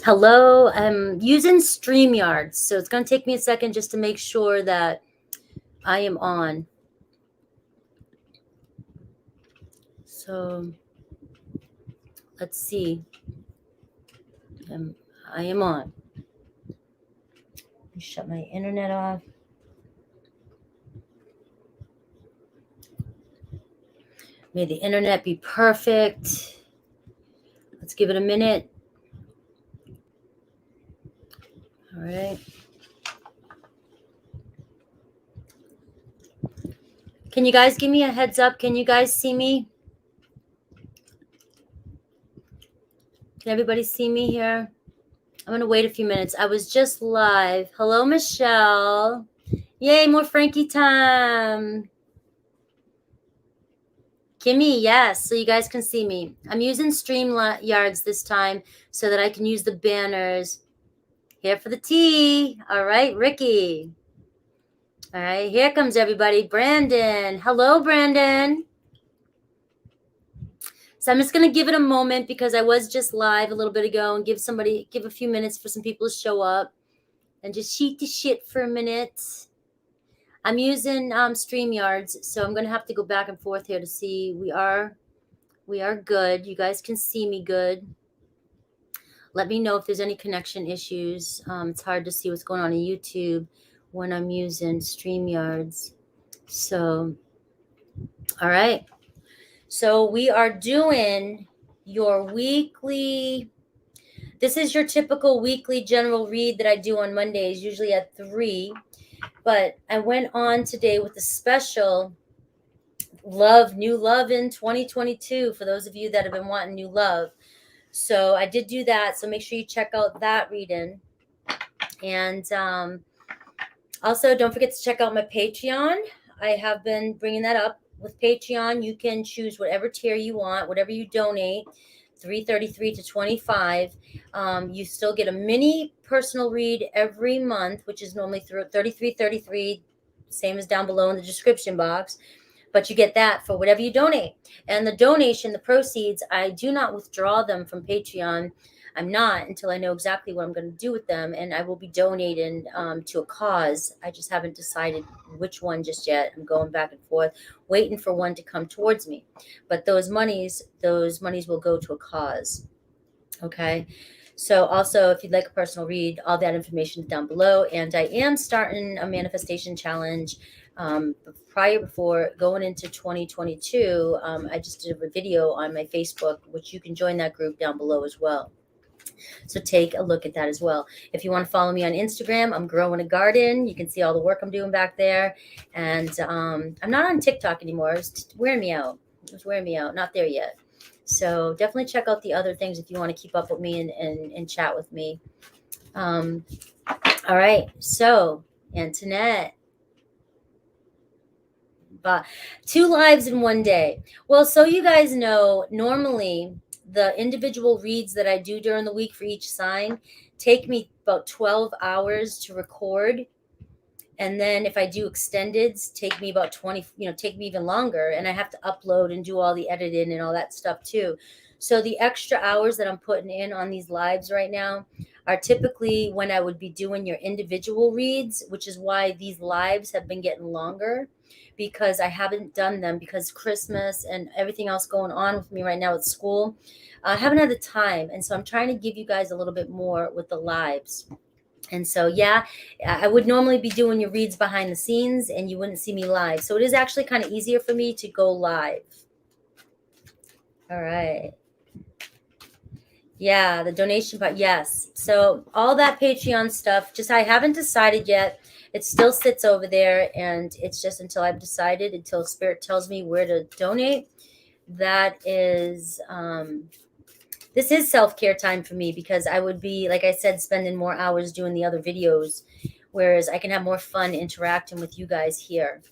Hello, I'm using StreamYard, so it's going to take me a second just to make sure that I am on. So let's see. I am on. Let me shut my internet off. May the internet be perfect. Let's give it a minute. All right. Can you guys give me a heads up? Can you guys see me? Can everybody see me here? I'm going to wait a few minutes. I was just live. Hello, Michelle. Yay, more Frankie time. Kimmy, yes, so you guys can see me. I'm using StreamYards this time so that I can use the banners. Here for the tea. All right, Ricky. All right, here comes everybody. Brandon. Hello, Brandon. So I'm just going to give it a moment because I was just live a little bit ago and give a few minutes for some people to show up and just shoot the shit for a minute. I'm using StreamYards, so I'm going to have to go back and forth here to see. We are good. You guys can see me good. Let me know if there's any connection issues. It's hard to see what's going on in YouTube when I'm using StreamYards. So, all right. So we are doing your weekly. This is your typical weekly general read that I do on Mondays, usually at 3. But I went on today with a special new love in 2022 for those of you that have been wanting new love. So I did do that. So make sure you check out that reading. And also, don't forget to check out my Patreon. I have been bringing that up. With Patreon, you can choose whatever tier you want, whatever you donate, $3.33 to $25. You still get a mini personal read every month, which is normally through $33.33, same as down below in the description box. But you get that for whatever you donate. And the donation, the proceeds, I do not withdraw them from Patreon. I'm not until I know exactly what I'm going to do with them. And I will be donating to a cause. I just haven't decided which one just yet. I'm going back and forth, waiting for one to come towards me. But those monies will go to a cause. Okay. So also, if you'd like a personal read, all that information is down below. And I am starting a manifestation challenge before going into 2022. I just did a video on my Facebook, which you can join that group down below as well. So take a look at that as well. If you want to follow me on Instagram, I'm growing a garden. You can see all the work I'm doing back there. And I'm not on TikTok anymore. It's wearing me out. Not there yet. So definitely check out the other things if you want to keep up with me and chat with me. All right. So, Antoinette. But 2 lives in one day. Well, so you guys know, normally the individual reads that I do during the week for each sign take me about 12 hours to record. And then if I do extendeds, take me about 20, take me even longer. And I have to upload and do all the editing and all that stuff too. So the extra hours that I'm putting in on these lives right now are typically when I would be doing your individual reads, which is why these lives have been getting longer, because I haven't done them because Christmas and everything else going on with me right now at school. I haven't had the time. And so I'm trying to give you guys a little bit more with the lives. And so, yeah, I would normally be doing your reads behind the scenes and you wouldn't see me live. So it is actually kind of easier for me to go live. All right. Yeah, the donation part. Yes. So all that Patreon stuff, just I haven't decided yet. It still sits over there, and it's just until I've decided, until Spirit tells me where to donate. That is, this is self-care time for me, because I would be, like I said, spending more hours doing the other videos, whereas I can have more fun interacting with you guys here.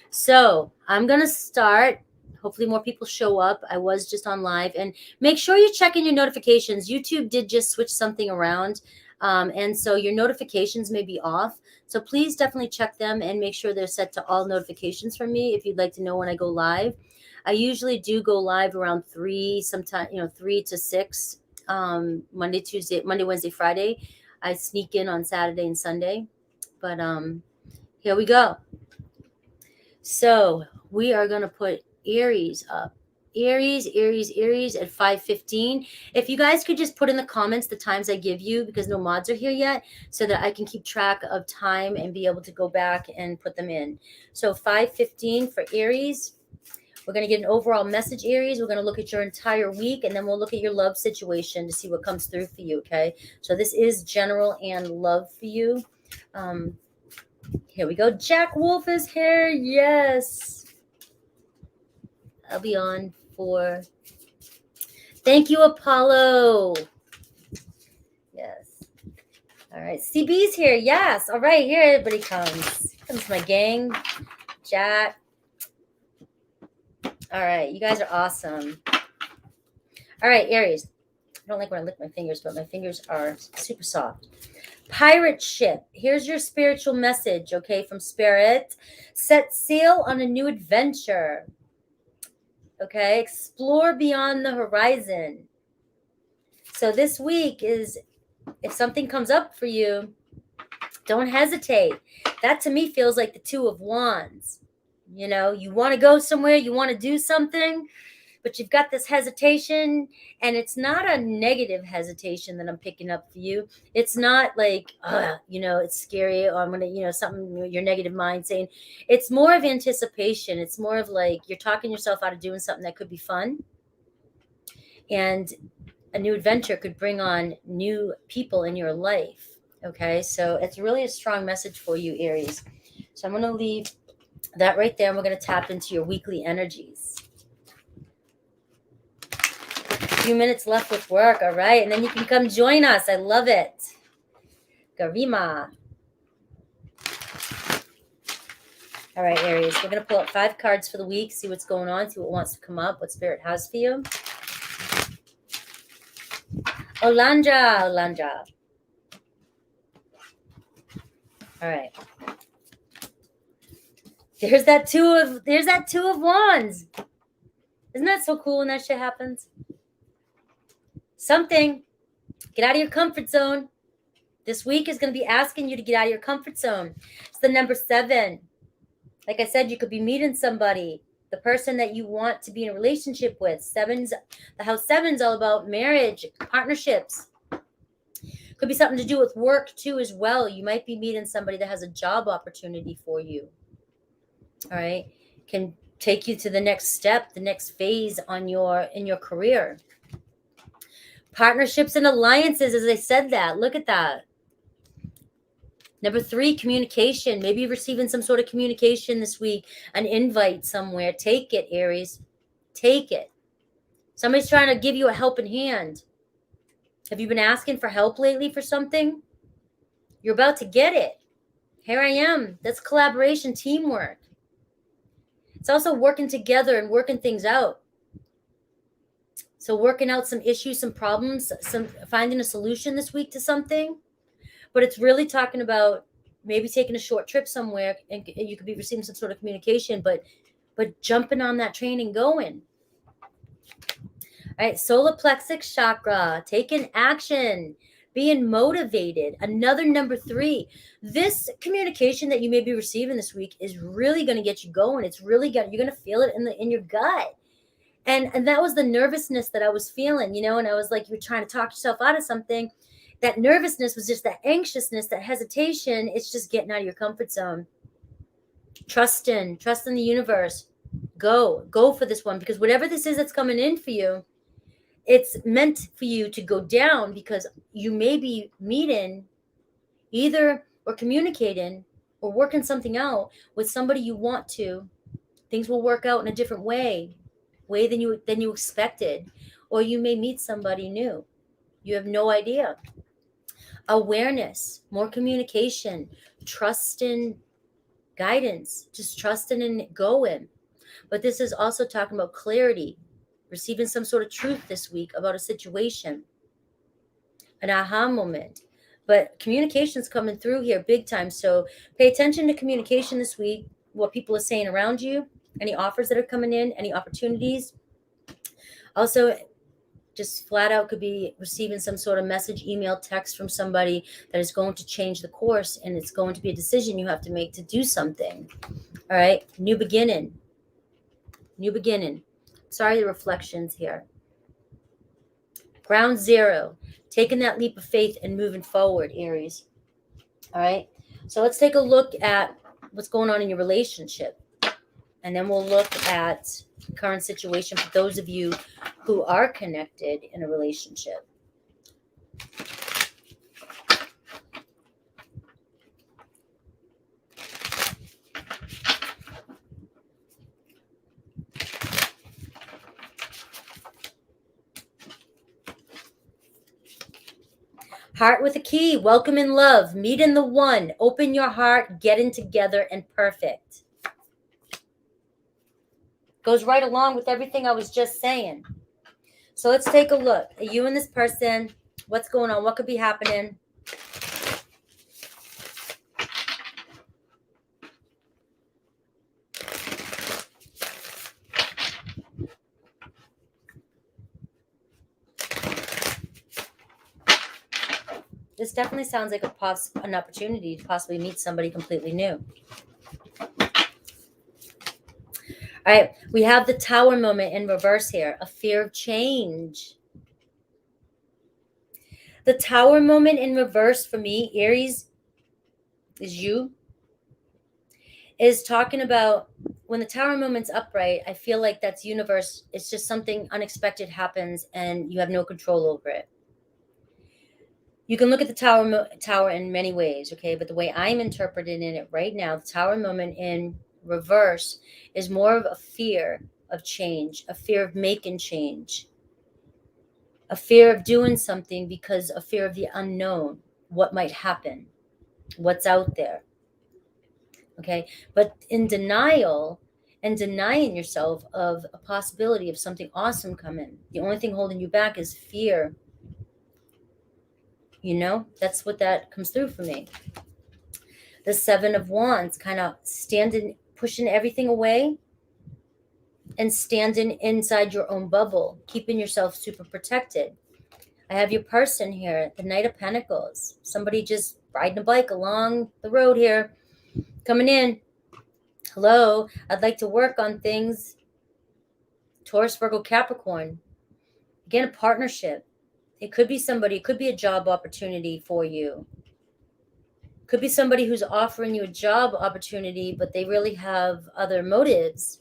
So I'm going to start. Hopefully more people show up. I was just on live, and make sure you check in your notifications. YouTube did just switch something around. And so your notifications may be off. So please definitely check them and make sure they're set to all notifications from me if you'd like to know when I go live. I usually do go live around 3, sometime, 3 to 6 Monday, Wednesday, Friday. I sneak in on Saturday and Sunday. But here we go. So we are going to put Aries up. Aries at 5:15. If you guys could just put in the comments the times I give you, because no mods are here yet, so that I can keep track of time and be able to go back and put them in. So 5:15 for Aries. We're going to get an overall message, Aries. We're going to look at your entire week, and then we'll look at your love situation to see what comes through for you, okay? So this is general and love for you. Here we go. Jack Wolf is here. Yes. I'll be on for... Thank you, Apollo. Yes. All right. CB's here. Yes. All right. Here everybody comes. Here comes my gang. Jack. All right. You guys are awesome. All right, Aries. I don't like when I lick my fingers, but my fingers are super soft. Pirate ship. Here's your spiritual message, okay, from Spirit. Set sail on a new adventure. Okay, explore beyond the horizon. So this week is, if something comes up for you, don't hesitate. That to me feels like the Two of Wands. You know, you want to go somewhere, you want to do something, but you've got this hesitation, and it's not a negative hesitation that I'm picking up for you. It's not like, it's scary, or I'm going to, something, your negative mind saying. It's more of anticipation. It's more of like you're talking yourself out of doing something that could be fun. And a new adventure could bring on new people in your life. Okay, so it's really a strong message for you, Aries. So I'm going to leave that right there, and we're going to tap into your weekly energies. A few minutes left with work, all right? And then you can come join us. I love it. Garima. All right, Aries, we're going to pull up 5 cards for the week, see what's going on, see what wants to come up, what Spirit has for you. Olandra. All right. There's that two of Wands. Isn't that so cool when that shit happens? Something. Get out of your comfort zone. This week is going to be asking you to get out of your comfort zone. It's the number 7. Like I said, you could be meeting somebody, the person that you want to be in a relationship with. The house 7's all about marriage, partnerships. Could be something to do with work too as well. You might be meeting somebody that has a job opportunity for you. All right. Can take you to the next step, the next phase in your career. Partnerships and alliances, as I said that. Look at that. Number 3, communication. Maybe you're receiving some sort of communication this week, an invite somewhere. Take it, Aries. Take it. Somebody's trying to give you a helping hand. Have you been asking for help lately for something? You're about to get it. Here I am. That's collaboration, teamwork. It's also working together and working things out. So working out some issues, some problems, finding a solution this week to something. But it's really talking about maybe taking a short trip somewhere, and you could be receiving some sort of communication, but jumping on that train and going. All right, solar plexus chakra, taking action, being motivated. Another number 3. This communication that you may be receiving this week is really going to get you going. It's really you're going to feel it in your gut. And that was the nervousness that I was feeling, and I was like, you're trying to talk yourself out of something. That nervousness was just that anxiousness, that hesitation. It's just getting out of your comfort zone. Trust in the universe. Go for this one, because whatever this is that's coming in for you, it's meant for you to go down, because you may be meeting either or communicating or working something out with somebody you want to. Things will work out in a different way than you expected, or you may meet somebody new. You have no idea. Awareness, more communication, trust in guidance, just trusting and going. But this is also talking about clarity, receiving some sort of truth this week about a situation, an aha moment. But communication's coming through here big time. So pay attention to communication this week, what people are saying around you, any offers that are coming in, any opportunities. Also, just flat out could be receiving some sort of message, email, text from somebody that is going to change the course, and it's going to be a decision you have to make to do something. All right, new beginning. Sorry, the reflections here. Ground zero, taking that leap of faith and moving forward, Aries. All right, so let's take a look at what's going on in your relationship, and then we'll look at current situation for those of you who are connected in a relationship. Heart with a key, welcome in love, meet in the one, open your heart, get in together, and perfect. Goes right along with everything I was just saying. So let's take a look at you and this person. What's going on? What could be happening? This definitely sounds like an opportunity to possibly meet somebody completely new. All right, we have the Tower moment in reverse here, a fear of change. The Tower moment in reverse for me, Aries, is talking about when the Tower moment's upright, I feel like that's universe. It's just something unexpected happens and you have no control over it. You can look at the tower in many ways, okay? But the way I'm interpreting it right now, the Tower moment in reverse is more of a fear of change, a fear of making change, a fear of doing something because a fear of the unknown, what might happen, what's out there, okay? But in denial and denying yourself of a possibility of something awesome coming, the only thing holding you back is fear. You know, that's what that comes through for me. The Seven of Wands, kind of standing, pushing everything away and standing inside your own bubble, keeping yourself super protected. I have your person here, the Knight of Pentacles, somebody just riding a bike along the road here, coming in. Hello, I'd like to work on things. Taurus, Virgo, Capricorn. Again, a partnership. It could be somebody, it could be a job opportunity for you. Could be somebody who's offering you a job opportunity, but they really have other motives.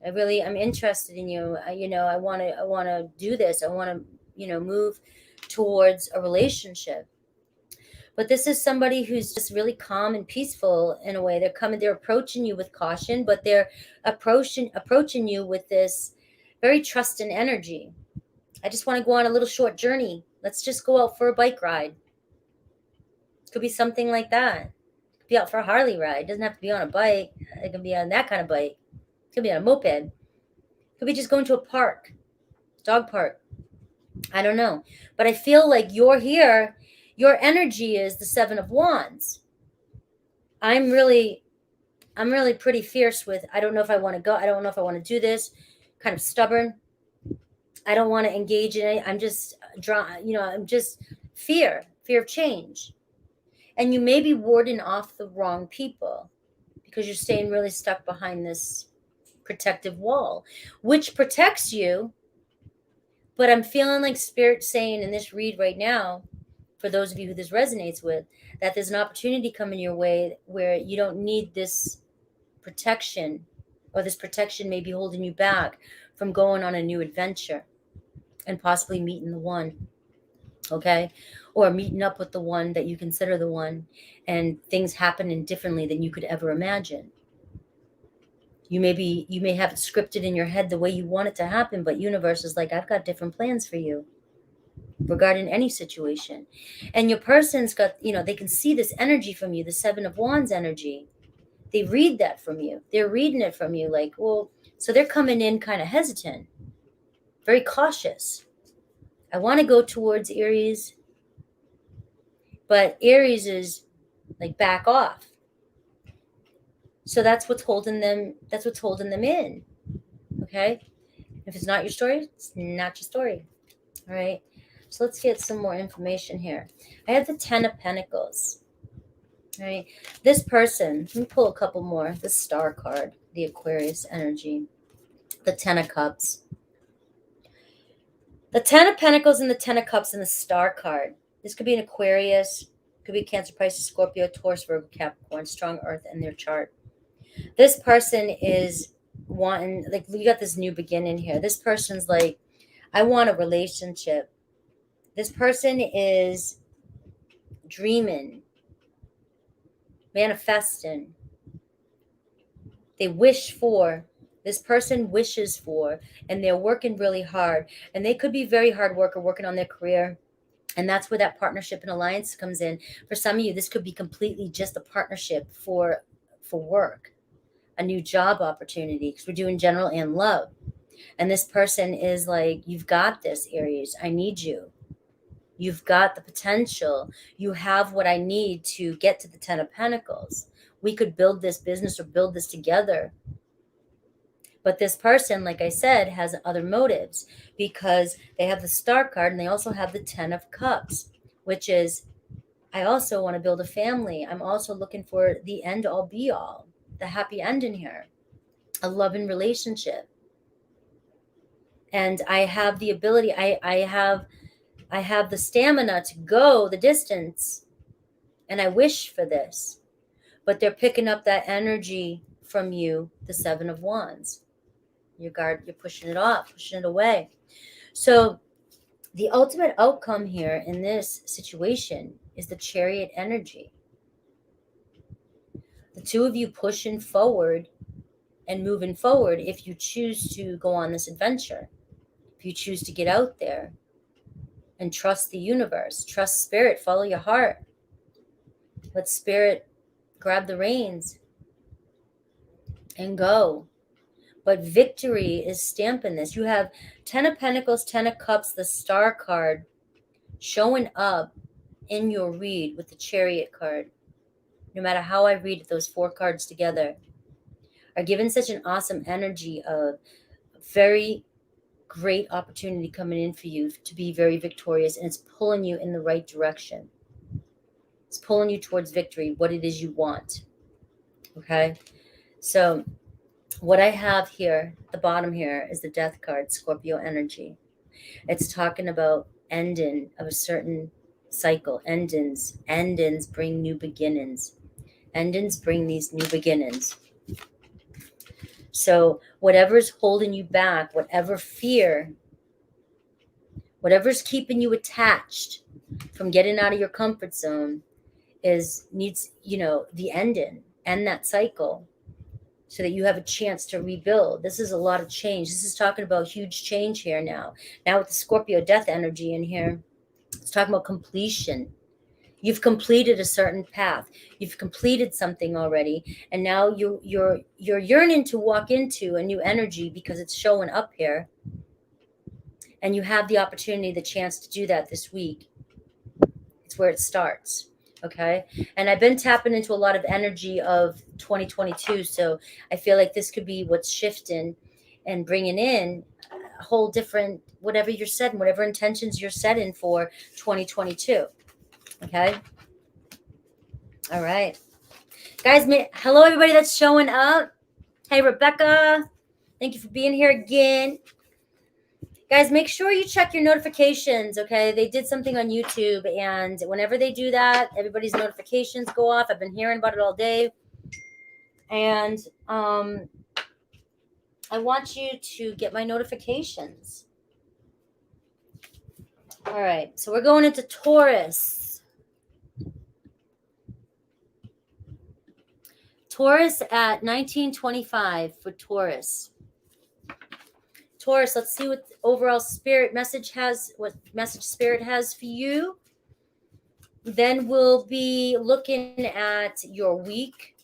I'm interested in you. I want to do this. I want to, move towards a relationship. But this is somebody who's just really calm and peaceful in a way. They're approaching you with caution, but they're approaching you with this very trusting energy. I just want to go on a little short journey. Let's just go out for a bike ride. Could be something like that. Could be out for a Harley ride. It doesn't have to be on a bike. It can be on that kind of bike. It could be on a moped. Could be just going to a park, dog park. I don't know. But I feel like you're here. Your energy is the Seven of Wands. I'm really pretty fierce with, I don't know if I want to go. I don't know if I want to do this. Kind of stubborn. I don't want to engage in it. I'm just I'm just fear of change. And you may be warding off the wrong people because you're staying really stuck behind this protective wall, which protects you. But I'm feeling like Spirit saying in this read right now, for those of you who this resonates with, that there's an opportunity coming your way where you don't need this protection, or this protection may be holding you back from going on a new adventure and possibly meeting the one, okay? Or meeting up with the one that you consider the one, and things happening differently than you could ever imagine. You may have it scripted in your head the way you want it to happen, but universe is like, I've got different plans for you regarding any situation. And your person's got, they can see this energy from you, the Seven of Wands energy. They read that from you. They're reading it from you like, well, so they're coming in kind of hesitant, very cautious. I want to go towards Aries, but Aries is like, back off. So that's what's holding them. That's what's holding them in. Okay. If it's not your story, it's not your story. All right. So let's get some more information here. I have the Ten of Pentacles. All right. This person, let me pull a couple more. The Star card, the Aquarius energy, the Ten of Cups. The Ten of Pentacles and the Ten of Cups and the Star card. This could be an Aquarius, could be Cancer, Pisces, Scorpio, Taurus, Virgo, Capricorn, strong earth in their chart. This person is wanting, like, we got this new beginning here. This person's like, I want a relationship. This person is dreaming, manifesting. They wish for, this person wishes for, and they're working really hard. And they could be very hard worker working on their career. And that's where that partnership and alliance comes in. For some of you, this could be completely just a partnership for work, a new job opportunity, because we're doing general and love. And this person is like, you've got this, Aries. I need you. You've got the potential. You have what I need to get to the Ten of Pentacles. We could build this business or build this together. But this person, like I said, has other motives because they have the Star card and they also have the Ten of Cups, which is, I also want to build a family. I'm also looking for the end all be all, the happy end in here, a loving relationship. And I have the ability, I have the stamina to go the distance, and I wish for this. But they're picking up that energy from you, the Seven of Wands. You're pushing it off, pushing it away. So the ultimate outcome here in this situation is the Chariot energy. The two of you pushing forward and moving forward if you choose to go on this adventure. If you choose to get out there and trust the universe, trust spirit, follow your heart. Let spirit grab the reins and go. But victory is stamping this. You have Ten of Pentacles, Ten of Cups, the Star card showing up in your read with the Chariot card. No matter how I read those four cards together, are given such an awesome energy of very great opportunity coming in for you to be very victorious, and it's pulling you in the right direction. It's pulling you towards victory, what it is you want. Okay? So what I have here, the bottom here, is the Death card, Scorpio energy. It's talking about ending of a certain cycle. Endings bring new beginnings. Endings bring these new beginnings. So whatever's holding you back, whatever fear, whatever's keeping you attached from getting out of your comfort zone needs the ending, end that cycle, so that you have a chance to rebuild. This is a lot of change. This is talking about huge change here now. Now with the Scorpio death energy in here, it's talking about completion. You've completed a certain path. You've completed something already, and now you're yearning to walk into a new energy because it's showing up here. And you have the opportunity, the chance to do that this week. It's where it starts. Okay. And I've been tapping into a lot of energy of 2022. So I feel like this could be what's shifting and bringing in a whole different, whatever you're setting, whatever intentions you're setting for 2022. Okay. All right. Guys, hello, everybody that's showing up. Hey, Rebecca. Thank you for being here again. Guys, make sure you check your notifications, okay? They did something on YouTube, and whenever they do that, everybody's notifications go off. I've been hearing about it all day. And I want you to get my notifications. All right, so we're going into Taurus. Taurus at 1925 for Taurus. Taurus, let's see what overall spirit message has, what message spirit has for you. Then we'll be looking at your week,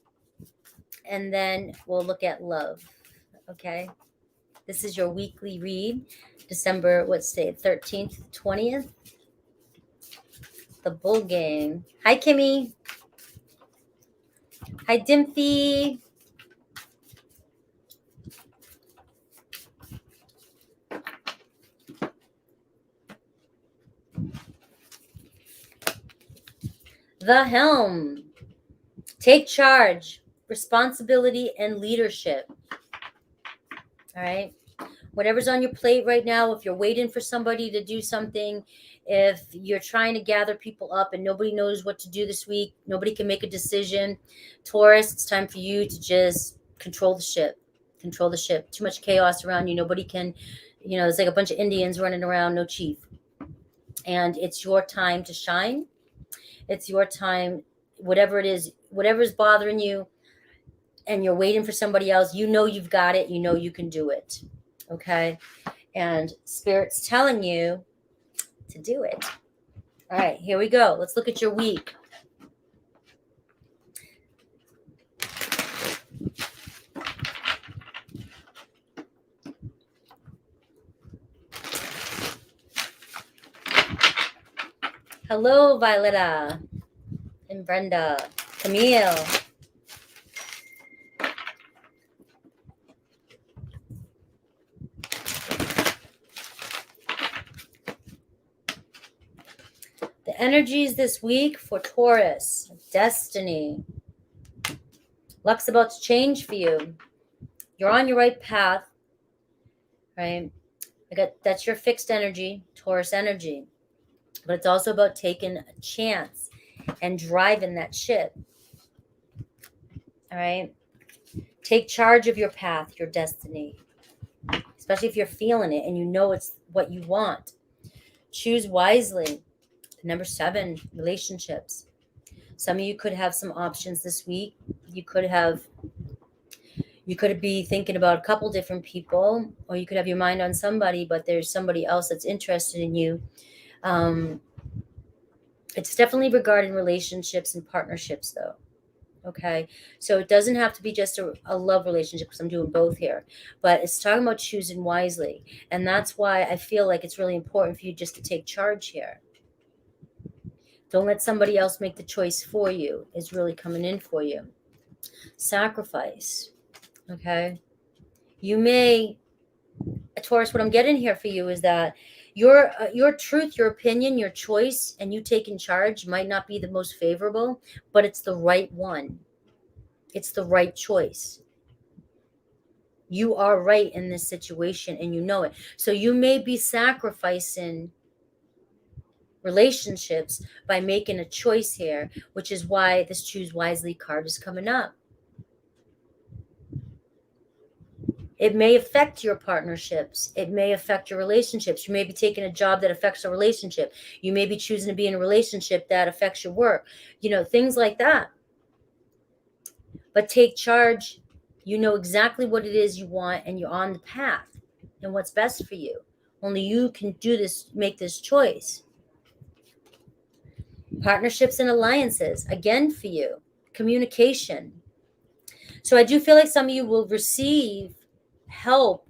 and then we'll look at love. Okay. This is your weekly read, December, 13th, 20th. The Bull Gang. Hi, Kimmy. Hi, Dimphy. The helm. Take charge, responsibility, and leadership. All right. Whatever's on your plate right now, if you're waiting for somebody to do something, if you're trying to gather people up and nobody knows what to do this week, nobody can make a decision, Taurus, it's time for you to just control the ship. Control the ship. Too much chaos around you. Nobody can, it's like a bunch of Indians running around, no chief. And it's your time to shine. It's your time, whatever it is, whatever is bothering you, and you're waiting for somebody else, you've got it. You can do it. Okay. And Spirit's telling you to do it. All right, here we go. Let's look at your week. Hello, Violetta and Brenda, Camille. The energies this week for Taurus, destiny. Luck's about to change for you. You're on your right path, right? That's your fixed energy, Taurus energy. But it's also about taking a chance and driving that ship. All right? Take charge of your path, your destiny. Especially if you're feeling it and you know it's what you want. Choose wisely. Number 7, relationships. Some of you could have some options this week. You could be thinking about a couple different people, or you could have your mind on somebody, but there's somebody else that's interested in you. It's definitely regarding relationships and partnerships, though. Okay, so it doesn't have to be just a love relationship, because I'm doing both here, but it's talking about choosing wisely. And that's why I feel like it's really important for you just to take charge here. Don't let somebody else make the choice for you. Is really coming in for you. Sacrifice. Okay. You may, Taurus, what I'm getting here for you is that your truth, your opinion, your choice, and you taking charge might not be the most favorable, but it's the right one. It's the right choice. You are right in this situation and you know it. So you may be sacrificing relationships by making a choice here, which is why this choose wisely card is coming up. It may affect your partnerships. It may affect your relationships. You may be taking a job that affects a relationship. You may be choosing to be in a relationship that affects your work. Things like that. But take charge. You know exactly what it is you want, and you're on the path and what's best for you. Only you can do this, make this choice. Partnerships and alliances, again for you. Communication. So I do feel like some of you will receive help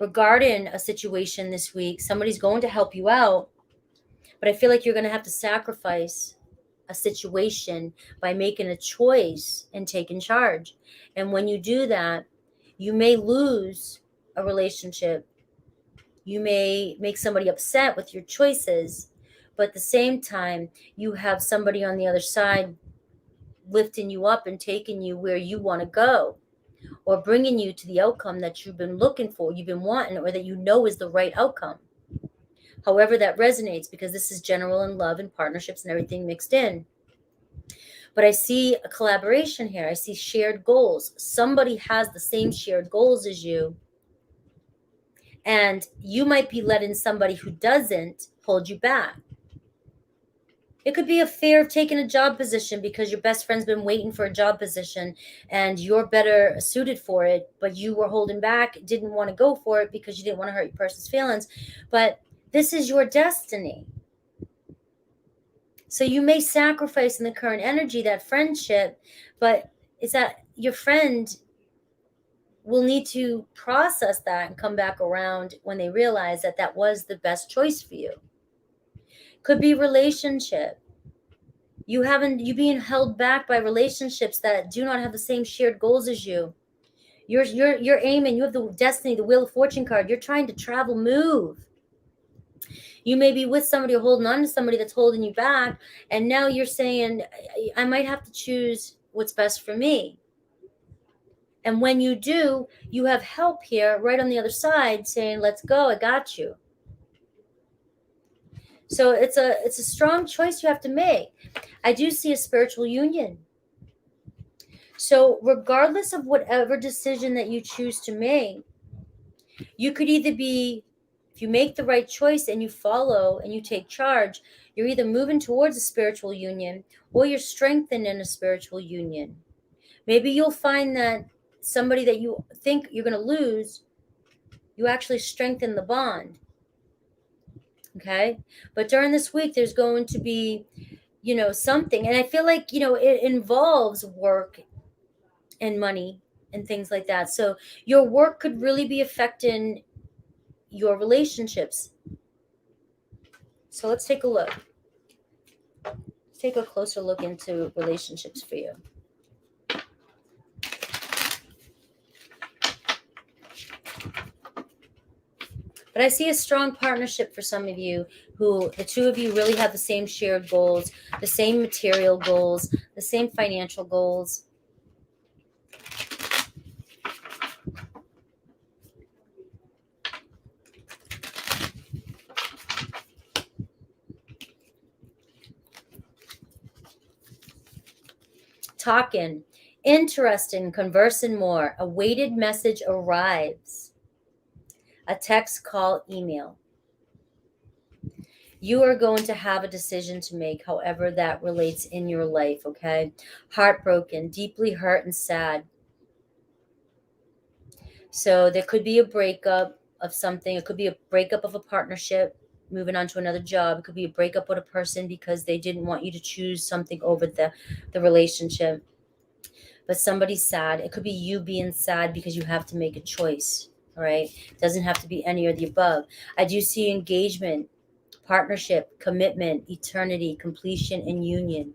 regarding a situation this week. Somebody's going to help you out, but I feel like you're going to have to sacrifice a situation by making a choice and taking charge. And when you do that, you may lose a relationship. You may make somebody upset with your choices, but at the same time, you have somebody on the other side lifting you up and taking you where you want to go, or bringing you to the outcome that you've been looking for, you've been wanting, or that you know is the right outcome. However that resonates, because this is general in love and partnerships and everything mixed in. But I see a collaboration here. I see shared goals. Somebody has the same shared goals as you. And you might be letting somebody who doesn't hold you back. It could be a fear of taking a job position because your best friend's been waiting for a job position and you're better suited for it, but you were holding back, didn't want to go for it because you didn't want to hurt your person's feelings. But this is your destiny. So you may sacrifice in the current energy that friendship, but it's that your friend will need to process that and come back around when they realize that that was the best choice for you. Could be relationship. You being held back by relationships that do not have the same shared goals as you. You're aiming, you have the destiny, the Wheel of Fortune card. You're trying to travel, move. You may be with somebody or holding on to somebody that's holding you back. And now you're saying, I might have to choose what's best for me. And when you do, you have help here right on the other side saying, let's go, I got you. So it's a strong choice you have to make. I do see a spiritual union. So regardless of whatever decision that you choose to make, you could either be, if you make the right choice and you follow and you take charge, you're either moving towards a spiritual union or you're strengthened in a spiritual union. Maybe you'll find that somebody that you think you're going to lose, you actually strengthen the bond. Okay? But during this week, there's going to be, something. And I feel like, it involves work and money and things like that. So your work could really be affecting your relationships. So let's take a look. Let's take a closer look into relationships for you. But I see a strong partnership for some of you who the two of you really have the same shared goals, the same material goals, the same financial goals. Talking, interested, conversing more. A weighted message arrives. A text, call, email. You are going to have a decision to make, however that relates in your life, okay? Heartbroken, deeply hurt and sad. So there could be a breakup of something. It could be a breakup of a partnership, moving on to another job. It could be a breakup with a person because they didn't want you to choose something over the relationship. But somebody's sad. It could be you being sad because you have to make a choice, all right? It doesn't have to be any of the above. I do see engagement, partnership, commitment, eternity, completion, and union.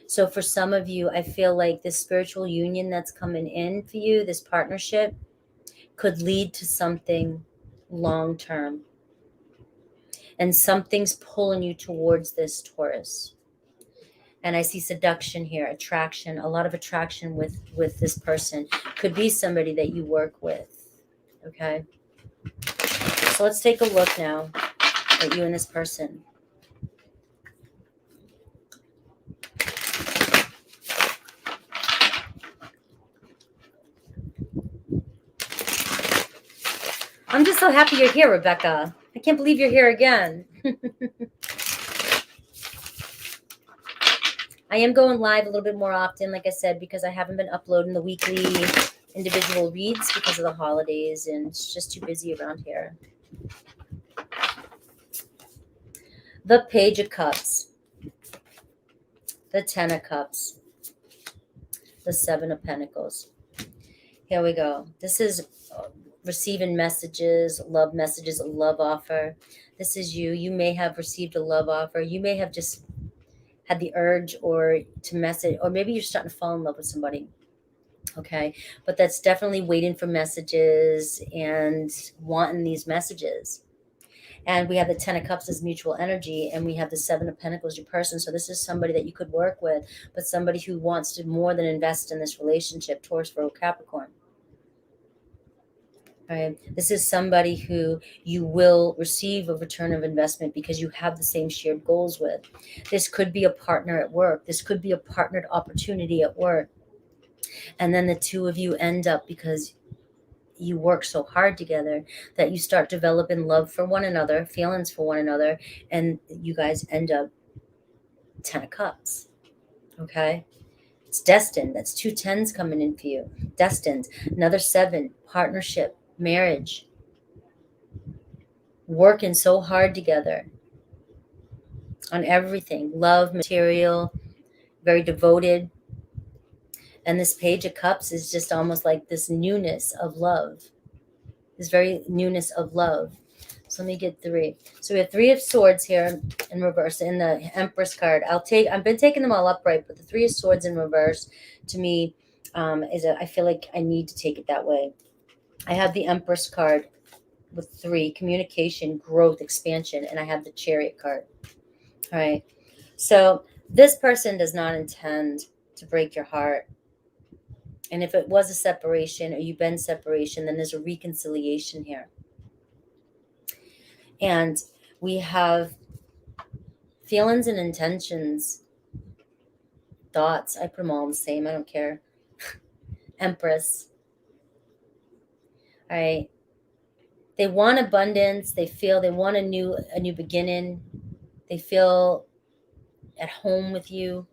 So for some of you, I feel like this spiritual union that's coming in for you, this partnership, could lead to something long-term. And something's pulling you towards this, Taurus. And I see seduction here, attraction, a lot of attraction with this person. Could be somebody that you work with, okay? So let's take a look now at you and this person. I'm just so happy you're here, Rebecca. I can't believe you're here again. I am going live a little bit more often, like I said, because I haven't been uploading the weekly individual reads because of the holidays, and it's just too busy around here. The Page of Cups. The Ten of Cups. The Seven of Pentacles. Here we go. This is receiving messages, a love offer. This is you. You may have received a love offer. You may have just had the urge or to message, or maybe you're starting to fall in love with somebody. Okay. But that's definitely waiting for messages and wanting these messages. And we have the Ten of Cups as mutual energy, and we have the Seven of Pentacles, your person. So this is somebody that you could work with, but somebody who wants to more than invest in this relationship, Taurus, Virgo, Capricorn. Right. This is somebody who you will receive a return of investment because you have the same shared goals with. This could be a partner at work. This could be a partnered opportunity at work. And then the two of you end up, because you work so hard together, that you start developing love for one another, feelings for one another, and you guys end up Ten of Cups. Okay. It's destined. That's two tens coming in for you. Destined. Another seven. Partnership. Marriage. Working so hard together on everything. Love, material, very devoted. And this Page of Cups is just almost like this newness of love. This very newness of love. So let me get three. So we have Three of Swords here in reverse in the Empress card. I've been taking them all upright, but the Three of Swords in reverse to me I feel like I need to take it that way. I have the Empress card, with 3, communication, growth, expansion, and I have the Chariot card. All right. So this person does not intend to break your heart. And if it was a separation or you've been separation, then there's a reconciliation here. And we have feelings and intentions, thoughts. I put them all the same. I don't care. Empress. All right. They want abundance. They feel they want a new beginning. They feel at home with you.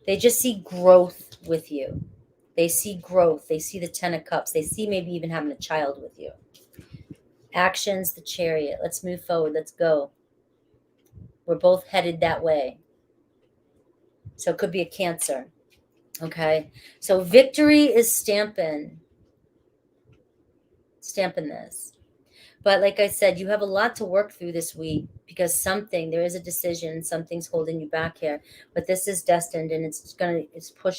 They just see growth with you. They see growth. They see the 10 of Cups. They see maybe even having a child with you. Actions, the Chariot. Let's move forward. Let's go. We're both headed that way. So it could be a Cancer. Okay. So victory is stamping this. But like I said, you have a lot to work through this week because there is a decision, something's holding you back here. But this is destined and it's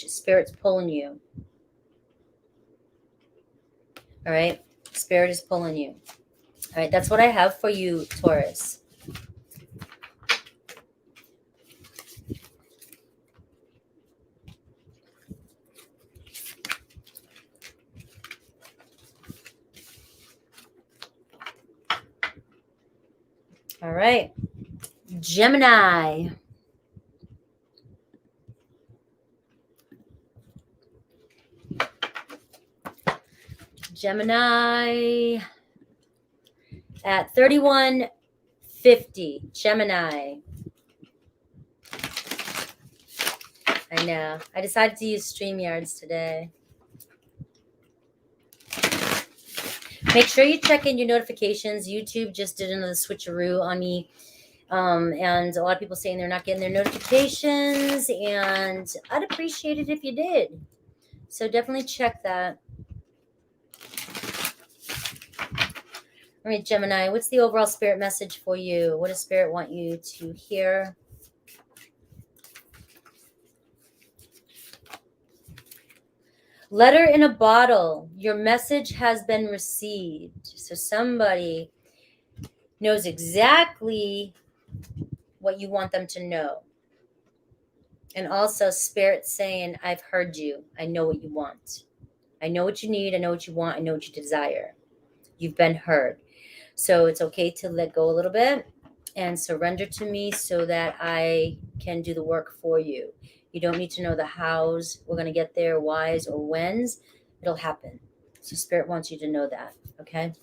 Spirit's pulling you. All right. Spirit is pulling you. All right. That's what I have for you, Taurus. All right. Gemini. Gemini at 3150. Gemini. I know. I decided to use StreamYards today. Make sure you check in your notifications. YouTube just did another switcheroo on me. And a lot of people saying they're not getting their notifications. And I'd appreciate it if you did. So definitely check that. All right, Gemini, what's the overall spirit message for you? What does spirit want you to hear? Letter in a bottle. Your message has been received. So somebody knows exactly what you want them to know. And also spirit saying, I've heard you. I know what you want. I know what you need. I know what you want. I know what you desire. You've been heard. So it's okay to let go a little bit and surrender to me so that I can do the work for you. You don't need to know the hows we're going to get there, whys or whens. It'll happen. So spirit wants you to know that. Okay.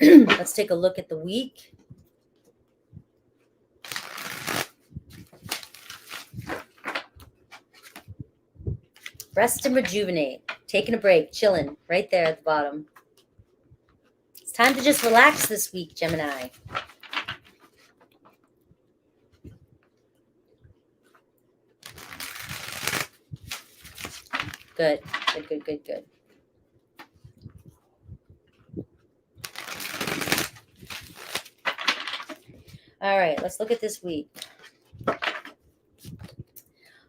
Let's take a look at the week. Rest and rejuvenate. Taking a break, chilling right there at the bottom. It's time to just relax this week, Gemini. Good. All right, let's look at this week.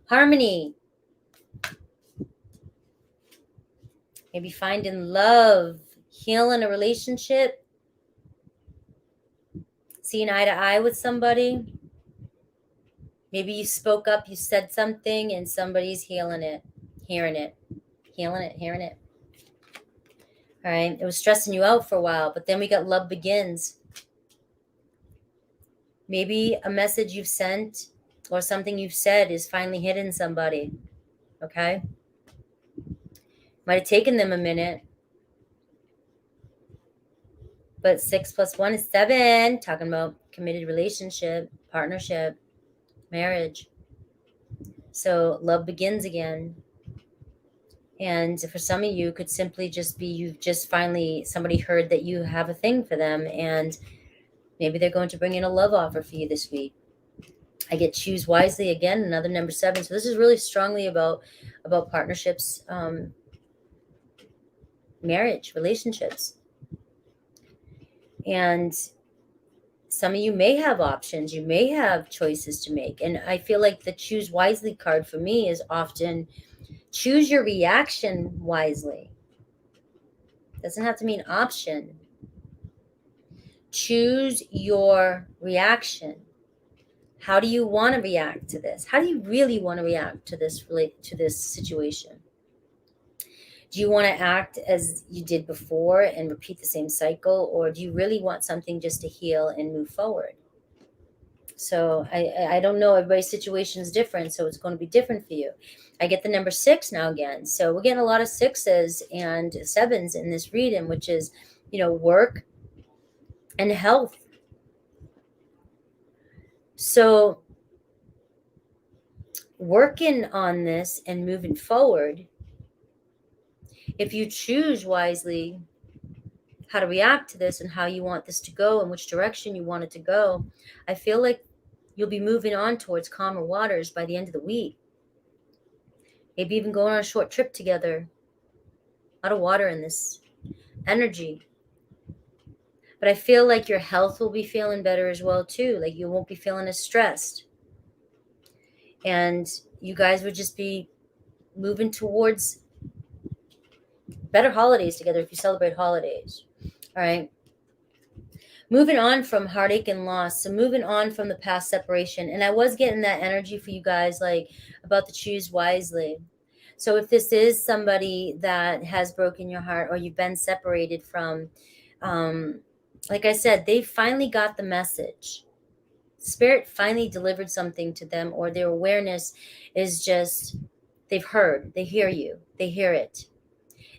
Harmony. Maybe finding love, healing a relationship, seeing eye to eye with somebody. Maybe you spoke up, you said something, and somebody's healing it, hearing it. All right, it was stressing you out for a while, but then we got love begins. Maybe a message you've sent or something you've said is finally hitting somebody, okay? Might have taken them a minute, but 6 + 1 is 7, talking about committed relationship, partnership, marriage. So love begins again. And for some of you, it could simply just be you've just finally, somebody heard that you have a thing for them, and maybe they're going to bring in a love offer for you this week. I get choose wisely again, another number 7. So this is really strongly about partnerships, marriage, relationships. And some of you may have options. You may have choices to make. And I feel like the choose wisely card for me is often choose your reaction wisely. Doesn't have to mean option. Choose your reaction. How do you want to react to this? How do you really want to react to this situation? Do you want to act as you did before and repeat the same cycle, or do you really want something just to heal and move forward? So I don't know. Everybody's situation is different, so it's going to be different for you. I get the number 6 now again. So we're getting a lot of 6s and 7s in this reading, which is, work and health. So working on this and moving forward, if you choose wisely how to react to this and how you want this to go and which direction you want it to go, I feel like you'll be moving on towards calmer waters by the end of the week. Maybe even going on a short trip together. A lot of water in this energy. But I feel like your health will be feeling better as well too. Like you won't be feeling as stressed. And you guys would just be moving towards better holidays together if you celebrate holidays. All right. Moving on from heartache and loss. So moving on from the past separation. And I was getting that energy for you guys, like about the choose wisely. So if this is somebody that has broken your heart or you've been separated from, like I said, they finally got the message. Spirit finally delivered something to them, or their awareness is just, they've heard, they hear you, they hear it.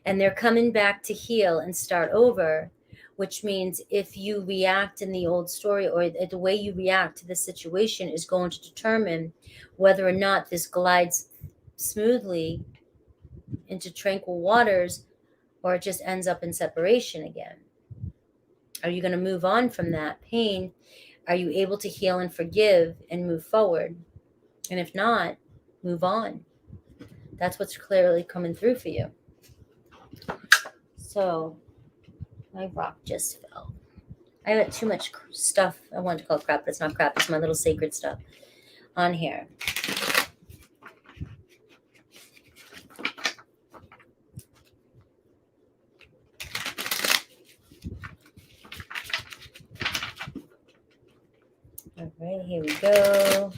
And they're coming back to heal and start over, which means if you react in the old story or the way you react to the situation is going to determine whether or not this glides smoothly into tranquil waters or it just ends up in separation again. Are you going to move on from that pain? Are you able to heal and forgive and move forward? And if not, move on. That's what's clearly coming through for you. So my rock just fell. I got too much stuff. I wanted to call it crap, but it's not crap. It's my little sacred stuff on here. All right, here we go.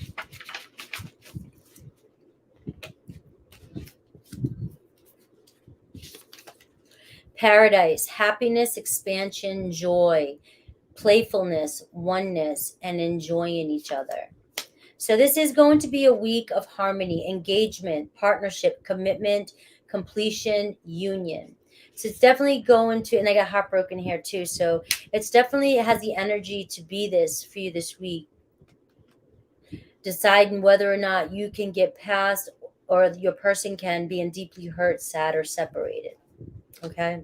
Paradise, happiness, expansion, joy, playfulness, oneness, and enjoying each other. So this is going to be a week of harmony, engagement, partnership, commitment, completion, union. So it's definitely going to, and I got heartbroken here too. So it's definitely has the energy to be this for you this week. Deciding whether or not you can get past or your person can being deeply hurt, sad, or separated. Okay,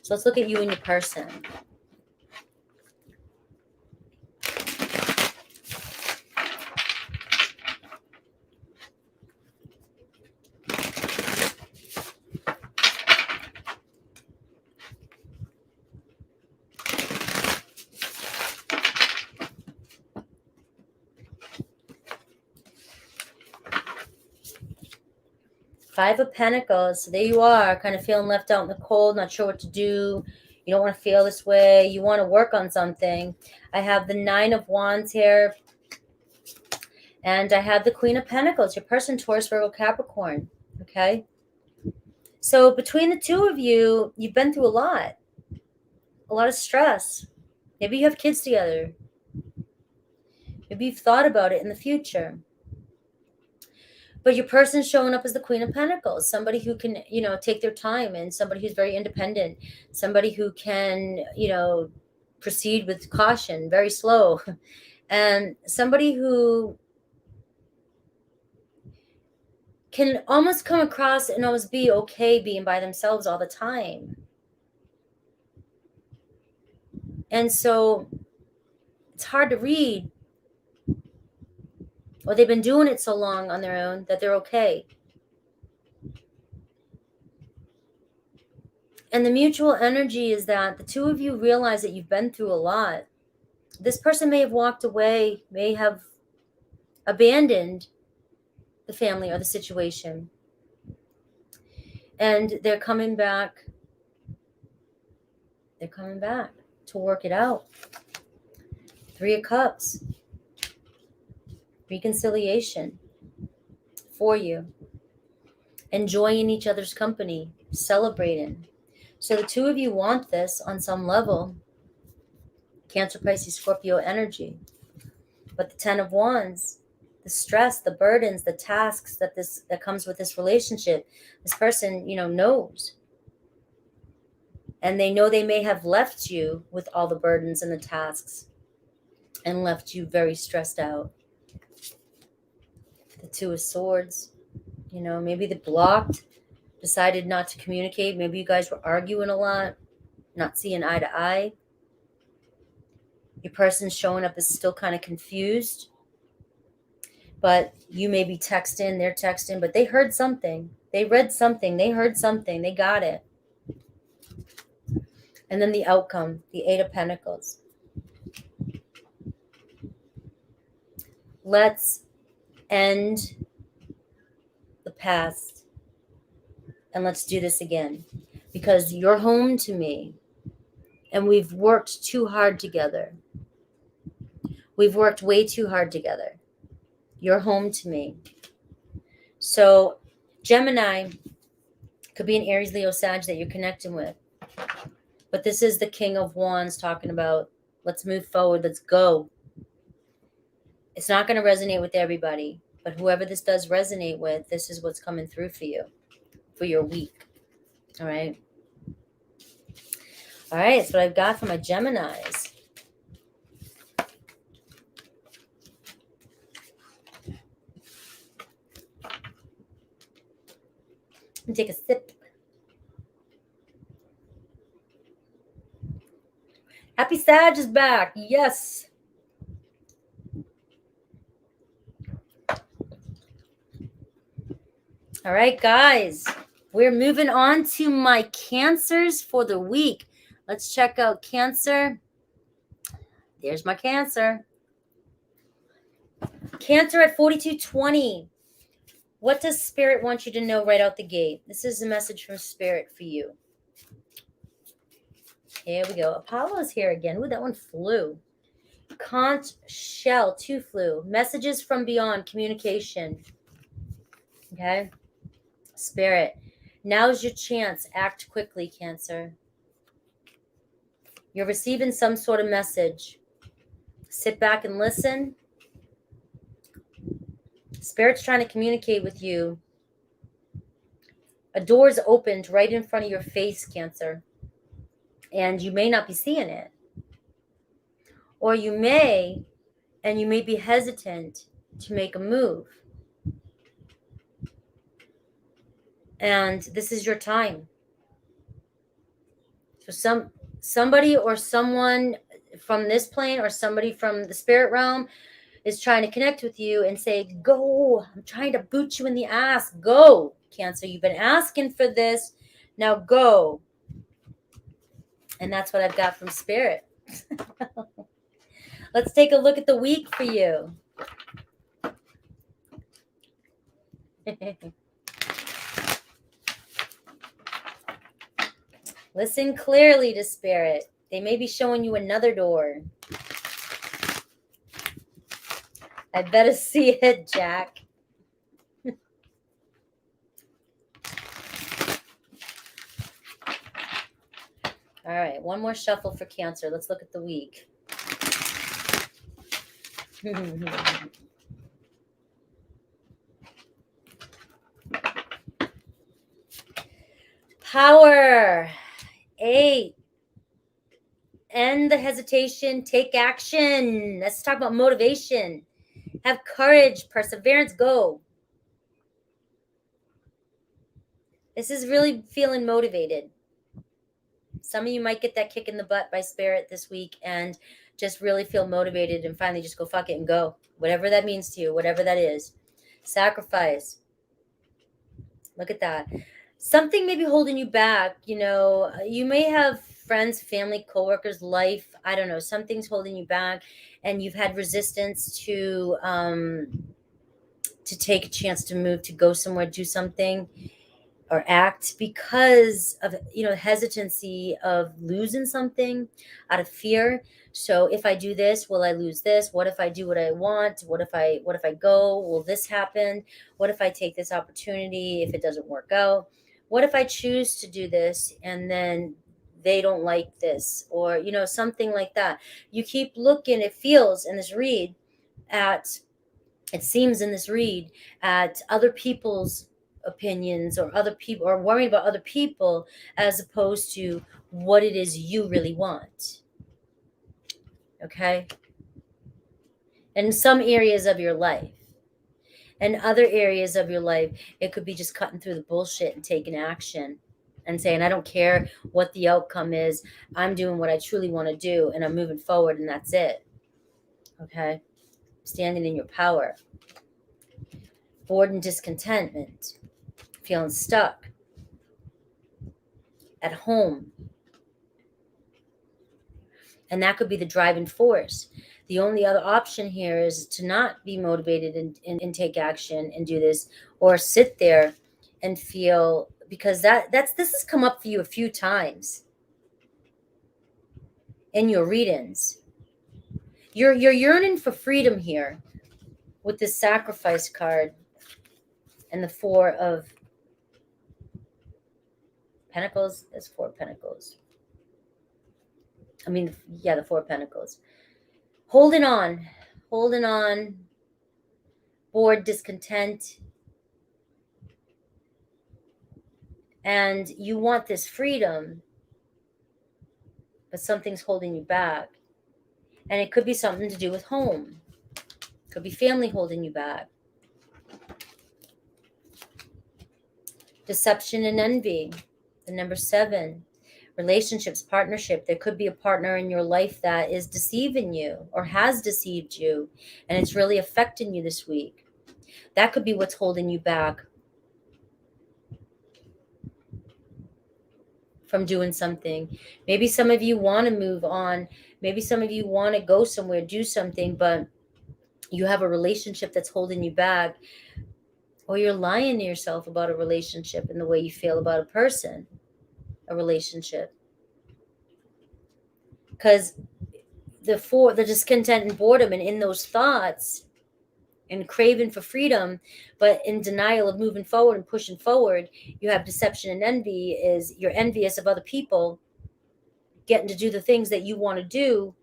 so let's look at you and your person. Five of Pentacles. So there you are, kind of feeling left out in the cold, not sure what to do. You don't want to feel this way. You want to work on something. I have the Nine of Wands here. And I have the Queen of Pentacles. Your person, Taurus, Virgo, Capricorn. Okay? So between the two of you, you've been through a lot. A lot of stress. Maybe you have kids together. Maybe you've thought about it in the future. But your person's showing up as the Queen of Pentacles, somebody who can, take their time, and somebody who's very independent, somebody who can, proceed with caution, very slow, and somebody who can almost come across and almost be okay being by themselves all the time. And so it's hard to read. Or they've been doing it so long on their own that they're okay. And the mutual energy is that the two of you realize that you've been through a lot. This person may have walked away, may have abandoned the family or the situation. And they're coming back They're coming back to work it out. 3 of Cups. Reconciliation for you. Enjoying each other's company. Celebrating. So the two of you want this on some level. Cancer, Pisces, Scorpio energy. But the 10 of Wands, the stress, the burdens, the tasks that comes with this relationship, this person, knows. And they know they may have left you with all the burdens and the tasks and left you very stressed out. The 2 of Swords, maybe they blocked, decided not to communicate. Maybe you guys were arguing a lot, not seeing eye to eye. Your person showing up is still kind of confused. But you may be texting, they're texting, but they heard something. They read something, they heard something, they got it. And then the outcome, the 8 of Pentacles. Let's end the past and let's do this again. Because you're home to me and we've worked too hard together. We've worked way too hard together. You're home to me. So Gemini could be an Aries, Leo, Sag that you're connecting with. But this is the King of Wands talking about, let's move forward, let's go. It's not going to resonate with everybody, but whoever this does resonate with, this is what's coming through for you, for your week. All right. All right, that's what I've got for my Geminis. And take a sip. Happy Sag is back. Yes. All right, guys. We're moving on to my Cancers for the week. Let's check out Cancer. There's my Cancer. Cancer at 4220. What does Spirit want you to know right out the gate? This is a message from Spirit for you. Here we go. Apollo's here again. Ooh, that one flew. Conch Shell, 2 flew. Messages from beyond, communication. Okay? Spirit. Now's your chance. Act quickly, Cancer. You're receiving some sort of message. Sit back and listen. Spirit's trying to communicate with you. A door's opened right in front of your face, Cancer. And you may not be seeing it. Or you may, and you may be hesitant to make a move. And this is your time. So somebody or someone from this plane or somebody from the spirit realm is trying to connect with you and say, go, I'm trying to boot you in the ass. Go, Cancer. You've been asking for this. Now go. And that's what I've got from Spirit. Let's take a look at the week for you. Listen clearly to Spirit. They may be showing you another door. I better see it, Jack. All right, one more shuffle for Cancer. Let's look at the week. Power. 8. End the hesitation. Take action. Let's talk about motivation. Have courage, perseverance, go. This is really feeling motivated. Some of you might get that kick in the butt by Spirit this week and just really feel motivated and finally just go fuck it and go. Whatever that means to you, whatever that is. Sacrifice. Look at that. Something may be holding you back. You know, you may have friends, family, coworkers, life. I don't know. Something's holding you back and you've had resistance to take a chance to move, to go somewhere, do something. or act because of, hesitancy of losing something out of fear. So if I do this, will I lose this? What if I do what I want? What if I go? Will this happen? What if I take this opportunity if it doesn't work out? What if I choose to do this and then they don't like this, or something like that? You keep looking, it feels in this read, it seems in this read, at other people's opinions, or other people, or worrying about other people, as opposed to what it is you really want. Okay? In some areas of your life. In other areas of your life, it could be just cutting through the bullshit and taking action and saying, I don't care what the outcome is. I'm doing what I truly want to do, and I'm moving forward, and that's it. Okay? Standing in your power. Bored and discontentment. Feeling stuck. At home. And that could be the driving force. The only other option here is to not be motivated and take action and do this, or sit there and feel, because this has come up for you a few times in your readings. You're yearning for freedom here with this Sacrifice card and the Four of Pentacles. There's Four of Pentacles. The Four of Pentacles. Holding on, bored, discontent, and you want this freedom, but something's holding you back. And it could be something to do with home. It could be family holding you back. Deception and envy, the number 7. Relationships, partnership. There could be a partner in your life that is deceiving you or has deceived you, and it's really affecting you this week. That could be what's holding you back from doing something. Maybe some of you want to move on. Maybe some of you want to go somewhere, do something, but you have a relationship that's holding you back, or you're lying to yourself about a relationship and the way you feel about a person, a relationship. Because the discontent and boredom, and in those thoughts and craving for freedom, but in denial of moving forward and pushing forward, you have deception and envy. Is you're envious of other people getting to do the things that you want to do,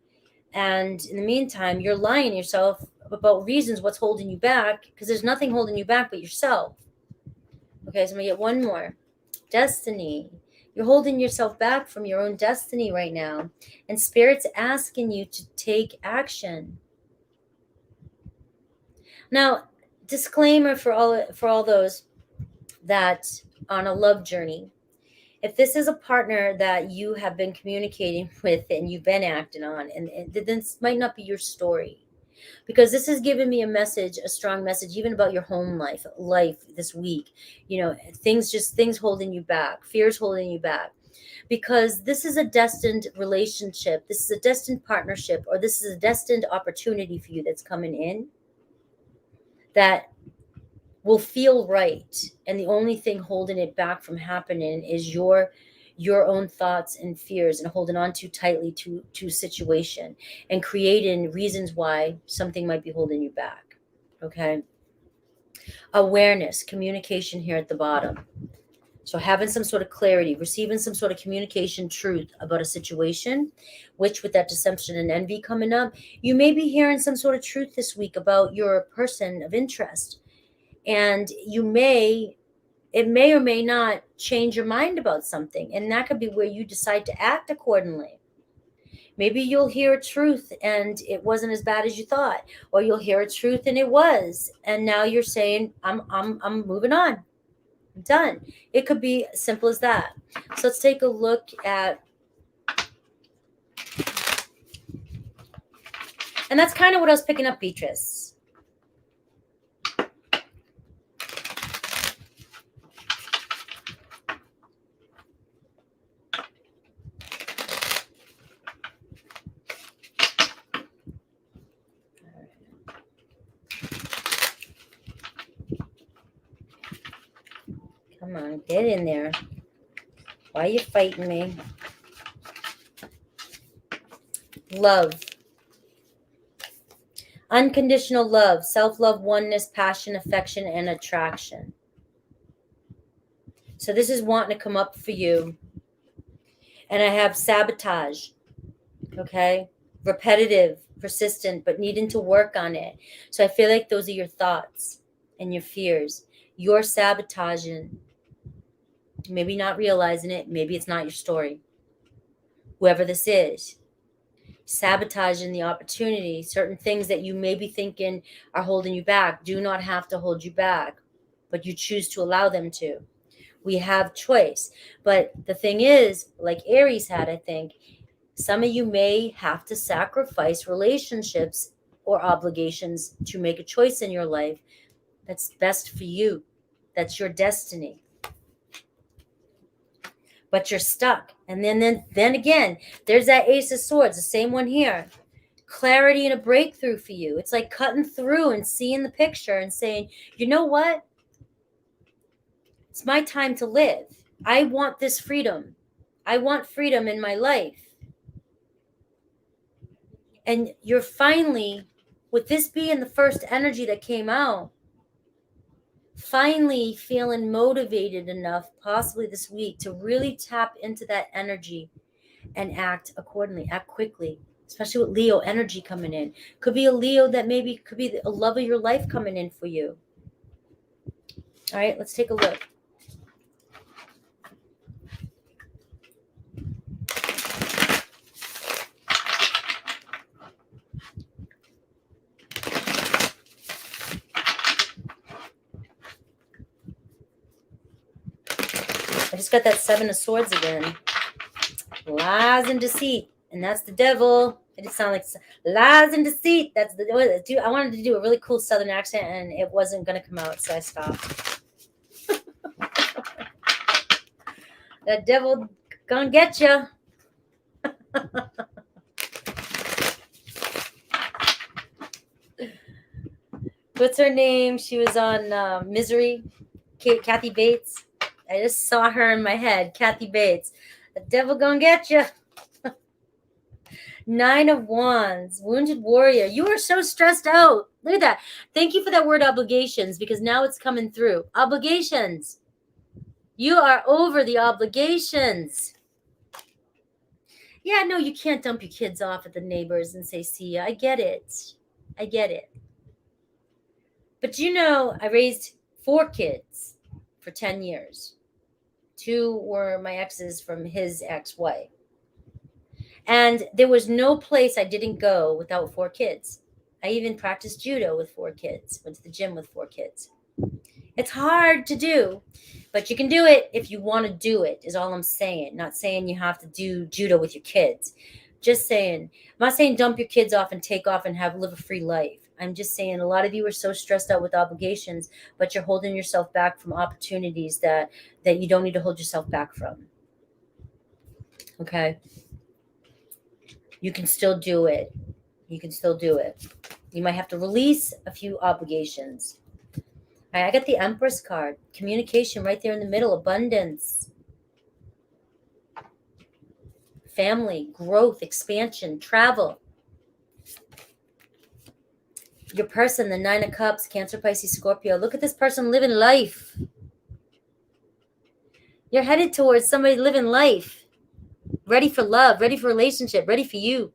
and in the meantime you're lying to yourself about reasons what's holding you back, because there's nothing holding you back but yourself. Okay, so I'm gonna get one more. Destiny. You're holding yourself back from your own destiny right now, and Spirit's asking you to take action. Now, disclaimer for all those that on a love journey, if this is a partner that you have been communicating with and you've been acting on, and this might not be your story, because this is giving me a strong message, even about your home life this week. Things holding you back, fears holding you back, because this is a destined relationship. This is a destined partnership, or this is a destined opportunity for you that's coming in that will feel right. And the only thing holding it back from happening is your own thoughts and fears, and holding on too tightly to a situation and creating reasons why something might be holding you back. Okay. Awareness, communication here at the bottom. So having some sort of clarity, receiving some sort of communication truth about a situation, which with that deception and envy coming up, you may be hearing some sort of truth this week about your person of interest. And it may or may not change your mind about something. And that could be where you decide to act accordingly. Maybe you'll hear a truth and it wasn't as bad as you thought, or you'll hear a truth and it was. And now you're saying, I'm moving on. I'm done. It could be as simple as that. So let's take a look at, and that's kind of what I was picking up, Beatrice. Come on, get in there. Why are you fighting me? Love. Unconditional love, self-love, oneness, passion, affection, and attraction. So this is wanting to come up for you. And I have sabotage, okay? Repetitive, persistent, but needing to work on it. So I feel like those are your thoughts and your fears. You're sabotaging. Maybe not realizing it. Maybe it's not your story. Whoever this is. Sabotaging the opportunity. Certain things that you may be thinking are holding you back do not have to hold you back, but you choose to allow them to. We have choice. But the thing is, like Aries had, I think, some of you may have to sacrifice relationships or obligations to make a choice in your life that's best for you. That's your destiny. But you're stuck. And then again, there's that Ace of Swords, the same one here. Clarity and a breakthrough for you. It's like cutting through and seeing the picture and saying, you know what? It's my time to live. I want this freedom. I want freedom in my life. And you're finally, with this being the first energy that came out, finally feeling motivated enough, possibly this week, to really tap into that energy and act accordingly, act quickly, especially with Leo energy coming in. Could be a Leo that maybe could be a love of your life coming in for you. All right, let's take a look. I just got that Seven of Swords again. Lies and deceit. And that's the devil. It just sounded like lies and deceit. That's the dude. I wanted to do a really cool Southern accent and it wasn't going to come out. So I stopped. That devil gonna get you. What's her name? She was on Misery. Kathy Bates. I just saw her in my head. Kathy Bates. The devil gonna get you. Nine of Wands. Wounded warrior. You are so stressed out. Look at that. Thank you for that word obligations, because now it's coming through. Obligations. You are over the obligations. Yeah, no, you can't dump your kids off at the neighbors and say, see ya. I get it. I get it. But you know, I raised 4 kids for 10 years. 2 were my exes from his ex-wife. And there was no place I didn't go without 4 kids. I even practiced judo with 4 kids. Went to the gym with 4 kids. It's hard to do, but you can do it if you want to do it, is all I'm saying. Not saying you have to do judo with your kids. Just saying, I'm not saying dump your kids off and take off and live a free life. I'm just saying a lot of you are so stressed out with obligations, but you're holding yourself back from opportunities that you don't need to hold yourself back from. Okay? You can still do it. You can still do it. You might have to release a few obligations. All right, I got the Empress card. Communication right there in the middle. Abundance. Family, growth, expansion, travel. Your person, the 9 of Cups, Cancer, Pisces, Scorpio. Look at this person living life. You're headed towards somebody living life. Ready for love, ready for relationship, ready for you.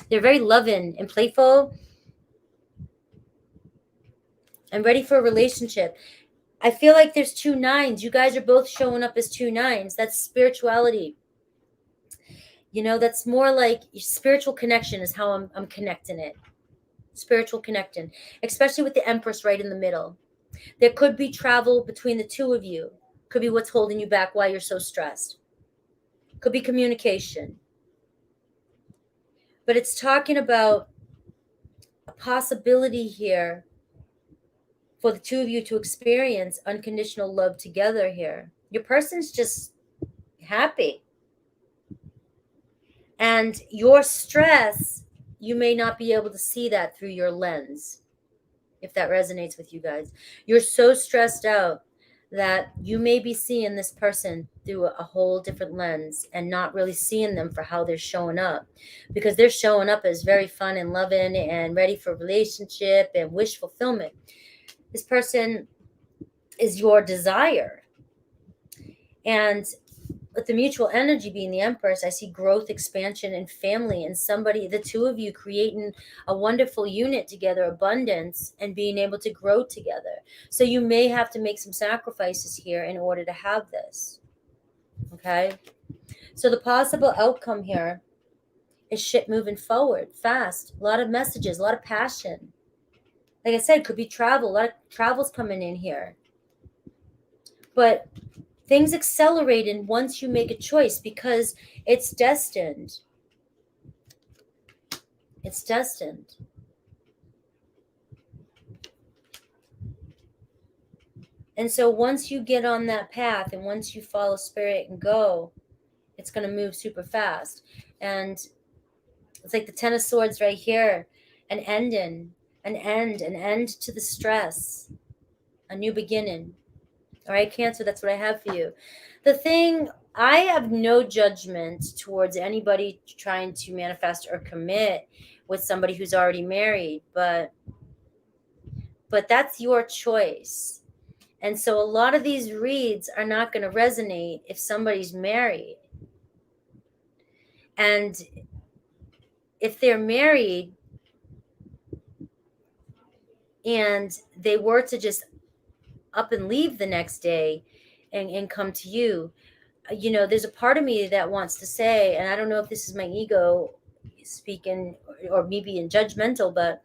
They're very loving and playful. And ready for a relationship. I feel like there's 2 9s. You guys are both showing up as 2 9s. That's spirituality. You know, that's more like spiritual connection is how I'm connecting it. Spiritual connection, especially with the Empress right in the middle. There could be travel between the 2 of you. Could be what's holding you back, why you're so stressed. Could be communication. But it's talking about a possibility here for the 2 of you to experience unconditional love together here. Your person's just happy. And your stress, you may not be able to see that through your lens, if that resonates with you guys. You're so stressed out that you may be seeing this person through a whole different lens and not really seeing them for how they're showing up, because they're showing up as very fun and loving and ready for a relationship and wish fulfillment. This person is your desire. And with the mutual energy being the Empress, I see growth, expansion, and family, and somebody, the two of you creating a wonderful unit together, abundance, and being able to grow together. So you may have to make some sacrifices here in order to have this. Okay? So the possible outcome here is shit moving forward fast. A lot of messages, a lot of passion. Like I said, could be travel. A lot of travel's coming in here. But things accelerate once you make a choice, because it's destined. It's destined. And so once you get on that path and once you follow spirit and go, it's going to move super fast. And it's like the Ten of Swords right here. An ending, an end to the stress, a new beginning. All right, Cancer, that's what I have for you. The thing, I have no judgment towards anybody trying to manifest or commit with somebody who's already married, but that's your choice. And so a lot of these reads are not going to resonate if somebody's married. And if they're married and they were to just up and leave the next day and come to you, you know, there's a part of me that wants to say, and I don't know if this is my ego speaking or me being judgmental, but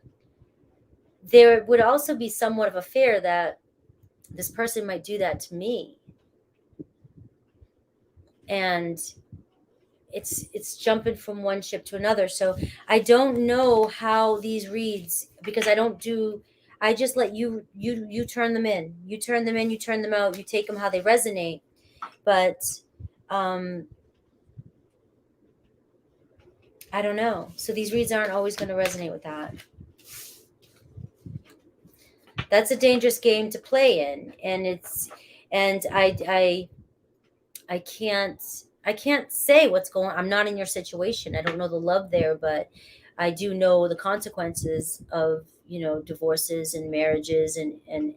there would also be somewhat of a fear that this person might do that to me. And it's jumping from one ship to another. So I don't know how these reads, because I just let you turn them in. You turn them in, you turn them out, you take them how they resonate. But I don't know. So these reads aren't always going to resonate with that. That's a dangerous game to play in. And I can't say what's going on. I'm not in your situation. I don't know the love there, but I do know the consequences of, you know, divorces and marriages and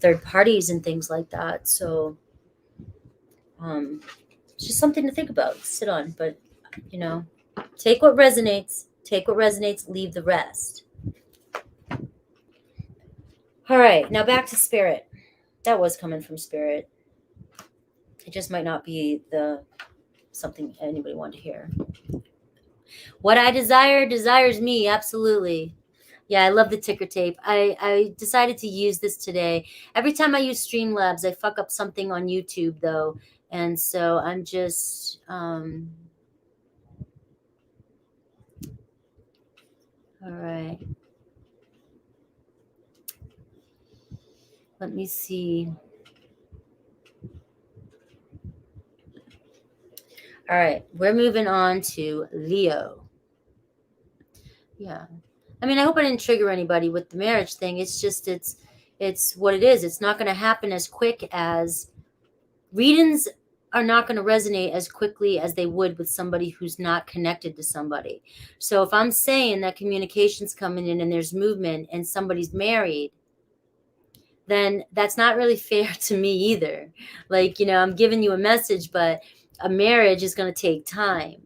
third parties and things like that. So it's just something to think about, sit on. But, you know, take what resonates, leave the rest. All right, now back to spirit. That was coming from spirit. It just might not be something anybody wanted to hear. What I desire desires me, absolutely. Yeah, I love the ticker tape. I decided to use this today. Every time I use Streamlabs, I fuck up something on YouTube, though. And so I'm just... all right. Let me see. All right, we're moving on to Leo. Yeah. I mean, I hope I didn't trigger anybody with the marriage thing. It's just, it's what it is. It's not going to happen as quick as readings are not going to resonate as quickly as they would with somebody who's not connected to somebody. So if I'm saying that communication's coming in and there's movement and somebody's married, then that's not really fair to me either. Like, you know, I'm giving you a message, but a marriage is going to take time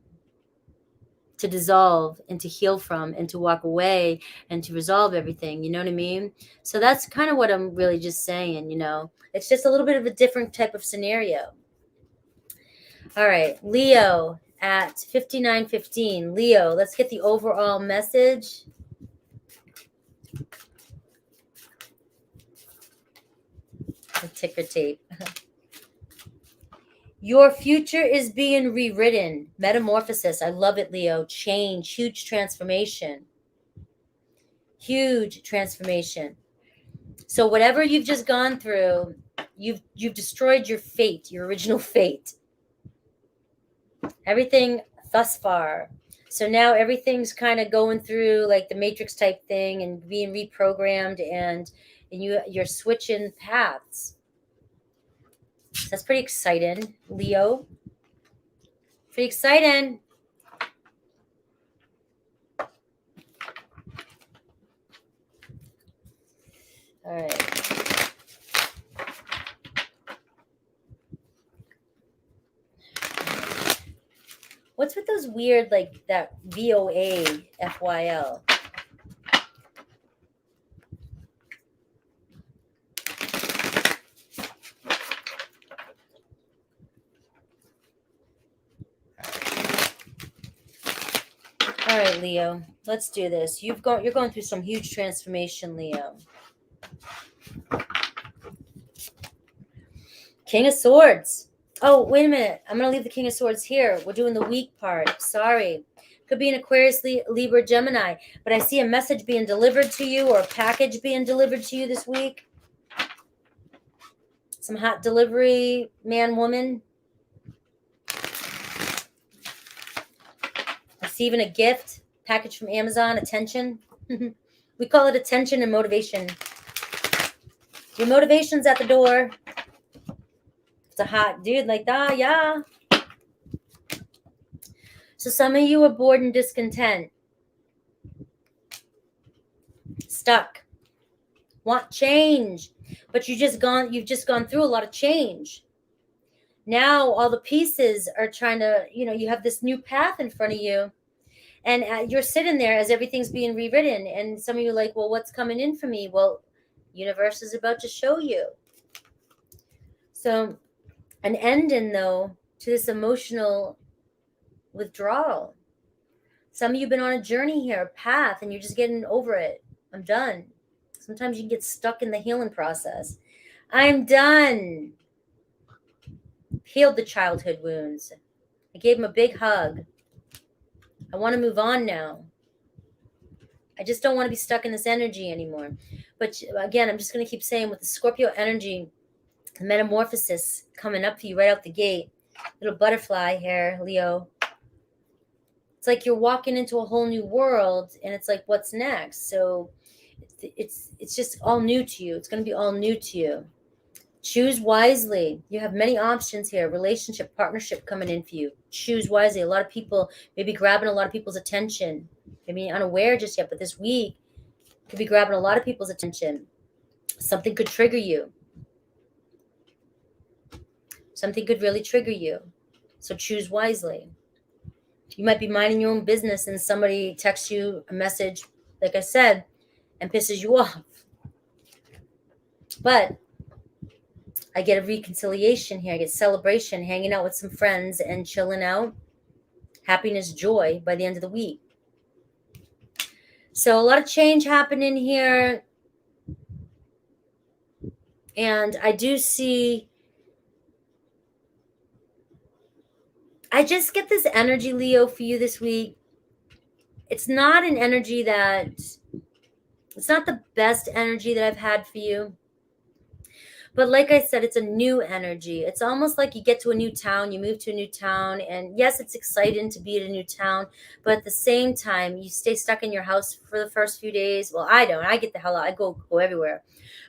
to dissolve and to heal from and to walk away and to resolve everything. You know what I mean? So that's kind of what I'm really just saying, you know. It's just a little bit of a different type of scenario. All right, Leo at 59:15. Leo, let's get the overall message. The ticker tape. Your future is being rewritten. Metamorphosis. I love it, Leo. Change. Huge transformation. Huge transformation. So whatever you've just gone through, you've destroyed your fate, your original fate. Everything thus far. So now everything's kind of going through like the Matrix type thing and being reprogrammed, and you're switching paths. So that's pretty exciting, Leo. Pretty exciting. All right. What's with those weird, like that VOA, FYL? All right, Leo, let's do this. You're going through some huge transformation, Leo. King of Swords. Oh, wait a minute. I'm going to leave the King of Swords here. We're doing the weak part. Sorry. Could be an Aquarius, Libra, Gemini. But I see a message being delivered to you or a package being delivered to you this week. Some hot delivery, man, woman. Receiving a gift, package from Amazon, attention. We call it attention and motivation. Your motivation's at the door. It's a hot dude like that, yeah. So some of you are bored and discontent. Stuck. Want change. But you've just gone through a lot of change. Now all the pieces are trying to, you have this new path in front of you. And you're sitting there as everything's being rewritten. And some of you are like, well, what's coming in for me? Well, universe is about to show you. So an ending, though, to this emotional withdrawal. Some of you have been on a journey here, a path, and you're just getting over it. I'm done. Sometimes you can get stuck in the healing process. I'm done. Healed the childhood wounds. I gave him a big hug. I want to move on now. I just don't want to be stuck in this energy anymore. But again, I'm just going to keep saying with the Scorpio energy, the metamorphosis coming up for you right out the gate. Little butterfly here, Leo. It's like you're walking into a whole new world, and it's like, what's next? So it's just all new to you. It's going to be all new to you. Choose wisely. You have many options here. Relationship, partnership coming in for you. Choose wisely. A lot of people may be grabbing a lot of people's attention. Maybe unaware just yet, but this week could be grabbing a lot of people's attention. Something could trigger you. Something could really trigger you. So choose wisely. You might be minding your own business and somebody texts you a message, like I said, and pisses you off. But I get a reconciliation here. I get celebration, hanging out with some friends and chilling out. Happiness, joy by the end of the week. So a lot of change happening here. And I do see, I just get this energy, Leo, for you this week. It's not an energy it's not the best energy that I've had for you. But like I said, it's a new energy. It's almost like you get to a new town, you move to a new town, and yes, it's exciting to be at a new town, but at the same time, you stay stuck in your house for the first few days. Well, I don't. I get the hell out. I go everywhere.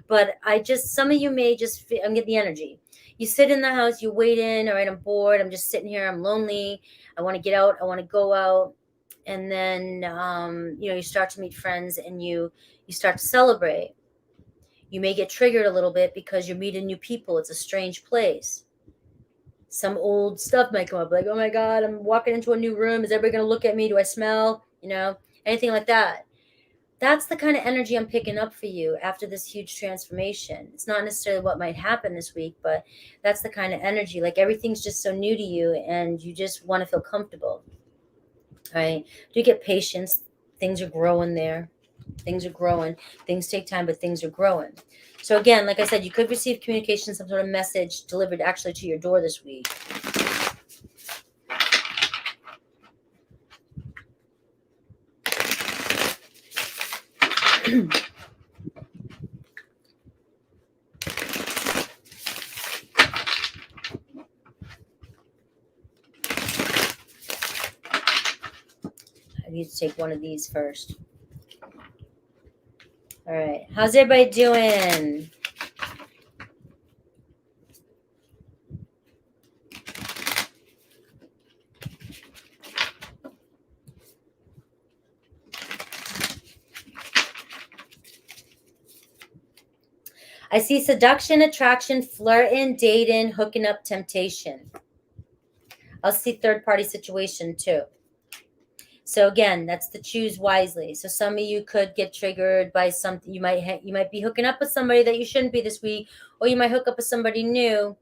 But some of you may just, I'm getting the energy. You sit in the house, you wait in, all right, I'm bored, I'm just sitting here, I'm lonely, I want to get out, I want to go out. And then, you start to meet friends and you start to celebrate. You may get triggered a little bit because you're meeting new people. It's a strange place. Some old stuff might come up, like, oh my God, I'm walking into a new room. Is everybody going to look at me? Do I smell? Anything like that. That's the kind of energy I'm picking up for you after this huge transformation. It's not necessarily what might happen this week, but that's the kind of energy. Like everything's just so new to you and you just want to feel comfortable. All right. Do get patience. Things are growing there. Things are growing. Things take time, but things are growing. So again, like I said, you could receive communication, some sort of message delivered actually to your door this week. I need to take one of these first. All right. How's everybody doing? I see seduction, attraction, flirting, dating, hooking up, temptation. I'll see third-party situation too. So again, that's the choose wisely. So some of you could get triggered by something. You might be hooking up with somebody that you shouldn't be this week, or you might hook up with somebody new.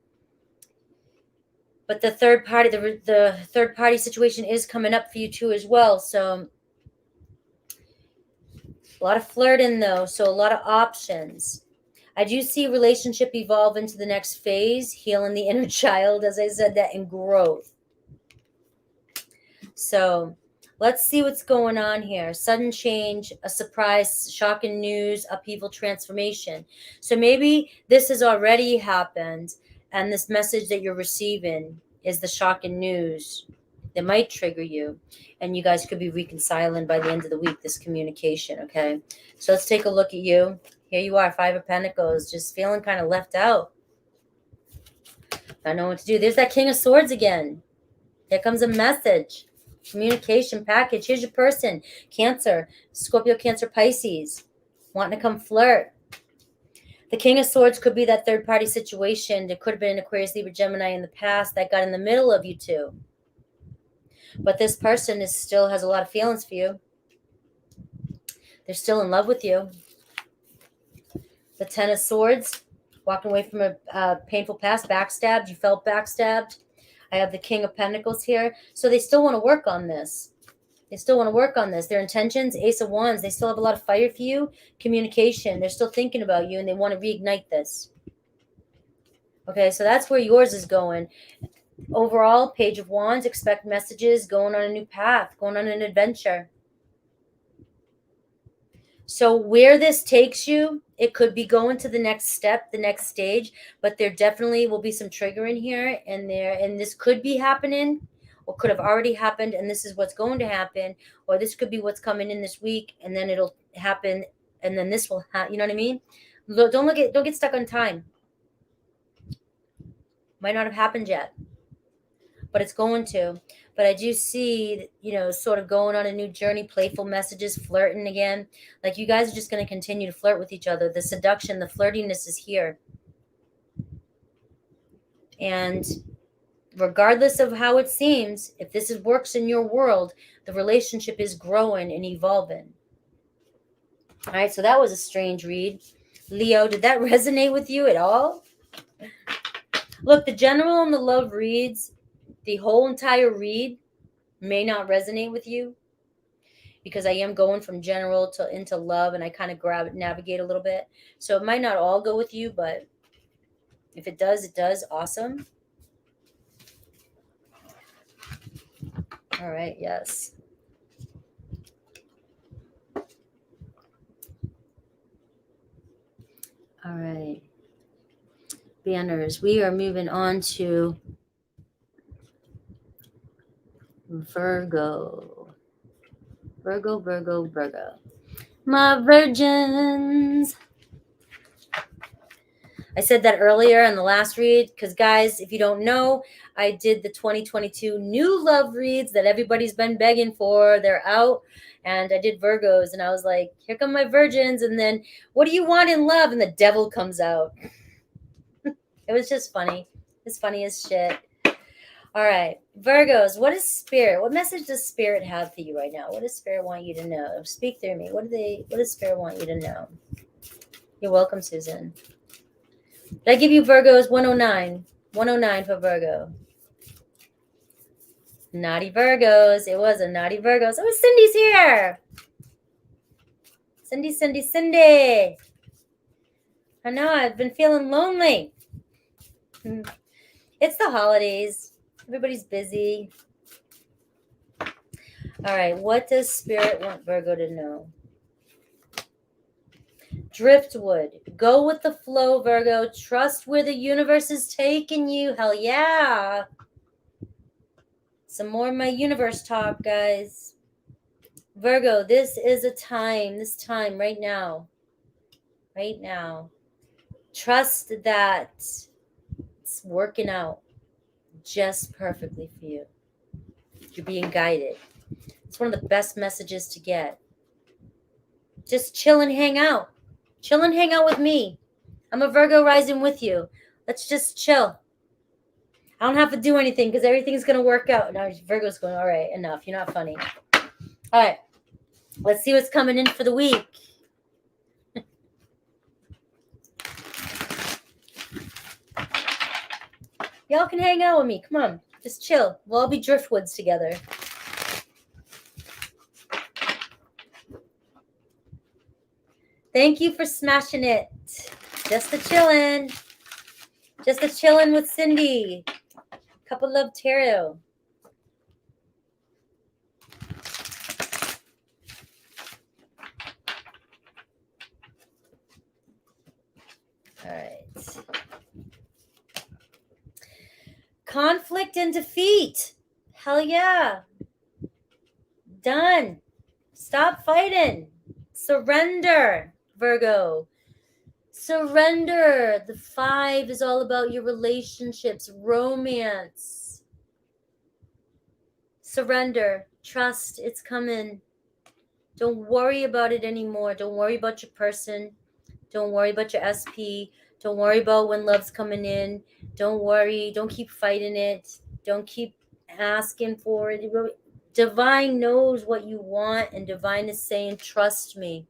But the third party situation is coming up for you too as well. So a lot of flirting though. So a lot of options. I do see relationship evolve into the next phase, healing the inner child, as I said that, and growth. So let's see what's going on here. Sudden change, a surprise, shocking news, upheaval, transformation. So maybe this has already happened, and this message that you're receiving is the shocking news that might trigger you, and you guys could be reconciling by the end of the week, this communication, okay? So let's take a look at you. Here you are, Five of Pentacles, just feeling kind of left out. I know what to do. There's that King of Swords again. Here comes a message. Communication package. Here's your person. Cancer, Scorpio, Cancer, Pisces. Wanting to come flirt. The King of Swords could be that third-party situation. There could have been an Aquarius, Libra, Gemini in the past that got in the middle of you two. But this person still has a lot of feelings for you. They're still in love with you. The Ten of Swords, walking away from a painful past, backstabbed. You felt backstabbed. I have the King of Pentacles here. So they still want to work on this. They still want to work on this. Their intentions, Ace of Wands, they still have a lot of fire for you. Communication, they're still thinking about you and they want to reignite this. Okay, so that's where yours is going. Overall, Page of Wands, expect messages, going on a new path, going on an adventure. So where this takes you, it could be going to the next step, the next stage, but there definitely will be some triggering here and there, and this could be happening or could have already happened, and this is what's going to happen, or this could be what's coming in this week, and then it'll happen, and then this will happen. You know what I mean? Don't get stuck on time. Might not have happened yet, but it's going to. But I do see, sort of going on a new journey, playful messages, flirting again. Like you guys are just going to continue to flirt with each other. The seduction, the flirtiness is here. And regardless of how it seems, if this works in your world, the relationship is growing and evolving. All right, so that was a strange read. Leo, did that resonate with you at all? Look, the general and the love reads, the whole entire read may not resonate with you because I am going from general into love, and I kind of navigate a little bit. So it might not all go with you, but if it does, it does. Awesome. All right. Yes. All right. Banners. We are moving on to Virgo. Virgo. My virgins. I said that earlier in the last read because, guys, if you don't know, I did the 2022 new love reads that everybody's been begging for. They're out. And I did Virgos, and I was like, here come my virgins. And then, what do you want in love? And the devil comes out. It was just funny. It's funny as shit. All right, Virgos, what is Spirit? What message does Spirit have for you right now? What does Spirit want you to know? Speak through me. What does Spirit want you to know? You're welcome, Susan. Did I give you Virgos 109? 109 for Virgo. Naughty Virgos. It was a naughty Virgos. Oh, Cindy's here. Cindy. I know, I've been feeling lonely. It's the holidays. Everybody's busy. All right, what does Spirit want Virgo to know? Driftwood. Go with the flow, Virgo. Trust where the universe is taking you. Hell yeah. Some more of my universe talk, guys. Virgo, this is a time, right now. Right now. Trust that it's working out just perfectly for you. You're being guided. It's one of the best messages to get. Just chill and hang out. Chill and hang out with me. I'm a Virgo rising with you. Let's just chill. I don't have to do anything because everything's going to work out. Now Virgo's going, all right, enough. You're not funny. All right. Let's see what's coming in for the week. Y'all can hang out with me. Come on. Just chill. We'll all be driftwoods together. Thank you for smashing it. Just a chillin'. Just a chillin' with Cindy. Couple Love Tarot. All right. Conflict and defeat. Hell yeah. Done. Stop fighting. Surrender, Virgo. Surrender. The 5 is all about your relationships, romance. Surrender. Trust. It's coming. Don't worry about it anymore. Don't worry about your person. Don't worry about your SP. Don't worry about when love's coming in. Don't worry. Don't keep fighting it. Don't keep asking for it. Divine knows what you want, and Divine is saying, trust me.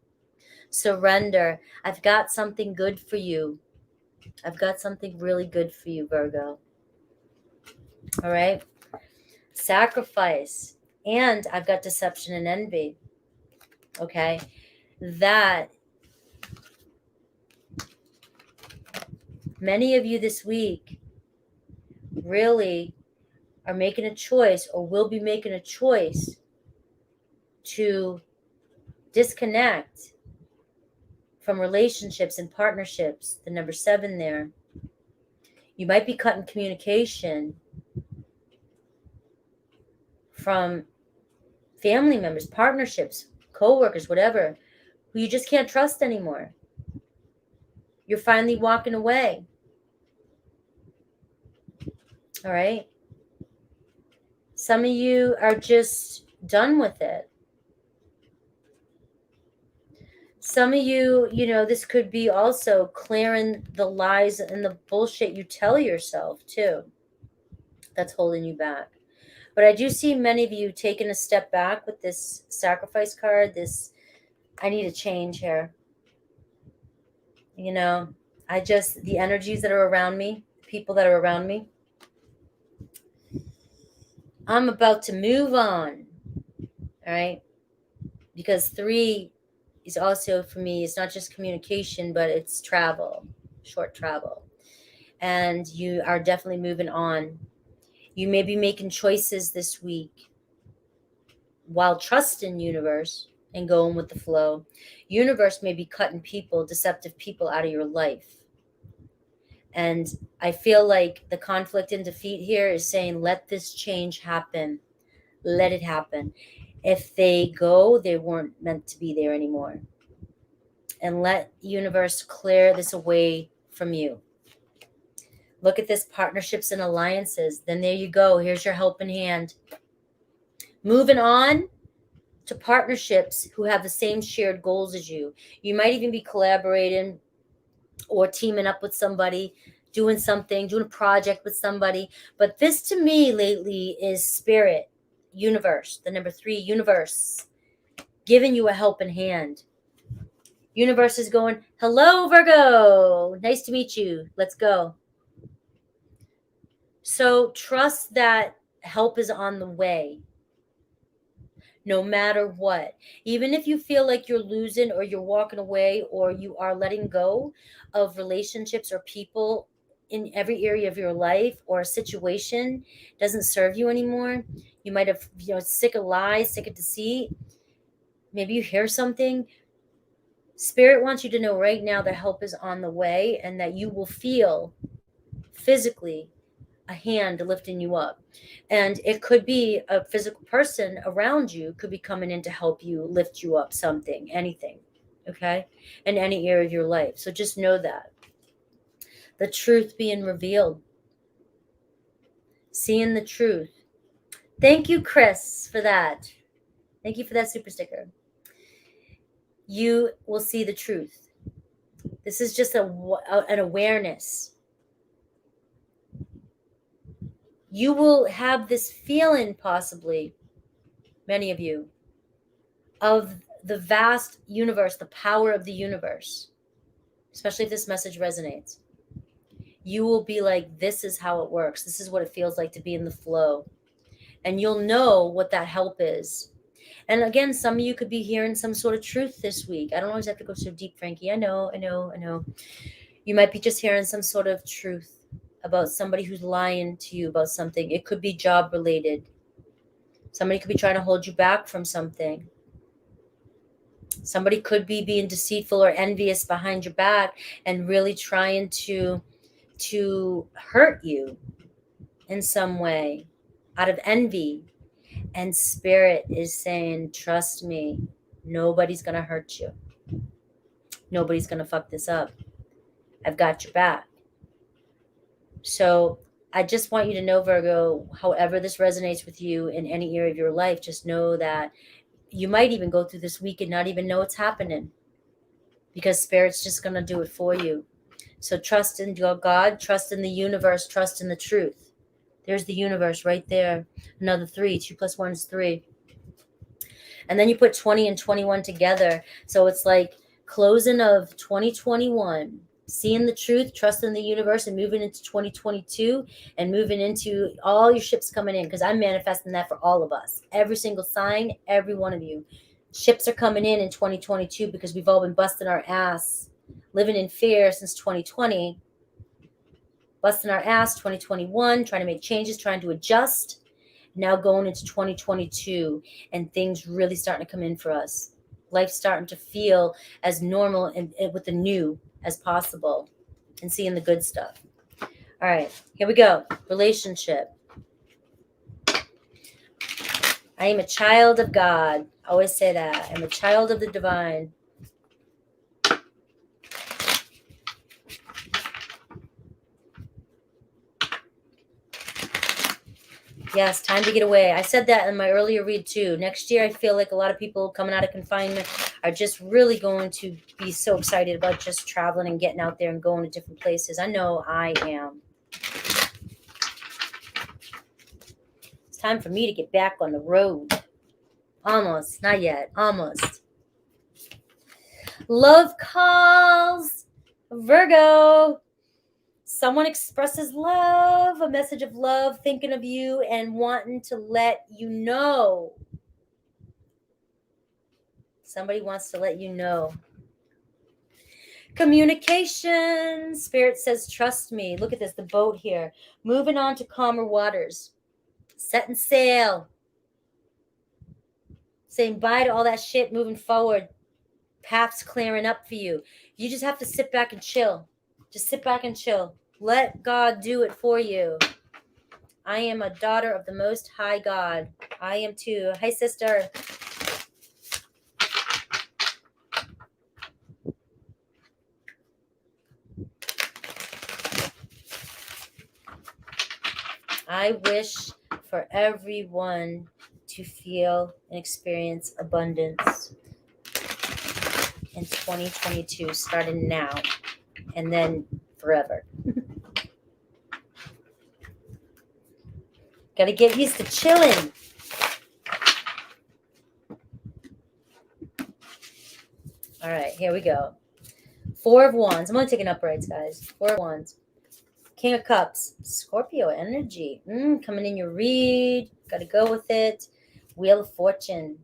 Surrender. I've got something good for you. I've got something really good for you, Virgo. All right? Sacrifice. And I've got deception and envy. Okay? That many of you this week really are making a choice, or will be making a choice, to disconnect from relationships and partnerships. The number 7 there. You might be cutting communication from family members, partnerships, co-workers, whatever, who you just can't trust anymore. You're finally walking away. All right? Some of you are just done with it. Some of you, this could be also clearing the lies and the bullshit you tell yourself too. That's holding you back. But I do see many of you taking a step back with this sacrifice card. I need a change here. The energies that are around me, people that are around me, I'm about to move on. All right? Because 3 is also, for me, it's not just communication, but it's travel, short travel. And you are definitely moving on. You may be making choices this week while trusting universe and going with the flow. Universe may be cutting people, deceptive people, out of your life. And I feel like the conflict and defeat here is saying, let this change happen. Let it happen. If they go, they weren't meant to be there anymore. And let universe clear this away from you. Look at this, partnerships and alliances. Then there you go. Here's your helping hand. Moving on to partnerships who have the same shared goals as you. You might even be collaborating or teaming up with somebody, doing a project with somebody. But this to me lately is spirit, universe, the number 3, universe, giving you a helping hand. Universe is going, hello, Virgo. Nice to meet you. Let's go. So trust that help is on the way. No matter what. Even if you feel like you're losing or you're walking away or you are letting go of relationships or people in every area of your life, or a situation doesn't serve you anymore. You might have, sick of lies, sick of deceit. Maybe you hear something. Spirit wants you to know right now that help is on the way, and that you will feel physically a hand lifting you up. And it could be a physical person around you, could be coming in to help you, lift you up, something, anything, okay, in any area of your life. So just know that. The truth being revealed. Seeing the truth. Thank you, Chris, for that. Thank you for that super sticker. You will see the truth. This is just an awareness. You will have this feeling, possibly, many of you, of the vast universe, the power of the universe, especially if this message resonates. You will be like, this is how it works. This is what it feels like to be in the flow. And you'll know what that help is. And again, some of you could be hearing some sort of truth this week. I don't always have to go so deep, Frankie. I know. You might be just hearing some sort of truth about somebody who's lying to you about something. It could be job related. Somebody could be trying to hold you back from something. Somebody could be being deceitful or envious behind your back and really trying to hurt you in some way out of envy. And Spirit is saying, trust me, nobody's going to hurt you. Nobody's going to fuck this up. I've got your back. So I just want you to know, Virgo, however this resonates with you in any area of your life, just know that you might even go through this week and not even know it's happening, because Spirit's just going to do it for you. So trust in God, trust in the universe, trust in the truth. There's the universe right there. Another 3. 2 + 1 is 3. And then you put 20 and 21 together. So it's like closing of 2021, seeing the truth, trusting the universe, and moving into 2022 and moving into all your ships coming in, because I'm manifesting that for all of us. Every single sign, every one of you. Ships are coming in 2022 because we've all been busting our ass, living in fear since 2020. Busting our ass 2021, trying to make changes, trying to adjust. Now going into 2022 and things really starting to come in for us. Life's starting to feel as normal and with the new as possible, and seeing the good stuff. All right, here we go. Relationship. I am a child of God. I always say that. I'm a child of the divine. Yes, time to get away. I said that in my earlier read too. Next year, I feel like a lot of people coming out of confinement are just really going to be so excited about just traveling and getting out there and going to different places. I know I am. It's time for me to get back on the road. Almost. Not yet. Almost. Love calls. Virgo. Someone expresses love, a message of love, thinking of you and wanting to let you know. Somebody wants to let you know. Communication. Spirit says, trust me. Look at this, the boat here. Moving on to calmer waters. Setting sail. Saying bye to all that shit, moving forward. Paths clearing up for you. You just have to sit back and chill. Just sit back and chill. Let God do it for you. I am a daughter of the Most High God. I am too. Hi, sister. I wish for everyone to feel and experience abundance in 2022, starting now and then forever. Got to get used to chilling. All right, here we go. 4 of Wands. I'm only taking uprights, guys. 4 of Wands. King of Cups. Scorpio energy. Coming in your read. Got to go with it. Wheel of Fortune.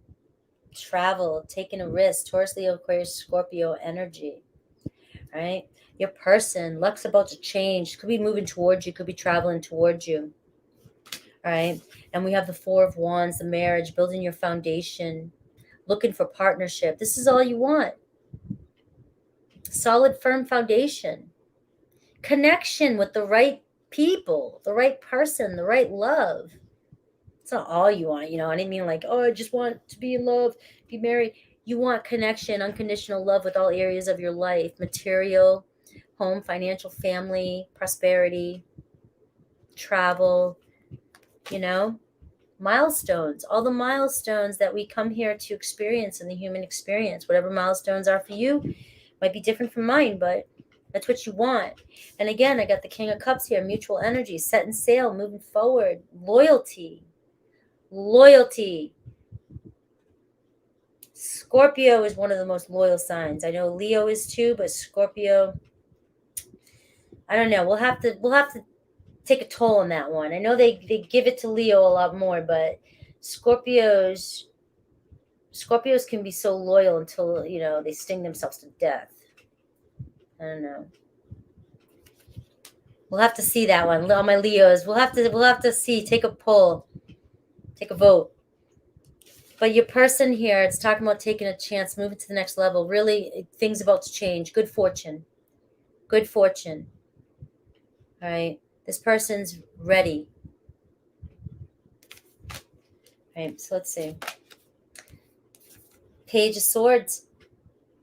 Travel. Taking a risk. Taurus, Leo, Aquarius, Scorpio energy. All right. Your person. Luck's about to change. Could be moving towards you. Could be traveling towards you. All right. And we have the 4 of Wands, the marriage, building your foundation, looking for partnership. This is all you want. Solid, firm foundation. Connection with the right people, the right person, the right love. It's not all you want, you know. I didn't mean like, oh, I just want to be in love, be married. You want connection, unconditional love with all areas of your life. Material, home, financial, family, prosperity, travel, you know, milestones, all the milestones that we come here to experience in the human experience. Whatever milestones are for you might be different from mine, but That's what you want. And again, I got the King of Cups here. Mutual energy, setting sail, moving forward. Loyalty. Loyalty. Scorpio is one of the most loyal signs. I know Leo is too, but Scorpio, I don't know. We'll have to take a toll on that one. I know they give it to Leo a lot more, but Scorpios can be so loyal until, you know, they sting themselves to death. I don't know. We'll have to see that one. All my Leos. We'll have to see. Take a poll. Take a vote. But your person here, it's talking about taking a chance, moving to the next level. Really, things about to change. Good fortune. Good fortune. All right. This person's ready. All right. So let's see. Page of Swords.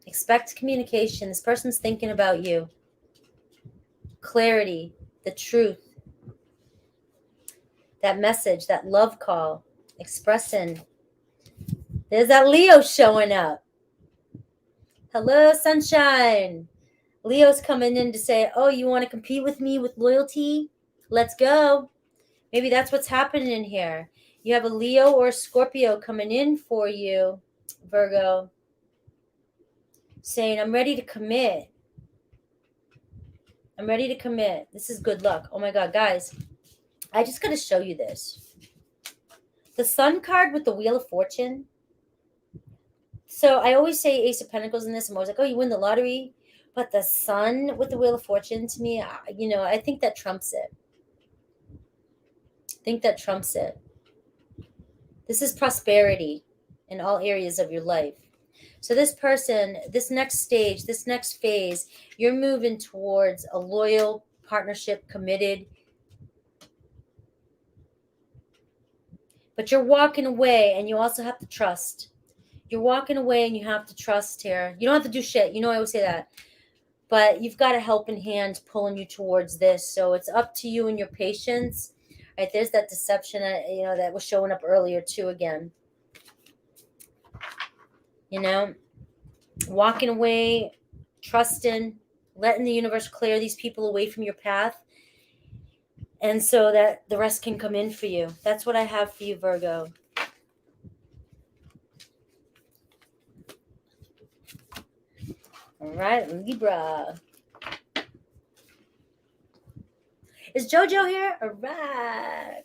Expect communication. This person's thinking about you. Clarity. The truth. That message. That love call. Expressing. There's that Leo showing up. Hello, sunshine. Leo's coming in to say, oh, you want to compete with me with loyalty? Let's go. Maybe that's what's happening in here. You have a Leo or a Scorpio coming in for you, Virgo, saying, I'm ready to commit. I'm ready to commit. This is good luck. Oh my God, guys, I just got to show you this. The Sun card with the Wheel of Fortune. So I always say Ace of Pentacles in this. I'm always like, oh, you win the lottery. But the Sun with the Wheel of Fortune, to me, you know, I think that trumps it. This is prosperity in all areas of your life. So this person, this next stage, this next phase, you're moving towards a loyal partnership, committed. But you're walking away, and you also have to trust. You're walking away and you have to trust here. You don't have to do shit. You know, I always say that. But you've got a helping hand pulling you towards this. So it's up to you and your patience. Right, there's that deception, you know, that was showing up earlier too again. You know, walking away, trusting, letting the universe clear these people away from your path. And so that the rest can come in for you. That's what I have for you, Virgo. All right, Libra. Is JoJo here? All right.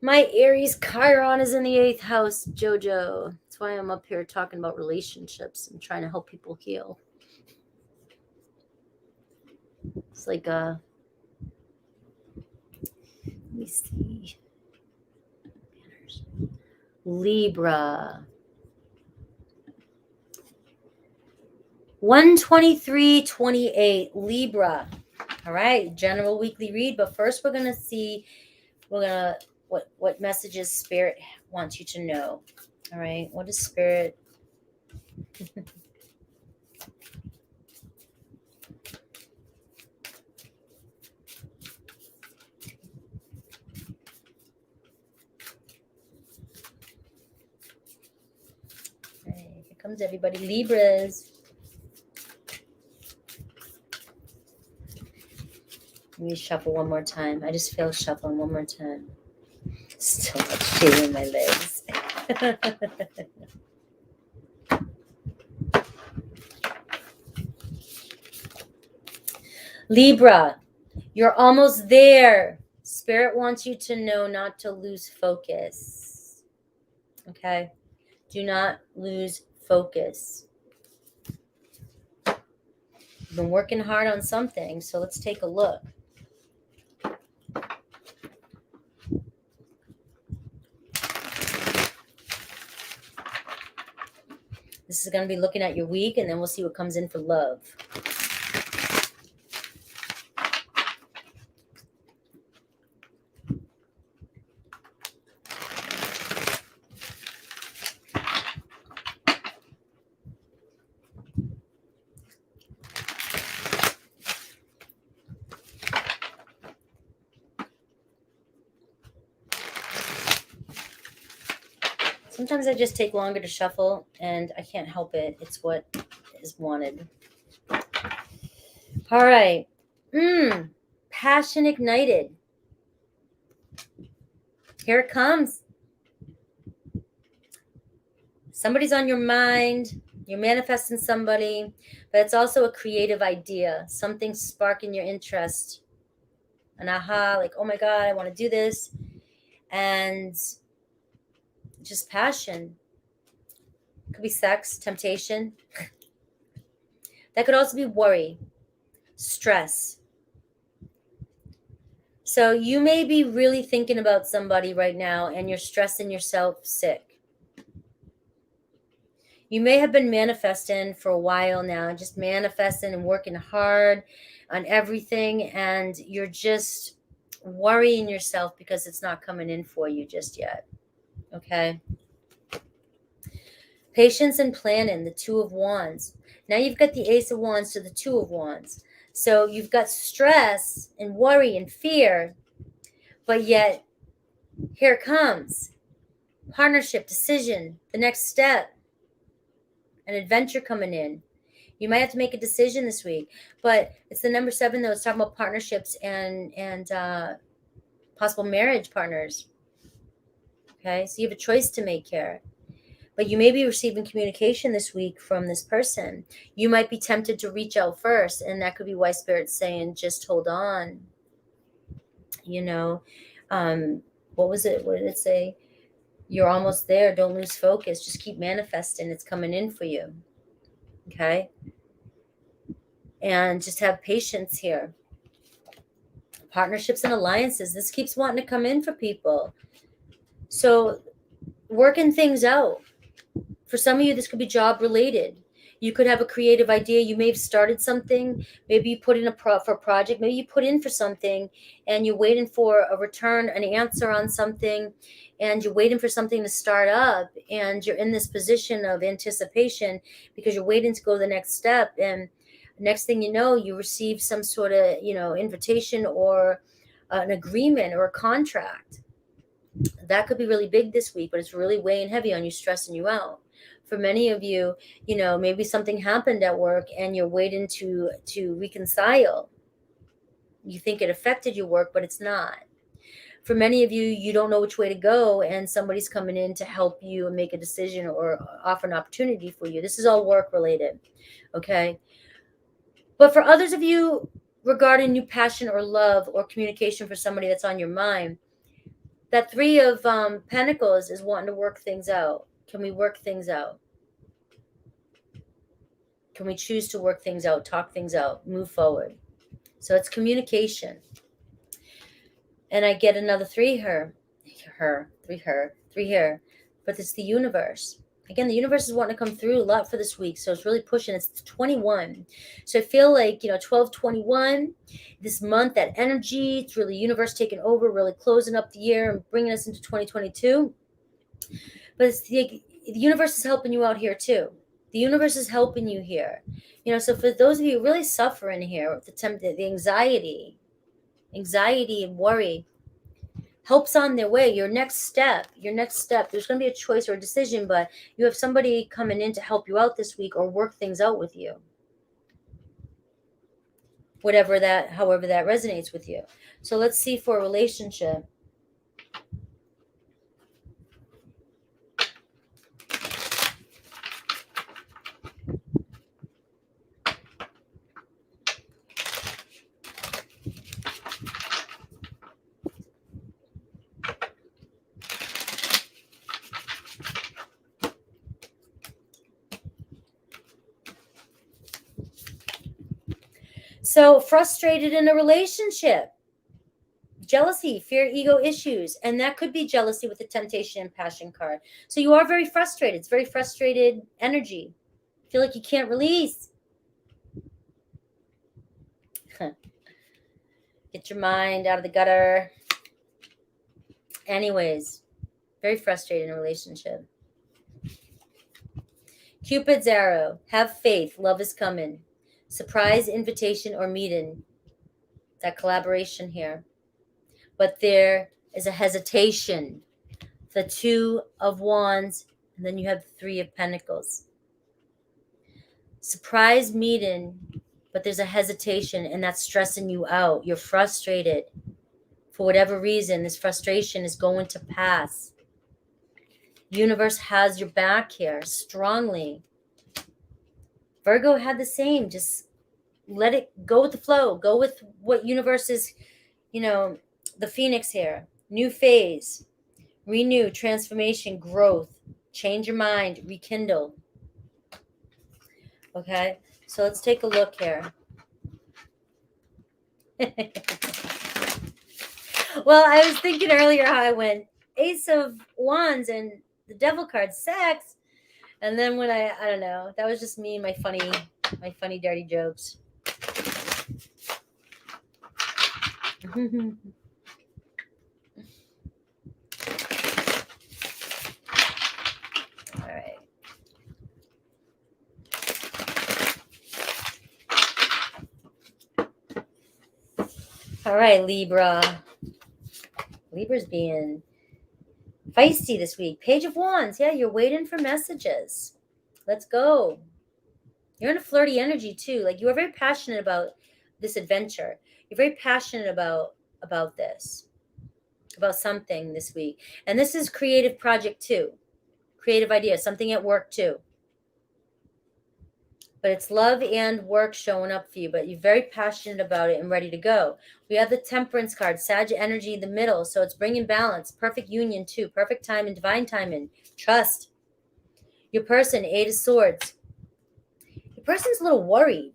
My Aries Chiron is in the 8th house, JoJo. That's why I'm up here talking about relationships and trying to help people heal. It's like let me see. Libra. 123.28 Libra. All right, general weekly read. But first, we're gonna see. What messages Spirit wants you to know. All right, what is Spirit? Here comes everybody. Libras. Let me shuffle one more time. I just feel shuffling one more time. So much shit in my legs. Libra, you're almost there. Spirit wants you to know not to lose focus. Okay? Do not lose focus. You've been working hard on something, so let's take a look. This is going to be looking at your week, and then we'll see what comes in for love. Sometimes I just take longer to shuffle, and I can't help it. It's what is wanted. All right. Passion ignited. Here it comes. Somebody's on your mind. You're manifesting somebody, but it's also a creative idea. Something sparking your interest. An aha, like, oh my God, I want to do this. And just passion. Could be sex, temptation. That could also be worry, stress. So you may be really thinking about somebody right now and you're stressing yourself sick. You may have been manifesting for a while now, just manifesting and working hard on everything, and you're just worrying yourself because it's not coming in for you just yet. Okay? Patience and planning, the Two of Wands. Now you've got the Ace of Wands to the Two of Wands. So you've got stress and worry and fear, but yet here it comes. Partnership, decision, the next step, an adventure coming in. You might have to make a decision this week, but it's the number 7 though. It's talking about partnerships and possible marriage partners. Okay, so you have a choice to make here. But you may be receiving communication this week from this person. You might be tempted to reach out first, and that could be why Spirit's saying, just hold on. You know, what was it? What did it say? You're almost there. Don't lose focus. Just keep manifesting. It's coming in for you. Okay? And just have patience here. Partnerships and alliances. This keeps wanting to come in for people. So working things out. For some of you, this could be job related. You could have a creative idea. You may have started something. Maybe you put in for a project. Maybe you put in for something and you're waiting for a return, an answer on something, and you're waiting for something to start up, and you're in this position of anticipation because you're waiting to go to the next step. And next thing you know, you receive some sort of, invitation or an agreement or a contract. That could be really big this week, but it's really weighing heavy on you, stressing you out. For many of you, maybe something happened at work and you're waiting to reconcile. You think it affected your work, but it's not. For many of you, you don't know which way to go, and somebody's coming in to help you make a decision or offer an opportunity for you. This is all work related, okay? But for others of you, regarding new passion or love or communication for somebody that's on your mind, that 3 of Pentacles is wanting to work things out. Can we work things out? Can we choose to work things out, talk things out, move forward? So it's communication. And I get another 3 here. But it's the universe. Again, the universe is wanting to come through a lot for this week. So it's really pushing. It's 21. So I feel like, 12, 21, this month, that energy, it's really universe taking over, really closing up the year and bringing us into 2022. But it's the universe is helping you out here too. The universe is helping you here. So for those of you really suffering here, the anxiety and worry, help's on their way. Your next step, there's going to be a choice or a decision, but you have somebody coming in to help you out this week or work things out with you. However that resonates with you. So let's see for a relationship. So frustrated in a relationship, jealousy, fear, ego issues, and that could be jealousy with the temptation and passion card. So you are very frustrated. It's very frustrated energy. Feel like you can't release. Get your mind out of the gutter. Anyways, very frustrated in a relationship. Cupid's arrow. Have faith. Love is coming. Surprise invitation or meeting. That collaboration here. But there is a hesitation. the Two of Wands, and then you have the Three of Pentacles. Surprise meeting, but there's a hesitation, and that's stressing you out. You're frustrated. For whatever reason, this frustration is going to pass. Universe has your back here strongly. Virgo had the same. Just let it go with the flow. Go with what universe is, the Phoenix here. New phase. Renew, transformation, growth. Change your mind. Rekindle. Okay? So let's take a look here. Well, I was thinking earlier how I went Ace of Wands and the Devil card, sex. And then when I don't know, that was just me and my funny dirty jokes. All right. All right, Libra. Libra's being feisty this week. Page of Wands. Yeah, you're waiting for messages. Let's go. You're in a flirty energy too. Like, you are very passionate about this adventure. You're very passionate about this, about something this week. And this is creative project too. Creative idea, something at work too. But it's love and work showing up for you, but you're very passionate about it and ready to go. We have the Temperance card, Sag energy in the middle, so it's bringing balance, perfect union too, perfect time and divine timing, trust. Your person, Eight of Swords. Your person's a little worried.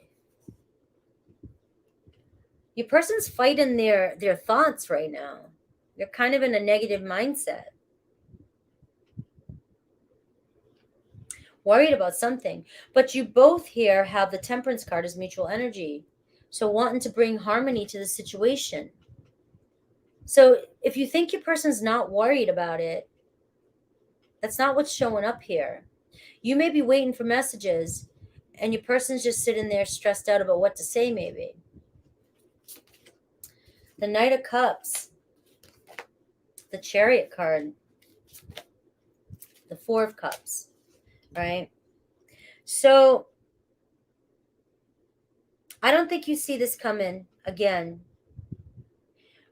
Your person's fighting their thoughts right now. They're kind of in a negative mindset. Worried about something. But you both here have the Temperance card as mutual energy. So wanting to bring harmony to the situation. So if you think your person's not worried about it, that's not what's showing up here. You may be waiting for messages and your person's just sitting there stressed out about what to say maybe. The Knight of Cups. The Chariot card. The Four of Cups. Right? So I don't think you see this coming again.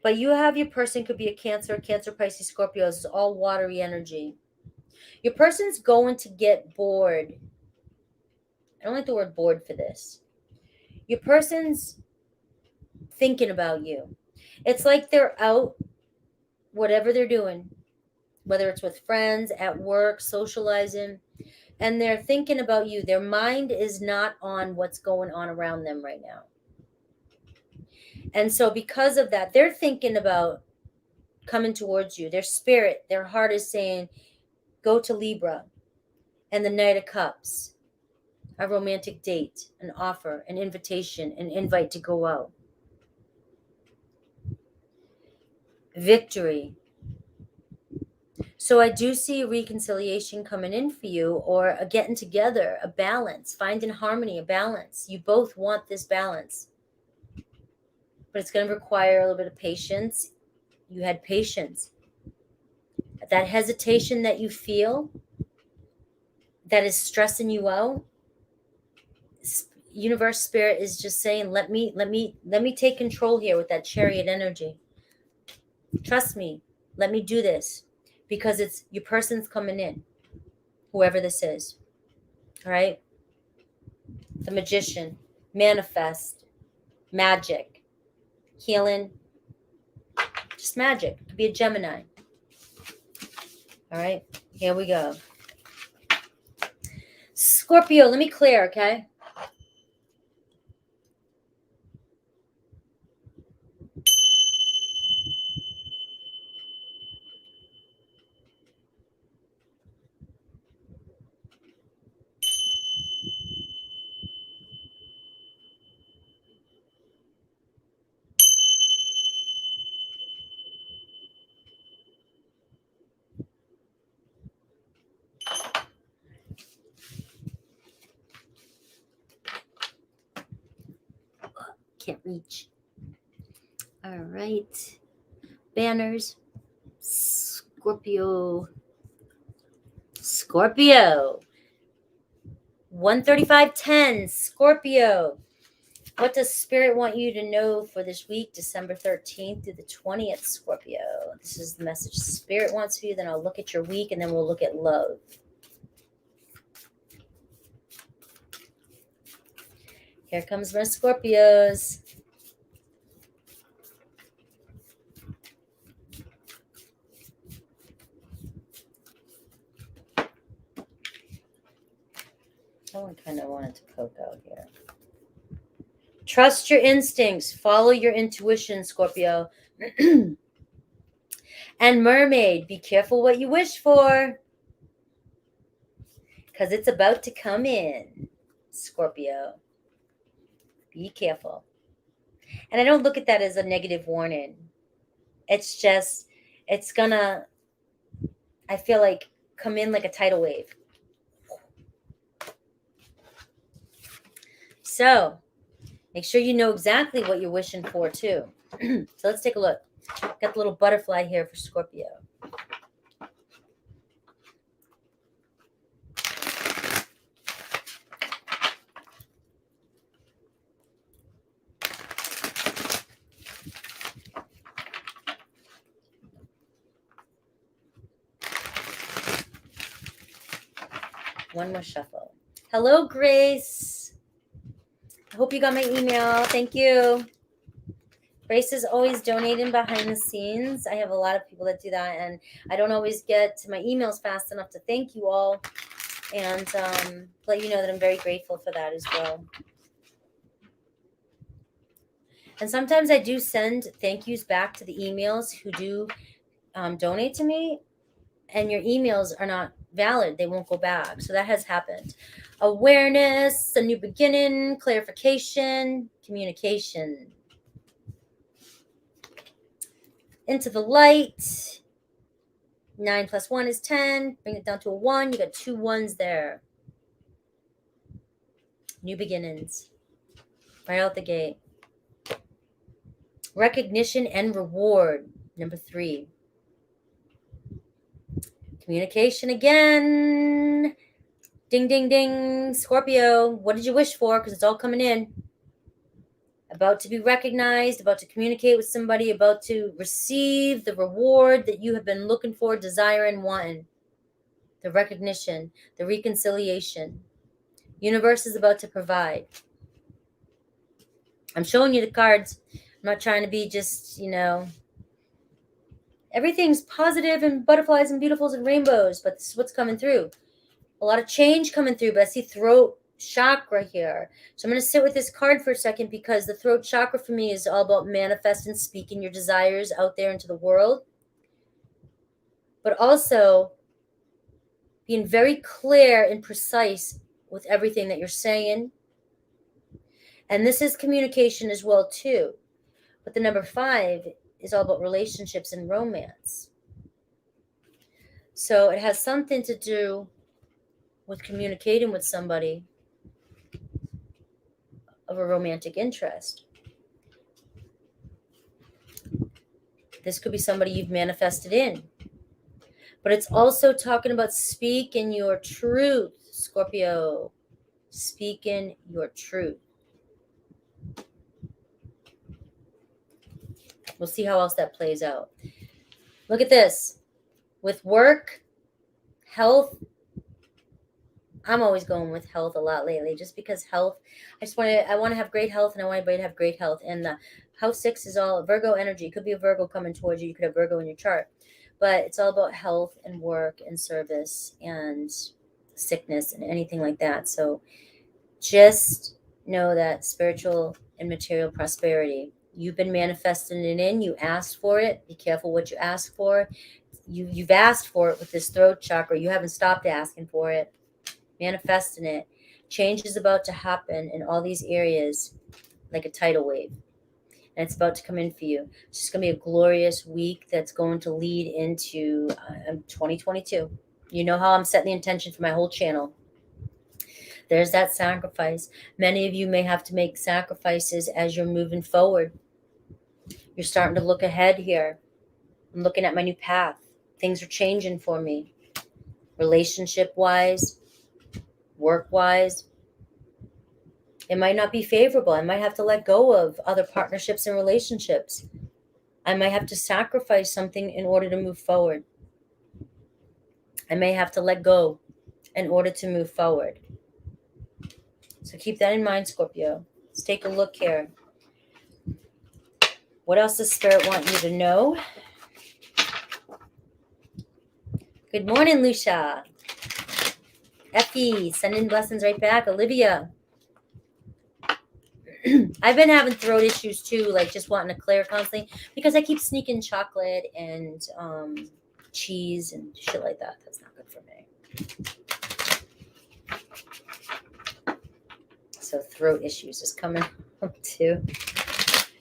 But you have your person, could be a Cancer, Pisces, Scorpio. This is all watery energy. Your person's going to get bored. I don't like the word bored for this. Your person's thinking about you. It's like they're out, whatever they're doing, whether it's with friends, at work, socializing, and they're thinking about you. Their mind is not on what's going on around them right now. And so because of that, they're thinking about coming towards you. Their spirit, their heart is saying, go to Libra. And the Knight of Cups, a romantic date, an offer, an invitation, an invite to go out. Victory. So I do see a reconciliation coming in for you, or a getting together, a balance, finding harmony, a balance. You both want this balance. But it's going to require a little bit of patience. You had patience. That hesitation that you feel, that is stressing you out, universe, spirit is just saying, let me take control here with that Chariot energy. Trust me. Let me do this, because it's your person's coming in, whoever this is. All right. The Magician, manifest, magic, healing, just magic. It could be a Gemini. All right. Here we go. Scorpio, let me clear, okay? Can't reach. All right. Banners. Scorpio Scorpio. 13510, Scorpio. What does Spirit want you to know for this week, December 13th through the 20th, Scorpio? This is the message Spirit wants for you. Then I'll look at your week, and then we'll look at love. Here comes my Scorpios. I kind of wanted to poke out here. Trust your instincts. Follow your intuition, Scorpio. And Mermaid, be careful what you wish for, because it's about to come in, Scorpio. Be careful. And I don't look at that as a negative warning. It's just, it's gonna, I feel like, come in like a tidal wave. So, make sure you know exactly what you're wishing for, too. So let's take a look. Got the little butterfly here for Scorpio. One more shuffle. Hello, Grace. I hope you got my email. Thank you. Grace is always donating behind the scenes. I have a lot of people that do that, and I don't always get to my emails fast enough to thank you all and let you know that I'm very grateful for that as well. And sometimes I do send thank yous back to the emails who do donate to me, and your emails are not valid. They won't go back. So that has happened. Awareness, a new beginning, clarification, communication. Into the light. 9 plus 1 is 10. Bring it down to a 1. You got 2 1s there. New beginnings. Right out the gate. Recognition and reward. Number 3. Communication again. Ding, ding, ding. Scorpio, what did you wish for? Because it's all coming in. About to be recognized, about to communicate with somebody, about to receive the reward that you have been looking for, desiring, wanting. The recognition, the reconciliation. Universe is about to provide. I'm showing you the cards. I'm not trying to be just, everything's positive and butterflies and beautifuls and rainbows, but this is what's coming through. A lot of change coming through, but I see throat chakra here. So I'm going to sit with this card for a second, because the throat chakra for me is all about manifesting, speaking your desires out there into the world, but also being very clear and precise with everything that you're saying. And this is communication as well too. But the number 5 is all about relationships and romance. So it has something to do with communicating with somebody of a romantic interest. This could be somebody you've manifested in. But it's also talking about speaking your truth, Scorpio. Speaking your truth. We'll see how else that plays out. Look at this. With work, health, I'm always going with health a lot lately, just because health, I want to have great health, and I want everybody to have great health. And the house 6 is all Virgo energy. It could be a Virgo coming towards you. You could have Virgo in your chart, but it's all about health and work and service and sickness and anything like that. So just know that spiritual and material prosperity, you've been manifesting it in. You asked for it. Be careful what you ask for. You've asked for it with this throat chakra. You haven't stopped asking for it. Manifesting it. Change is about to happen in all these areas like a tidal wave. And it's about to come in for you. It's just going to be a glorious week that's going to lead into 2022. You know how I'm setting the intention for my whole channel. There's that sacrifice. Many of you may have to make sacrifices as you're moving forward. You're starting to look ahead here. I'm looking at my new path. Things are changing for me. relationship-wise, work-wise. It might not be favorable. I might have to let go of other partnerships and relationships. I might have to sacrifice something in order to move forward. I may have to let go in order to move forward. So keep that in mind, Scorpio. Let's take a look here. What else does Spirit want you to know? Good morning, Lucia. Effie, sending blessings right back. Olivia. I've been having throat issues too, like just wanting to clear constantly because I keep sneaking chocolate and cheese and shit like that. That's not good for me. So throat issues is coming up too.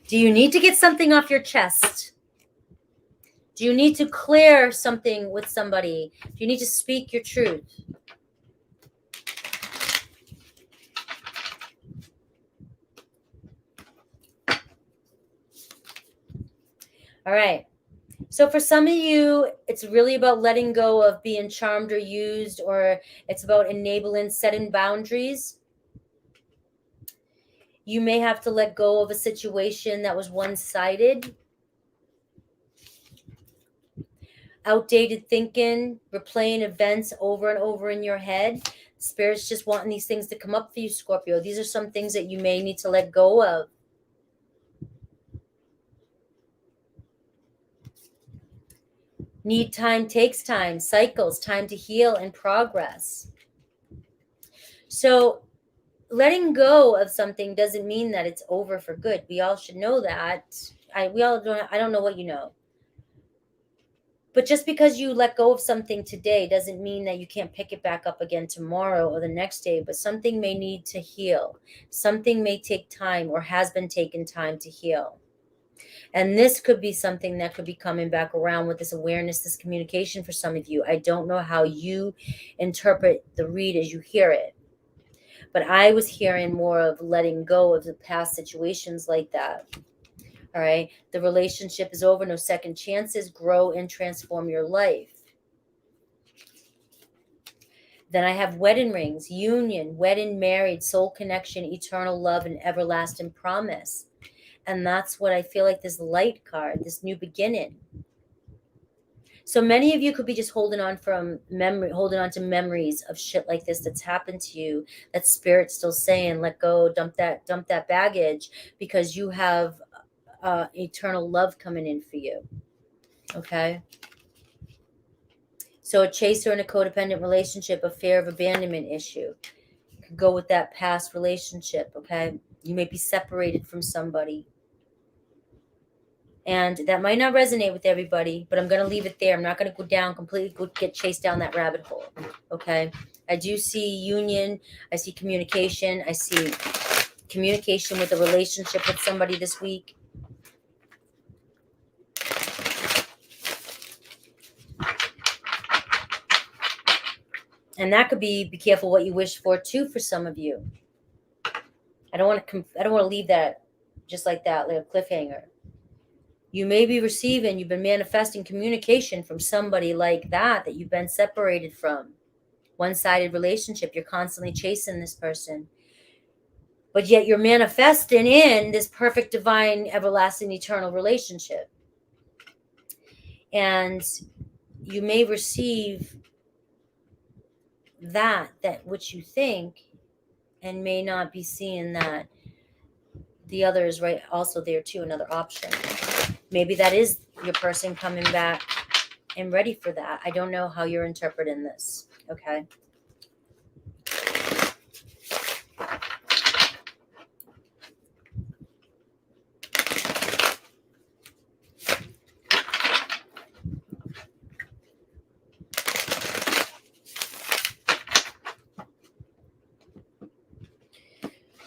Do you need to get something off your chest? Do you need to clear something with somebody? Do you need to speak your truth? All right. So for some of you, it's really about letting go of being charmed or used, or it's about enabling, setting boundaries. You may have to let go of a situation that was one-sided. Outdated thinking, replaying events over and over in your head. Spirit's just wanting these things to come up for you, Scorpio. These are some things that you may need to let go of. Need time takes time, cycles, time to heal and progress. So letting go of something doesn't mean that it's over for good. We all should know that. I don't know what you know. But just because you let go of something today doesn't mean that you can't pick it back up again tomorrow or the next day. But something may need to heal. Something may take time or has been taking time to heal. And this could be something that could be coming back around with this awareness, this communication for some of you. I don't know how you interpret the read as you hear it. But I was hearing more of letting go of the past situations like that. All right. The relationship is over. No second chances. Grow and transform your life. Then I have wedding rings, union, wedding, married, soul connection, eternal love, and everlasting promise. And that's what I feel like this light card, this new beginning. So many of you could be just holding on to memories of shit like this that's happened to you, that Spirit's still saying, let go, dump that baggage, because you have eternal love coming in for you. Okay. So a chaser in a codependent relationship, a fear of abandonment issue, could go with that past relationship. Okay. You may be separated from somebody. And that might not resonate with everybody, but I'm going to leave it there. I'm not going to go down completely, get chased down that rabbit hole. Okay. I do see union. I see communication. I see communication with a relationship with somebody this week. And that could be careful what you wish for too, for some of you. I don't want to leave that just like that, like a cliffhanger. You may be you've been manifesting communication from somebody like that you've been separated from. One-sided relationship. You're constantly chasing this person. But yet you're manifesting in this perfect, divine, everlasting, eternal relationship. And you may receive that which you think, and may not be seeing that the other is right also there too, another option. Maybe that is your person coming back and ready for that. I don't know how you're interpreting this. Okay.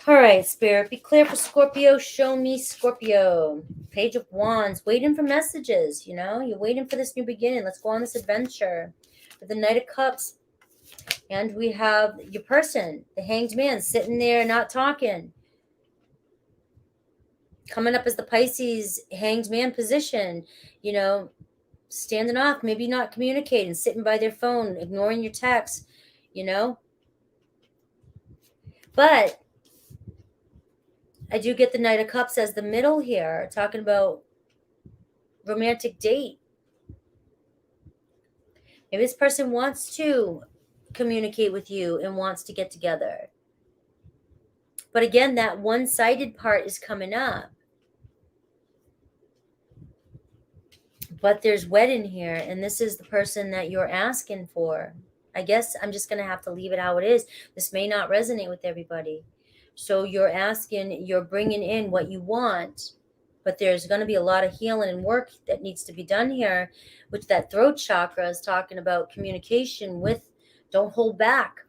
All right, Spirit, be clear for Scorpio. Show me Scorpio. Page of Wands, waiting for messages, You're waiting for this new beginning. Let's go on this adventure. With the Knight of Cups. And we have your person, the Hanged Man, sitting there not talking. Coming up as the Pisces Hanged Man position, standing off, maybe not communicating, sitting by their phone, ignoring your texts, you know. But I do get the Knight of Cups as the middle here, talking about romantic date. Maybe this person wants to communicate with you and wants to get together. But again, that one-sided part is coming up. But there's wedding here, and this is the person that you're asking for. I guess I'm just going to have to leave it how it is. This may not resonate with everybody. So you're asking, you're bringing in what you want, but there's going to be a lot of healing and work that needs to be done here, which that throat chakra is talking about communication with. Don't hold back.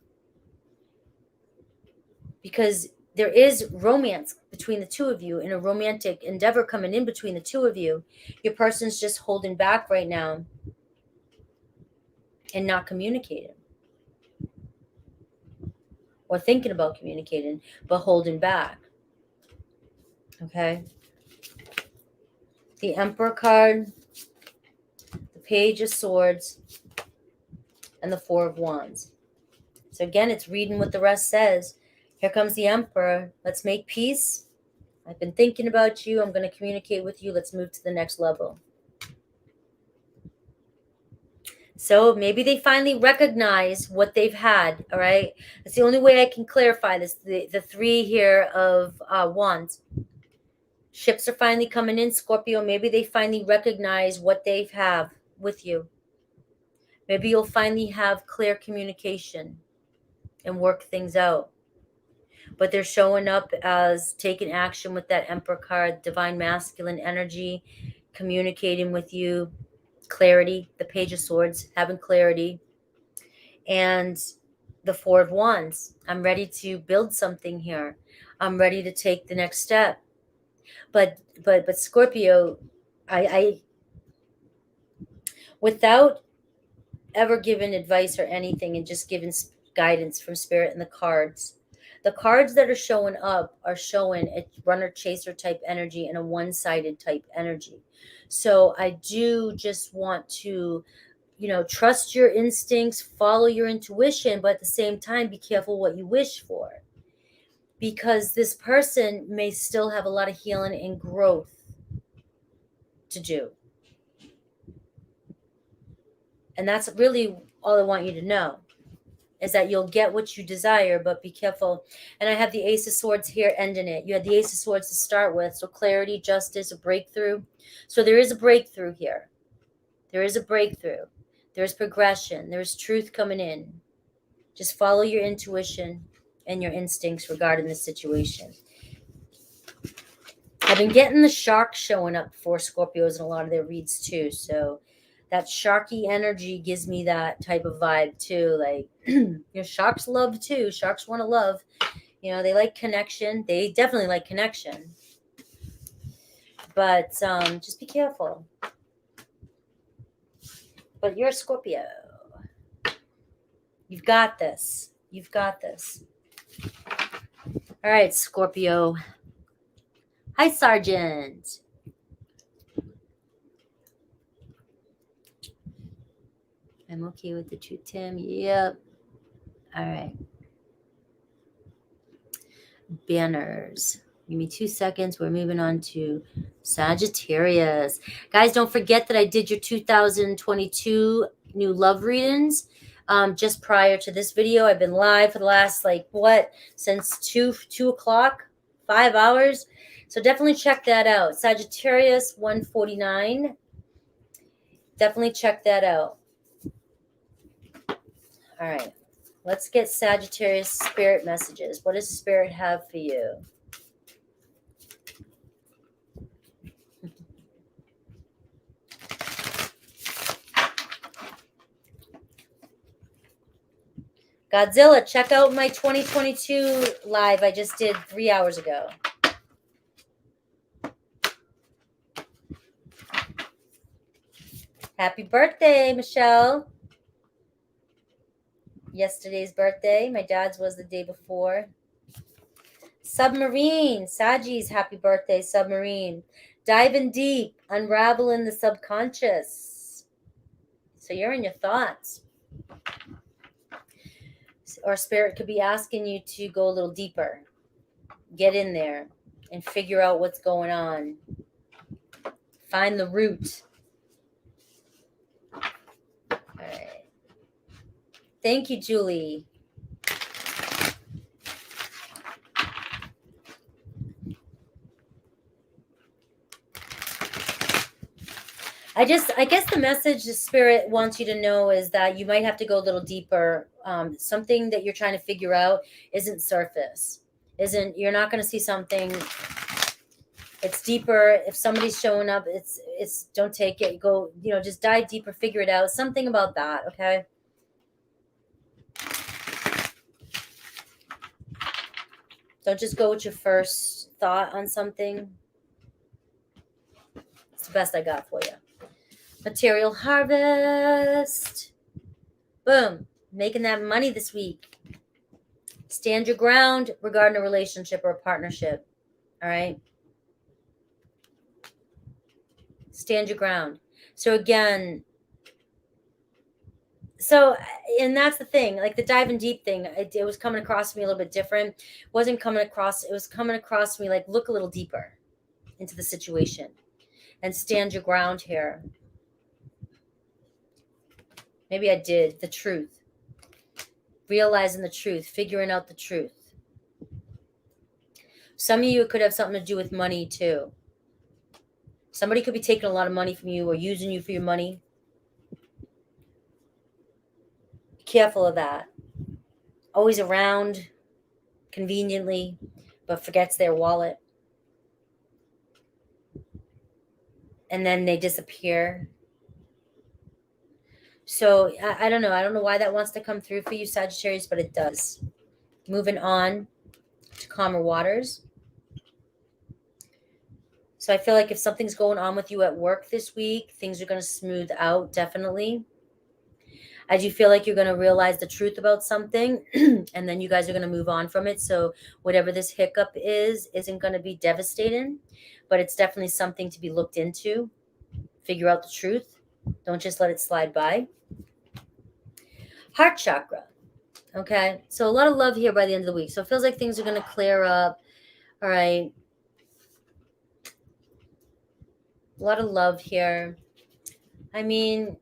Because there is romance between the two of you and a romantic endeavor coming in between the two of you. Your person's just holding back right now and not communicating. Or thinking about communicating, but holding back. Okay? The Emperor card, the Page of Swords, and the Four of Wands. So again, it's reading what the rest says. Here comes the Emperor. Let's make peace. I've been thinking about you. I'm going to communicate with you. Let's move to the next level. So maybe they finally recognize what they've had, all right? That's the only way I can clarify this. The three here of wands. Ships are finally coming in, Scorpio. Maybe they finally recognize what they have with you. Maybe you'll finally have clear communication and work things out. But they're showing up as taking action with that Emperor card, divine masculine energy, communicating with you, clarity, the Page of Swords, having clarity, and the Four of Wands. I'm ready to build something here. I'm ready to take the next step. But Scorpio, I without ever giving advice or anything and just giving guidance from Spirit and the cards that are showing up are showing a runner chaser type energy and a one-sided type energy. So I do just want to, trust your instincts, follow your intuition, but at the same time, be careful what you wish for. Because this person may still have a lot of healing and growth to do. And that's really all I want you to know, is that you'll get what you desire, but be careful. And I have the Ace of Swords here ending it. You had the Ace of Swords to start with. So clarity, justice, a breakthrough. So there is a breakthrough here. There is a breakthrough. There's progression. There's truth coming in. Just follow your intuition and your instincts regarding this situation. I've been getting the shark showing up for Scorpios in a lot of their reads too. So that sharky energy gives me that type of vibe too. Like, sharks love too. Sharks want to love. They like connection. They definitely like connection. But just be careful. But you're a Scorpio. You've got this. You've got this. All right, Scorpio. Hi, Sergeant. I'm okay with the truth, Tim. Yep. All right. Banners. Give me 2 seconds. We're moving on to Sagittarius. Guys, don't forget that I did your 2022 new love readings just prior to this video. I've been live for the last, since 2 o'clock, 5 hours. So definitely check that out. Sagittarius 149. Definitely check that out. All right. Let's get Sagittarius spirit messages. What does Spirit have for you? Godzilla, check out my 2022 live I just did 3 hours ago. Happy birthday, Michelle. Yesterday's birthday. My dad's was the day before. Submarine. Sagis, happy birthday, Submarine. Diving deep. Unraveling the subconscious. So you're in your thoughts. Or Spirit could be asking you to go a little deeper. Get in there and figure out what's going on. Find the root. All right. Thank you, Julie. I guess the message the Spirit wants you to know is that you might have to go a little deeper. Something that you're trying to figure out isn't surface. You're not going to see something. It's deeper. If somebody's showing up, it's don't take it. Go, just dive deeper, figure it out. Something about that, okay? Don't just go with your first thought on something. It's the best I got for you. Material harvest. Boom. Making that money this week. Stand your ground regarding a relationship or a partnership. All right? Stand your ground. So again, and that's the thing, like the diving deep thing, it was coming across to me a little bit different. It was coming across to me like, look a little deeper into the situation and stand your ground here. Maybe I did. The truth. Realizing the truth. Figuring out the truth. Some of you, it could have something to do with money too. Somebody could be taking a lot of money from you or using you for your money. Be careful of that. Always around conveniently, but forgets their wallet. And then they disappear. So I don't know. I don't know why that wants to come through for you, Sagittarius, but it does. Moving on to calmer waters. So I feel like if something's going on with you at work this week, things are going to smooth out, definitely. I do feel like you're going to realize the truth about something, and then you guys are going to move on from it. So whatever this hiccup isn't going to be devastating, but it's definitely something to be looked into. Figure out the truth. Don't just let it slide by. Heart chakra. Okay. So a lot of love here by the end of the week. So it feels like things are going to clear up. All right. A lot of love here. I mean,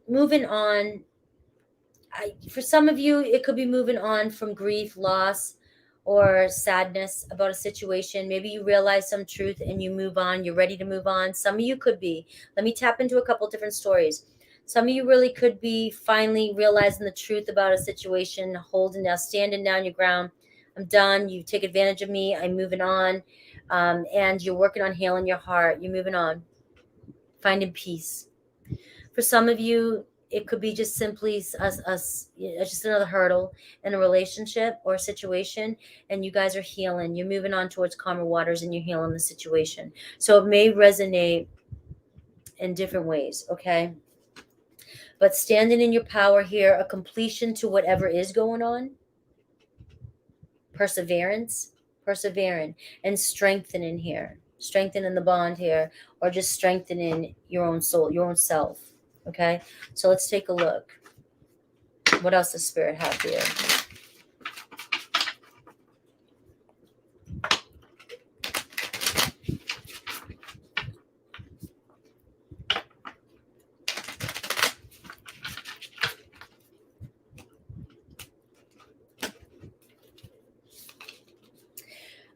moving on. For some of you, it could be moving on from grief, loss, or sadness about a situation. Maybe you realize some truth and you move on. You're ready to move on. Some of you could be. Let me tap into a couple different stories. Some of you really could be finally realizing the truth about a situation, standing down your ground. I'm done. You take advantage of me. I'm moving on. And you're working on healing your heart. You're moving on. Finding peace. For some of you, it could be just simply just another hurdle in a relationship or a situation, and you guys are healing. You're moving on towards calmer waters, and you're healing the situation. So it may resonate in different ways, okay? But standing in your power here, a completion to whatever is going on, persevering, and strengthening here, strengthening the bond here, or just strengthening your own soul, your own self. Okay, so let's take a look. What else does Spirit have here?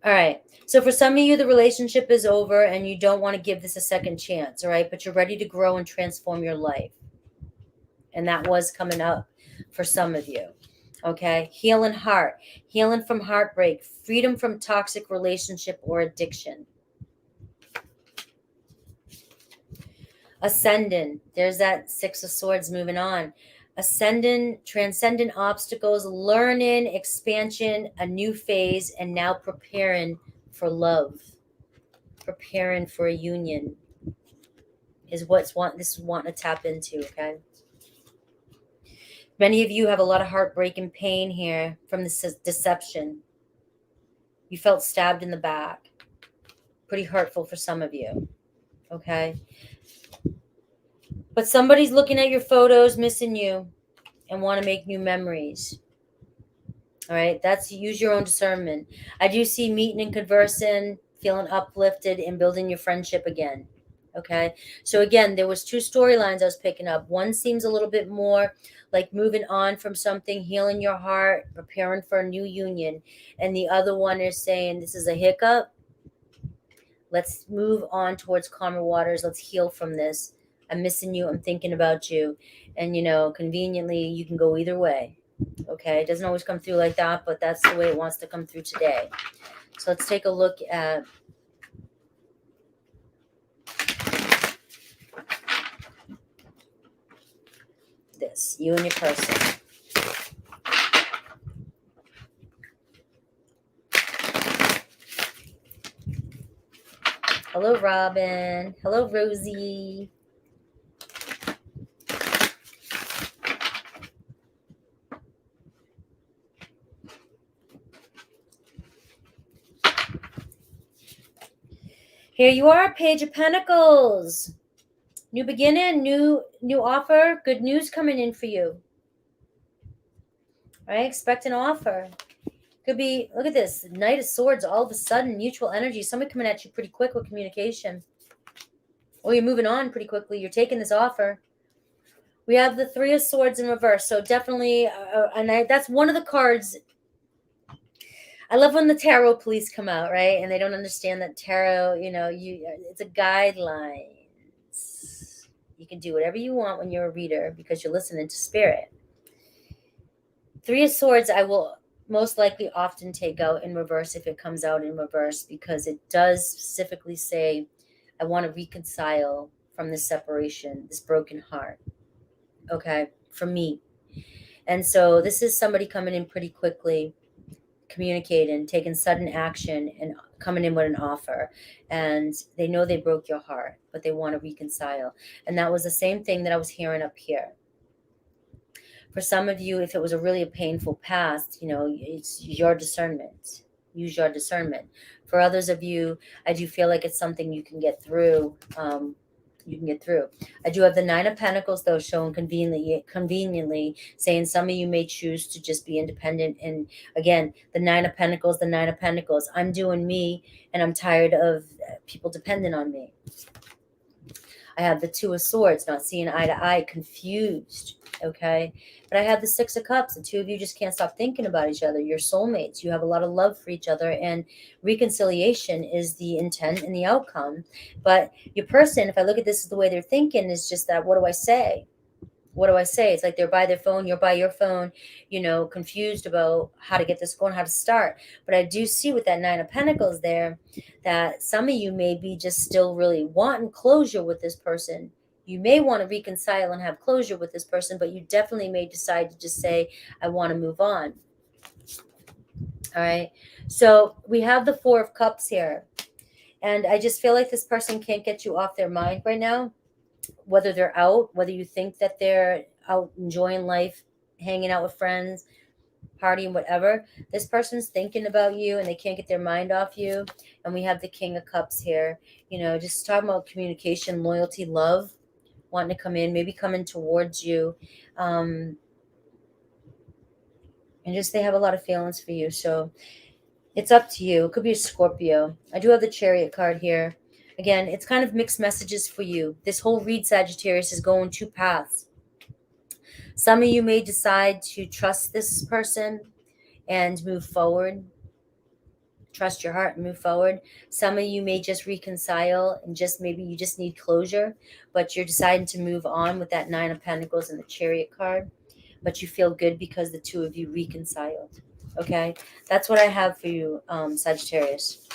All right. So for some of you, the relationship is over and you don't want to give this a second chance. All right. But you're ready to grow and transform your life. And that was coming up for some of you. Okay. Healing heart, healing from heartbreak, freedom from toxic relationship or addiction. Ascending. There's that Six of Swords moving on. Ascending, transcending obstacles, learning, expansion, a new phase, and now preparing for love. Preparing for a union is this is wanting to tap into, okay? Many of you have a lot of heartbreak and pain here from this deception. You felt stabbed in the back. Pretty hurtful for some of you, okay? But somebody's looking at your photos, missing you, and want to make new memories. All right, that's use your own discernment. I do see meeting and conversing, feeling uplifted, and building your friendship again. Okay, so again, there was two storylines I was picking up. One seems a little bit more like moving on from something, healing your heart, preparing for a new union, and the other one is saying this is a hiccup. Let's move on towards calmer waters. Let's heal from this. I'm missing you. I'm thinking about you, and conveniently, you can go either way. Okay, it doesn't always come through like that, but that's the way it wants to come through today. So let's take a look at this, you and your person. Hello, Robin. Hello, Rosie. Here you are, Page of Pentacles. New beginning, new offer, good news coming in for you. All right, expect an offer. Could be, look at this, Knight of Swords, all of a sudden, mutual energy. Somebody coming at you pretty quick with communication. Or you're moving on pretty quickly. You're taking this offer. We have the Three of Swords in reverse. So definitely, that's one of the cards. I love when the tarot police come out, right? And they don't understand that tarot, it's a guidelines. You can do whatever you want when you're a reader because you're listening to spirit. Three of Swords, I will most likely often take out in reverse if it comes out in reverse because it does specifically say, I want to reconcile from this separation, this broken heart. Okay, for me. And so this is somebody coming in pretty quickly, communicating, taking sudden action, and coming in with an offer. And they know they broke your heart, but they want to reconcile. And that was the same thing that I was hearing up here. For some of you, if it was a really painful past, it's your discernment. Use your discernment. For others of you, I do feel like it's something you can get through. I do have the Nine of Pentacles, though, showing conveniently saying some of you may choose to just be independent. And again, the Nine of Pentacles, I'm doing me, and I'm tired of people depending on me. I have the Two of Swords, not seeing eye to eye, confused. Okay. But I have the Six of Cups. The two of you just can't stop thinking about each other. You're soulmates. You have a lot of love for each other, and reconciliation is the intent and the outcome. But your person, if I look at this as the way they're thinking, is just that, what do I say? What do I say? It's like they're by their phone, you're by your phone, confused about how to get this going, how to start. But I do see with that Nine of Pentacles there that some of you may be just still really wanting closure with this person. You may want to reconcile and have closure with this person, but you definitely may decide to just say, I want to move on. All right. So we have the Four of Cups here. And I just feel like this person can't get you off their mind right now. Whether they're out, whether you think that they're out enjoying life, hanging out with friends, partying, whatever, this person's thinking about you and they can't get their mind off you. And we have the King of Cups here, just talking about communication, loyalty, love, wanting to come in, maybe coming towards you. And just they have a lot of feelings for you. So it's up to you. It could be a Scorpio. I do have the Chariot card here. Again, it's kind of mixed messages for you. This whole read, Sagittarius, is going two paths. Some of you may decide to trust this person and move forward. Trust your heart and move forward. Some of you may just reconcile and maybe you just need closure, but you're deciding to move on with that Nine of Pentacles and the Chariot card. But you feel good because the two of you reconciled. Okay? That's what I have for you, Sagittarius.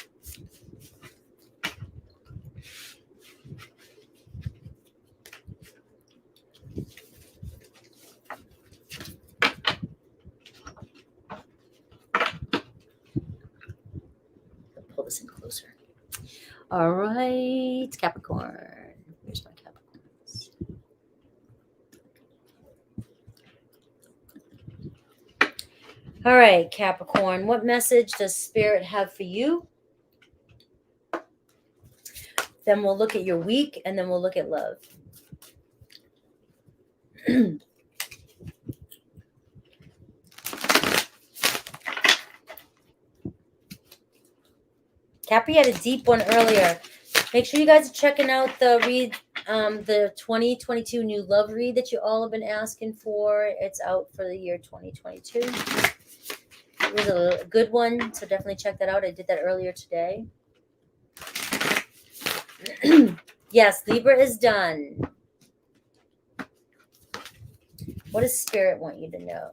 Pull this in closer. All right, Capricorn. Where's my Capricorns? All right, Capricorn. What message does Spirit have for you? Then we'll look at your week, and then we'll look at love. Capri had a deep one earlier. Make sure you guys are checking out the read, the 2022 new love read that you all have been asking for. It's out for the year 2022. It was a good one, so definitely check that out. I did that earlier today. Yes, Libra is done. What does Spirit want you to know?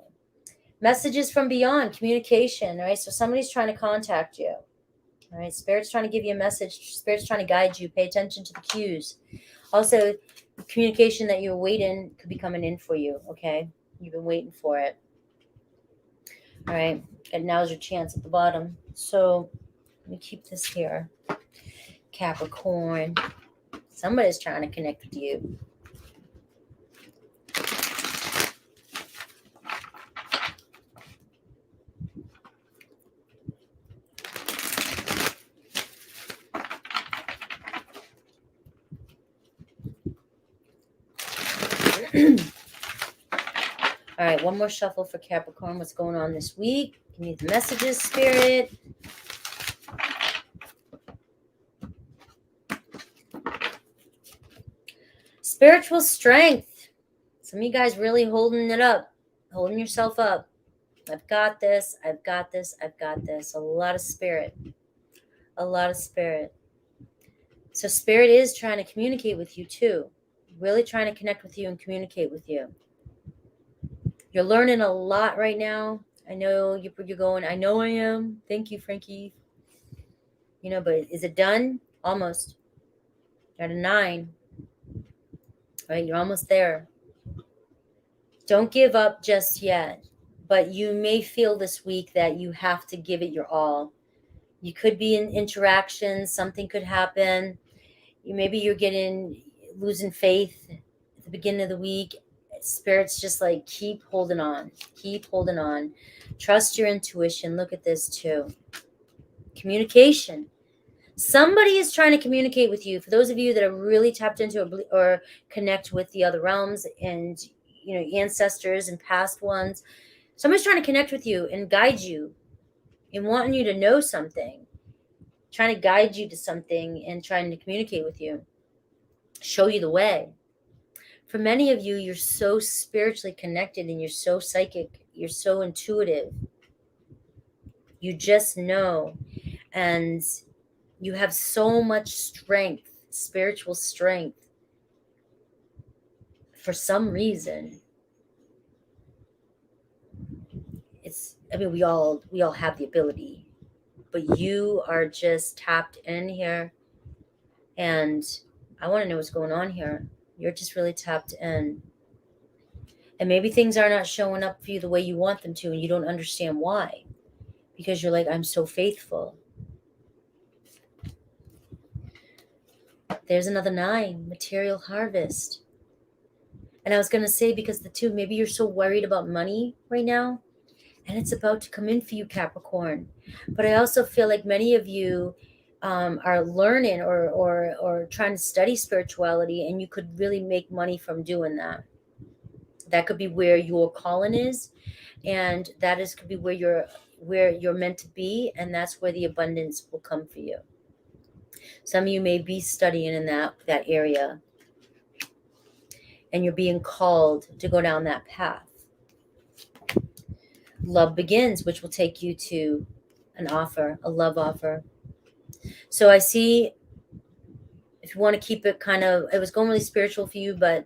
Messages from beyond, communication, right? So somebody's trying to contact you. All right, Spirit's trying to give you a message. Spirit's trying to guide you. Pay attention to the cues. Also, communication that you're waiting could be coming in for you, okay? You've been waiting for it. All right, and now's your chance at the bottom. So let me keep this here. Capricorn. Somebody's trying to connect with you. All right, one more shuffle for Capricorn. What's going on this week? Give me the messages, Spirit. Spiritual strength. Some of you guys really holding it up, holding yourself up. I've got this. I've got this. I've got this. A lot of spirit. A lot of spirit. So Spirit is trying to communicate with you too. Really trying to connect with you and communicate with you. You're learning a lot right now. I know you're going, I know I am. Thank you, Frankie. You know, but is it done? Almost. You're at a 9. Right? You're almost there. Don't give up just yet. But you may feel this week that you have to give it your all. You could be in interactions. Something could happen. Maybe you're losing faith at the beginning of the week. Spirit's just like, keep holding on. Keep holding on. Trust your intuition. Look at this too. Communication. Somebody is trying to communicate with you. For those of you that are really tapped into or connect with the other realms and, you know, ancestors and past ones, somebody's trying to connect with you and guide you and wanting you to know something, trying to guide you to something and trying to communicate with you, show you the way. For many of you, you're so spiritually connected and you're so psychic. You're so intuitive. You just know. And you have so much strength, spiritual strength. For some reason, we all have the ability. But you are just tapped in here. And I want to know what's going on here. You're just really tapped in. And maybe things are not showing up for you the way you want them to, and you don't understand why. Because you're like, I'm so faithful. There's another 9, material harvest. And I was going to say, because the 2, maybe you're so worried about money right now, and it's about to come in for you, Capricorn. But I also feel like many of you are learning or trying to study spirituality, and you could really make money from doing that. That could be where your calling is, and could be where you're meant to be, and that's where the abundance will come for you. Some of you may be studying in that area, and you're being called to go down that path. Love begins, which will take you to a love offer. So I see, if you want to keep it it was going really spiritual for you, but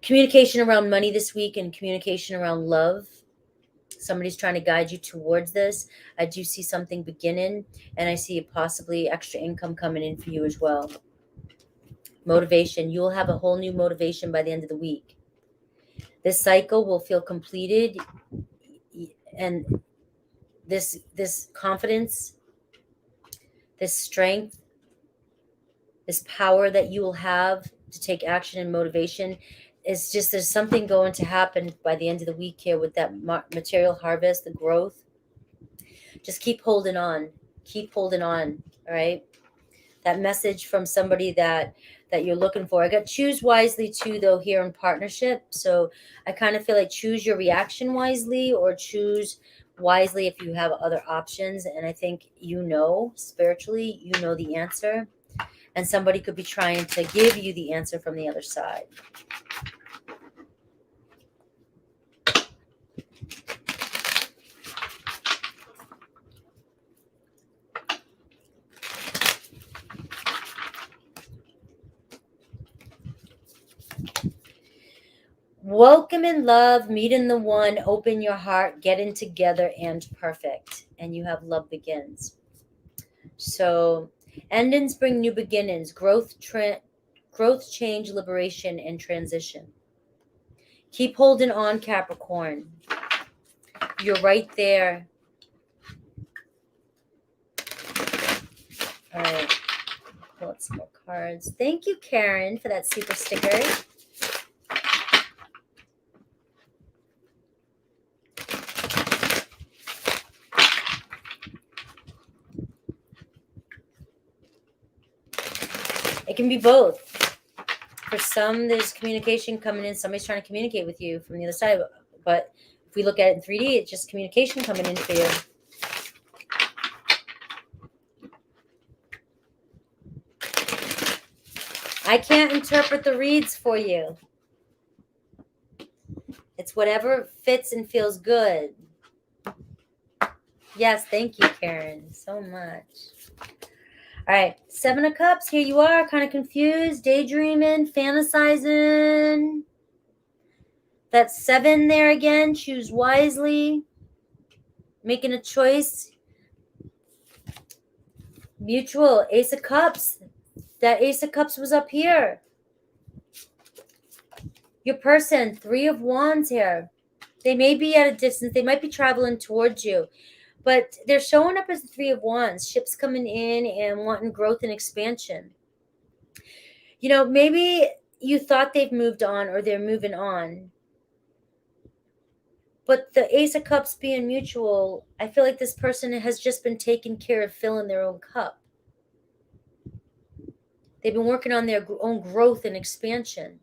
communication around money this week and communication around love. Somebody's trying to guide you towards this. I do see something beginning, and I see possibly extra income coming in for you as well. Motivation. You'll have a whole new motivation by the end of the week. This cycle will feel completed, and this confidence, this strength, this power that you will have to take action and motivation, it's just, there's something going to happen by the end of the week here with that material harvest, the growth. Just keep holding on. Keep holding on. All right. that message from somebody that you're looking for. I got choose wisely too, though, here in partnership. So I kind of feel like choose your reaction wisely, or choose wisely if you have other options. And I think, spiritually, the answer. And somebody could be trying to give you the answer from the other side. Welcome in love, meet in the one, open your heart, get in together, and perfect. And you have love begins. So endings bring new beginnings, growth, change, liberation, and transition. Keep holding on, Capricorn. You're right there. All right. Pull out some more cards. Thank you, Karen, for that super sticker. It can be both. For some, there's communication coming in. Somebody's trying to communicate with you from the other side. But if we look at it in 3D, it's just communication coming in for you. I can't interpret the reads for you. It's whatever fits and feels good. Yes, thank you, Karen, so much. All right, 7 of Cups. Here you are, kind of confused, daydreaming, fantasizing. That's 7 there again. Choose wisely. Making a choice. Mutual. Ace of Cups. That Ace of Cups was up here. Your person. 3 of Wands here. They may be at a distance. They might be traveling towards you. But they're showing up as the 3 of Wands. Ships coming in and wanting growth and expansion. Maybe you thought they've moved on or they're moving on. But the Ace of Cups being mutual, I feel like this person has just been taking care of filling their own cup. They've been working on their own growth and expansion.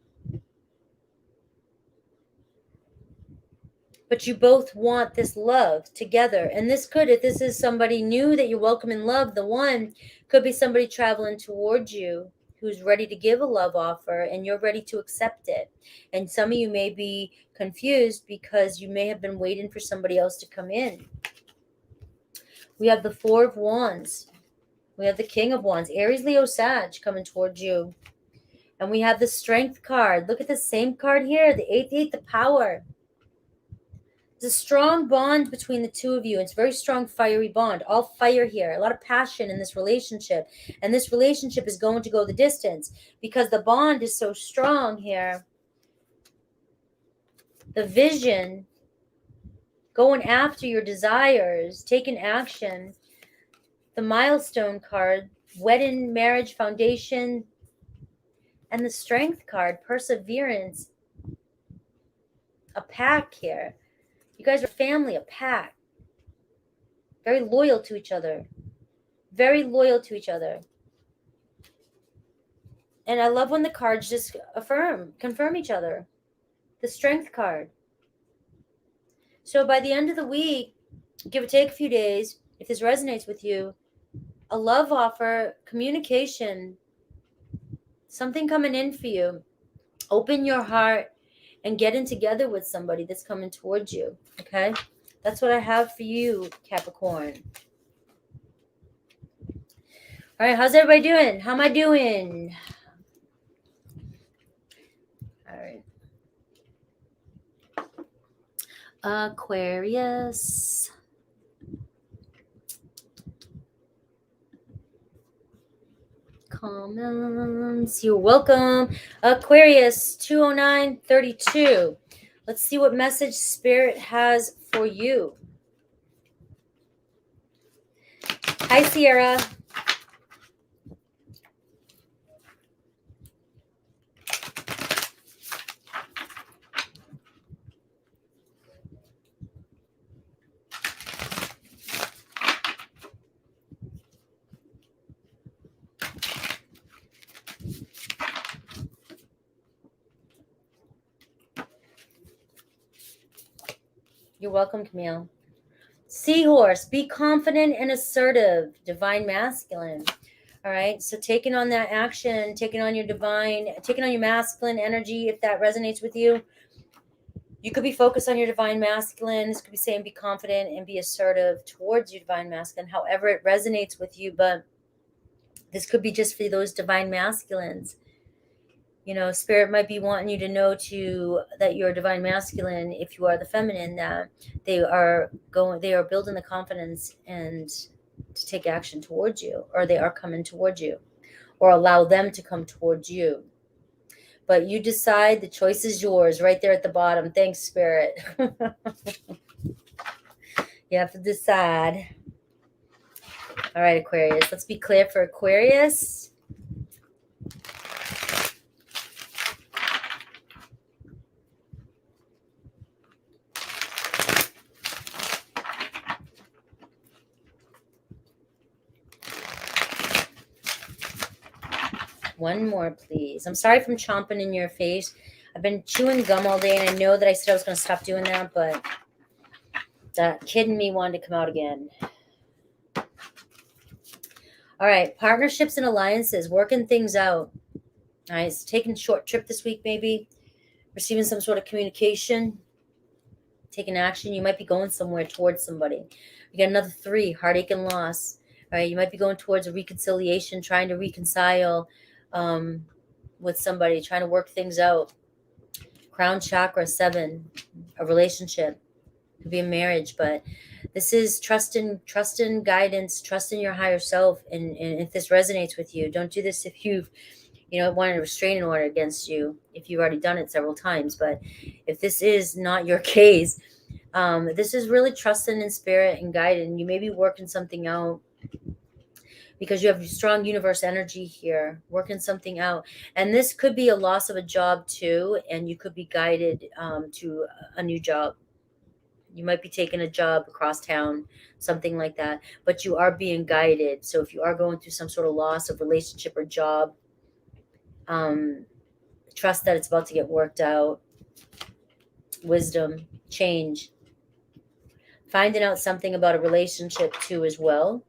But you both want this love together. And this could, if this is somebody new that you welcome in love, the one could be somebody traveling towards you who's ready to give a love offer, and you're ready to accept it. And some of you may be confused because you may have been waiting for somebody else to come in. We have the 4 of Wands. We have the King of Wands. Aries, Leo, Sag coming towards you. And we have the Strength card. Look at the same card here. The 8, the Power. There's a strong bond between the two of you. It's a very strong, fiery bond. All fire here. A lot of passion in this relationship. And this relationship is going to go the distance because the bond is so strong here. The vision, going after your desires, taking action. The Milestone card, wedding, marriage, foundation. And the Strength card, perseverance. A pack here. You guys are family, a pack. Very loyal to each other. Very loyal to each other. And I love when the cards just confirm each other. The Strength card. So by the end of the week, give or take a few days, if this resonates with you, a love offer, communication, something coming in for you. Open your heart and get in together with somebody that's coming towards you. Okay? That's what I have for you, Capricorn. All right, how's everybody doing? How am I doing? All right. Aquarius. Comments. You're welcome. Aquarius 20932. Let's see what message Spirit has for you. Hi, Sierra. You're welcome, Camille. Seahorse, be confident and assertive, divine masculine. All right, so taking on that action, taking on your masculine energy, if that resonates with you, you could be focused on your divine masculine. This could be saying be confident and be assertive towards your divine masculine, however it resonates with you. But this could be just for those divine masculines. You know, spirit might be wanting you to know that you're a divine masculine. If you are the feminine, that they are building the confidence and to take action towards you, or they are coming towards you, or allow them to come towards you. But you decide, the choice is yours, right there at the bottom. Thanks, Spirit. You have to decide. All right, Aquarius, let's be clear for Aquarius. One more, please. I'm sorry if I'm chomping in your face. I've been chewing gum all day, and I know that I said I was going to stop doing that, but that kid in me wanted to come out again. All right, partnerships and alliances, working things out. All right, so taking a short trip this week, maybe receiving some sort of communication, taking action. You might be going somewhere towards somebody. You got another 3, heartache and loss. All right, you might be going towards a reconciliation, trying to reconcile with somebody, trying to work things out. Crown chakra 7, a relationship. Could be a marriage, but this is trust in guidance, trust in your higher self. And if this resonates with you, don't do this if you've wanted a restraining order against you, if you've already done it several times. But if this is not your case, this is really trusting in spirit and guidance. You may be working something out because you have strong universe energy here, working something out. And this could be a loss of a job too, and you could be guided to a new job. You might be taking a job across town, something like that, but you are being guided. So if you are going through some sort of loss of relationship or job, trust that it's about to get worked out. Wisdom, change. Finding out something about a relationship too as well.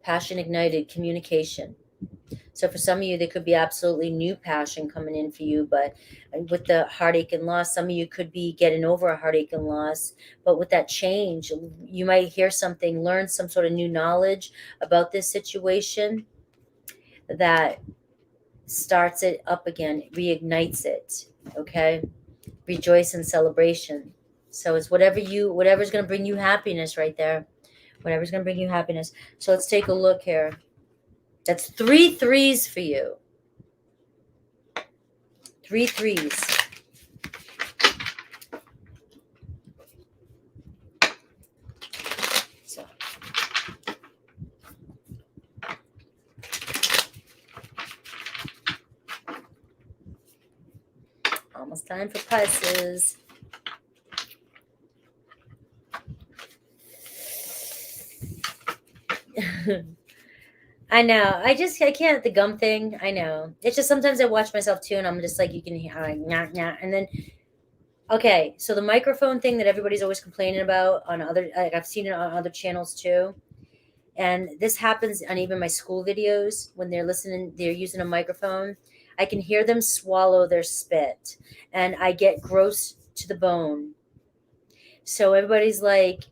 Passion ignited, communication. So for some of you, there could be absolutely new passion coming in for you. But with the heartache and loss, some of you could be getting over a heartache and loss. But with that change, you might hear something, learn some sort of new knowledge about this situation that starts it up again, reignites it. Okay? Rejoice in celebration. So it's whatever's going to bring you happiness right there. Whatever's going to bring you happiness. So let's take a look here. That's 3 3s for you. 3 3s. So. Almost time for Pisces. I know. I can't, the gum thing. I know. It's just sometimes I watch myself too, and I'm just like, you can hear like, nah, nah. And then, okay, so the microphone thing that everybody's always complaining about on I've seen it on other channels too. And this happens on even my school videos when they're using a microphone. I can hear them swallow their spit, and I get gross to the bone. So everybody's like,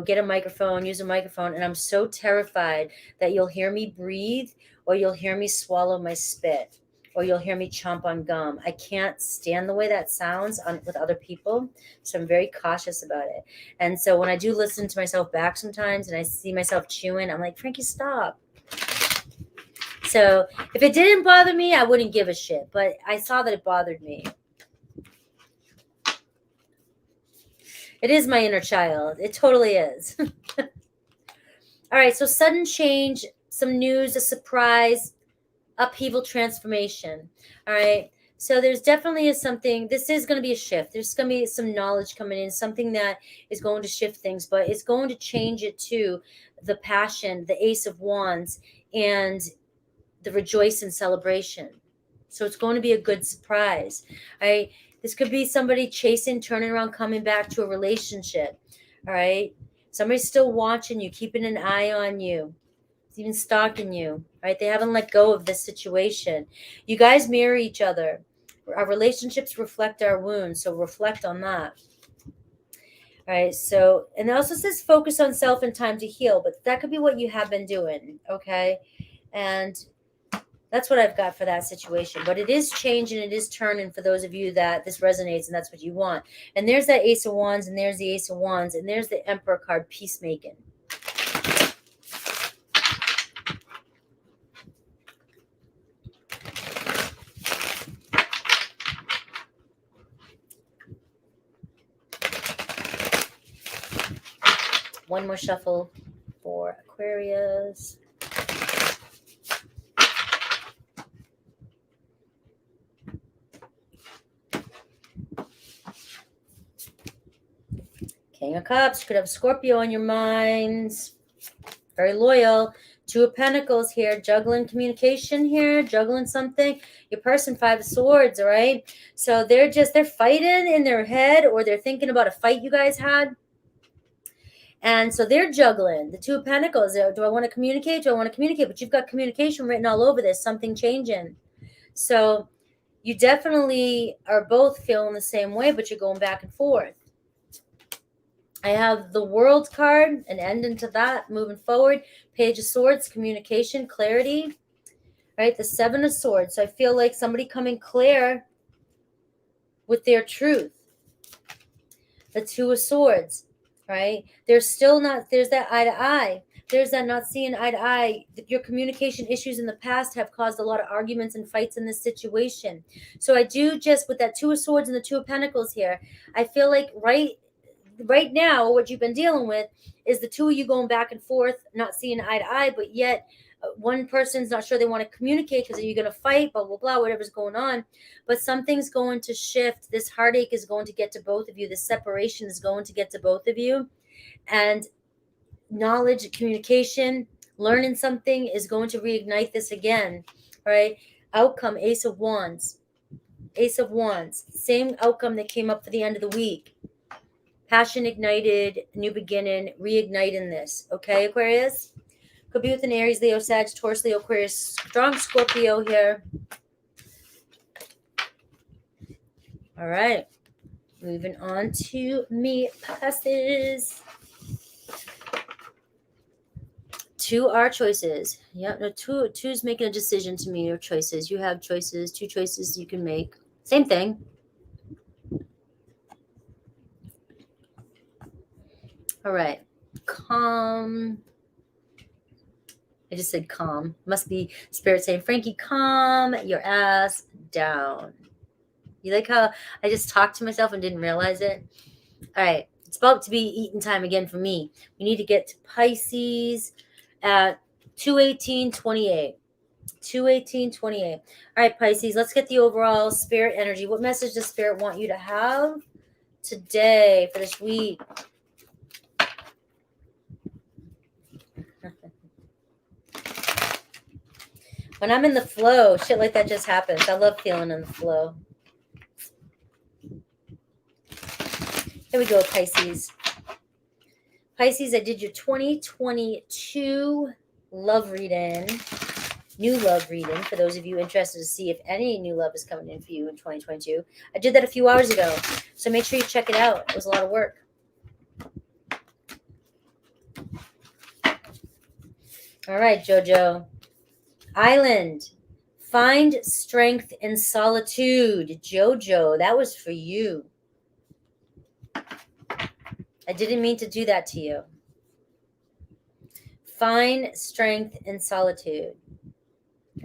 get a microphone, use a microphone. And I'm so terrified that you'll hear me breathe, or you'll hear me swallow my spit, or you'll hear me chomp on gum. I can't stand the way that sounds with other people. So I'm very cautious about it. And so when I do listen to myself back sometimes and I see myself chewing, I'm like, Frankie, stop. So if it didn't bother me, I wouldn't give a shit. But I saw that it bothered me. It is my inner child. It totally is. All right. So sudden change, some news, a surprise, upheaval, transformation. All right. So there's definitely something. This is going to be a shift. There's going to be some knowledge coming in, something that is going to shift things, but it's going to change it to the passion, the Ace of Wands, and the rejoice and celebration. So it's going to be a good surprise. All right. This could be somebody chasing, turning around, coming back to a relationship. All right. Somebody's still watching you, keeping an eye on you, even stalking you. Right. They haven't let go of this situation. You guys mirror each other. Our relationships reflect our wounds. So reflect on that. All right. So, and it also says focus on self and time to heal, but that could be what you have been doing. Okay. And that's what I've got for that situation. But it is changing. It is turning for those of you that this resonates and that's what you want. And there's that Ace of Wands, and there's the Ace of Wands, and there's the Emperor card, peacemaking. One more shuffle for Aquarius. King of Cups, you could have Scorpio on your minds. Very loyal. Two of Pentacles here, juggling communication here, juggling something. Your person, Five of Swords, all right? So they're fighting in their head, or they're thinking about a fight you guys had. And so they're juggling. The Two of Pentacles, do I want to communicate? Do I want to communicate? But you've got communication written all over this, something changing. So you definitely are both feeling the same way, but you're going back and forth. I have the World card, an end into that, moving forward. Page of Swords, communication, clarity. Right, the Seven of Swords. So I feel like somebody coming clear with their truth. The Two of Swords, right? There's that eye to eye. There's that not seeing eye to eye. Your communication issues in the past have caused a lot of arguments and fights in this situation. So I do just, with that Two of Swords and the Two of Pentacles here, I feel like right now, what you've been dealing with is the two of you going back and forth, not seeing eye to eye, but yet one person's not sure they want to communicate because you're going to fight, blah, blah, blah, whatever's going on. But something's going to shift. This heartache is going to get to both of you. This separation is going to get to both of you. And knowledge, communication, learning something is going to reignite this again. All right. Outcome, Ace of Wands. Ace of Wands. Same outcome that came up for the end of the week. Passion ignited, new beginning, reigniting this. Okay, Aquarius? Could be with an Aries, Leo, Sag, Taurus, Leo, Aquarius. Strong Scorpio here. All right. Moving on to me passes. Two are choices. Yeah, no, two's making a decision to me, or choices. You have choices, two choices you can make. Same thing. All right. Calm. I just said calm. Must be Spirit saying, Frankie, calm your ass down. You like how I just talked to myself and didn't realize it? All right. It's about to be eating time again for me. We need to get to Pisces at 2:18:28. 2:18:28. All right, Pisces, let's get the overall Spirit energy. What message does Spirit want you to have today for this week? When I'm in the flow, shit like that just happens. I love feeling in the flow. Here we go, Pisces. Pisces, I did your 2022 love reading. New love reading for those of you interested to see if any new love is coming in for you in 2022. I did that a few hours ago, so make sure you check it out. It was a lot of work. All right, Jojo. Island. Find strength in solitude. Jojo, that was for you. I didn't mean to do that to you. Find strength in solitude.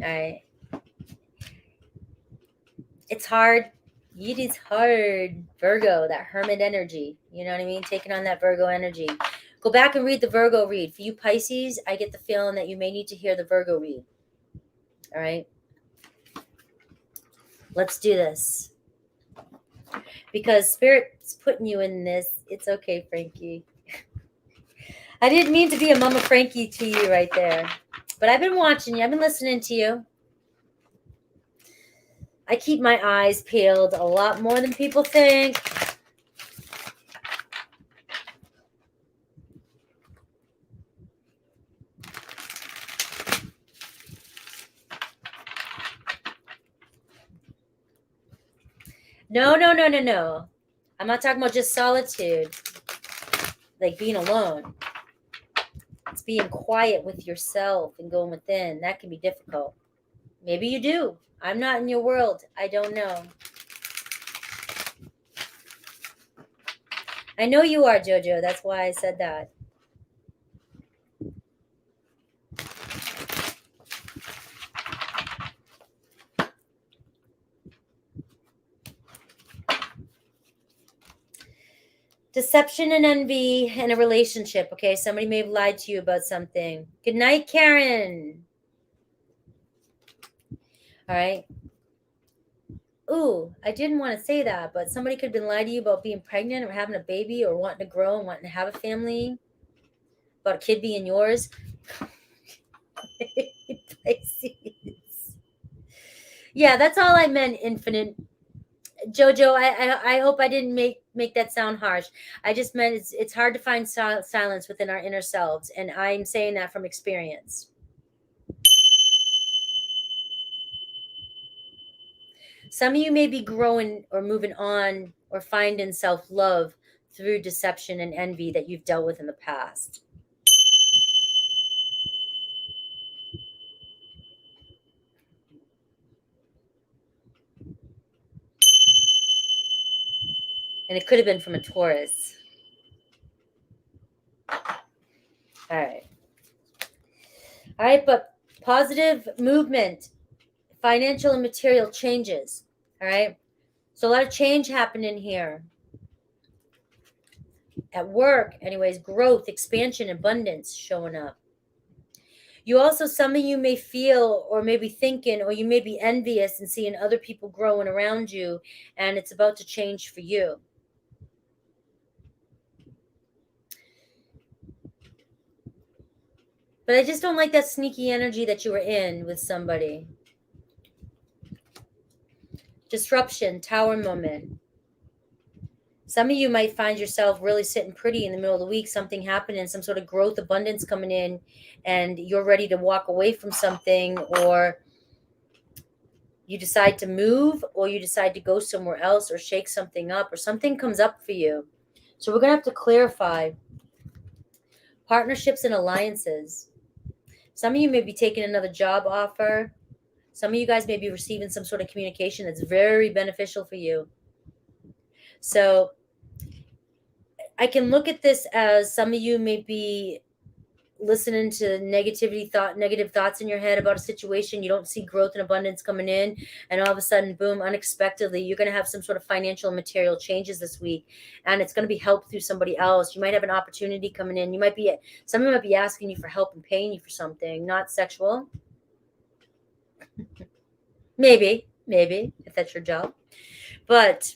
All right. It's hard. It is hard. Virgo, that hermit energy. You know what I mean? Taking on that Virgo energy. Go back and read the Virgo read. For you Pisces, I get the feeling that you may need to hear the Virgo read. All right. Let's do this. Because Spirit's putting you in this. It's okay, Frankie. I didn't mean to be a Mama Frankie to you right there. But I've been watching you. I've been listening to you. I keep my eyes peeled a lot more than people think. No. I'm not talking about just solitude, like being alone. It's being quiet with yourself and going within. That can be difficult. Maybe you do. I'm not in your world. I don't know. I know you are, Jojo. That's why I said that. Deception and envy in a relationship. Okay, somebody may have lied to you about something. Good night, Karen. All right. Ooh, I didn't want to say that, but somebody could have been lying to you about being pregnant or having a baby or wanting to grow and wanting to have a family, about a kid being yours. Pisces. Yeah, that's all I meant, Infinite. Jojo, I hope I didn't make that sound harsh. I just meant it's hard to find silence within our inner selves, and I'm saying that from experience. Some of you may be growing or moving on or finding self-love through deception and envy that you've dealt with in the past. And it could have been from a Taurus. All right. All right, but positive movement, financial and material changes. All right. So a lot of change happening here. At work, anyways, growth, expansion, abundance showing up. You also, some of you may feel or may be thinking, or you may be envious and seeing other people growing around you, and it's about to change for you. But I just don't like that sneaky energy that you were in with somebody. Disruption, tower moment. Some of you might find yourself really sitting pretty in the middle of the week, something happening, some sort of growth, abundance coming in, and you're ready to walk away from something, or you decide to move, or you decide to go somewhere else or shake something up, or something comes up for you. So we're going to have to clarify partnerships and alliances. Some of you may be taking another job offer. Some of you guys may be receiving some sort of communication that's very beneficial for you. So I can look at this as some of you may be listening to negative thoughts in your head about a situation. You don't see growth and abundance coming in, and all of a sudden, boom, unexpectedly, you're going to have some sort of financial and material changes this week, and it's going to be helped through somebody else. You might have an opportunity coming in. Somebody might be asking you for help and paying you for something, not sexual. Maybe, if that's your job. But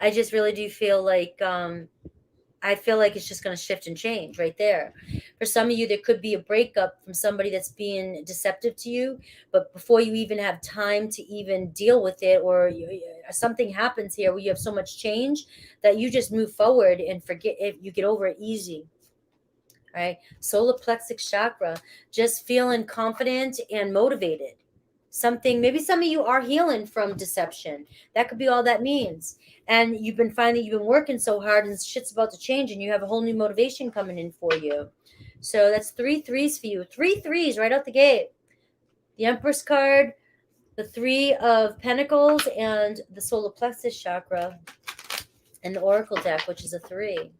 I just really do feel like it's just going to shift and change right there. For some of you, there could be a breakup from somebody that's being deceptive to you, but before you even have time to even deal with it, or something happens here where you have so much change that you just move forward and forget it. You get over it easy. All right. Solar plexus chakra, just feeling confident and motivated. Maybe some of you are healing from deception. That could be all that means. And you've been finding you've been working so hard and shit's about to change and you have a whole new motivation coming in for you. So that's 3 threes for you. 3 threes right out the gate. The Empress card, the 3 of Pentacles, and the solar plexus chakra, and the Oracle deck, which is a 3.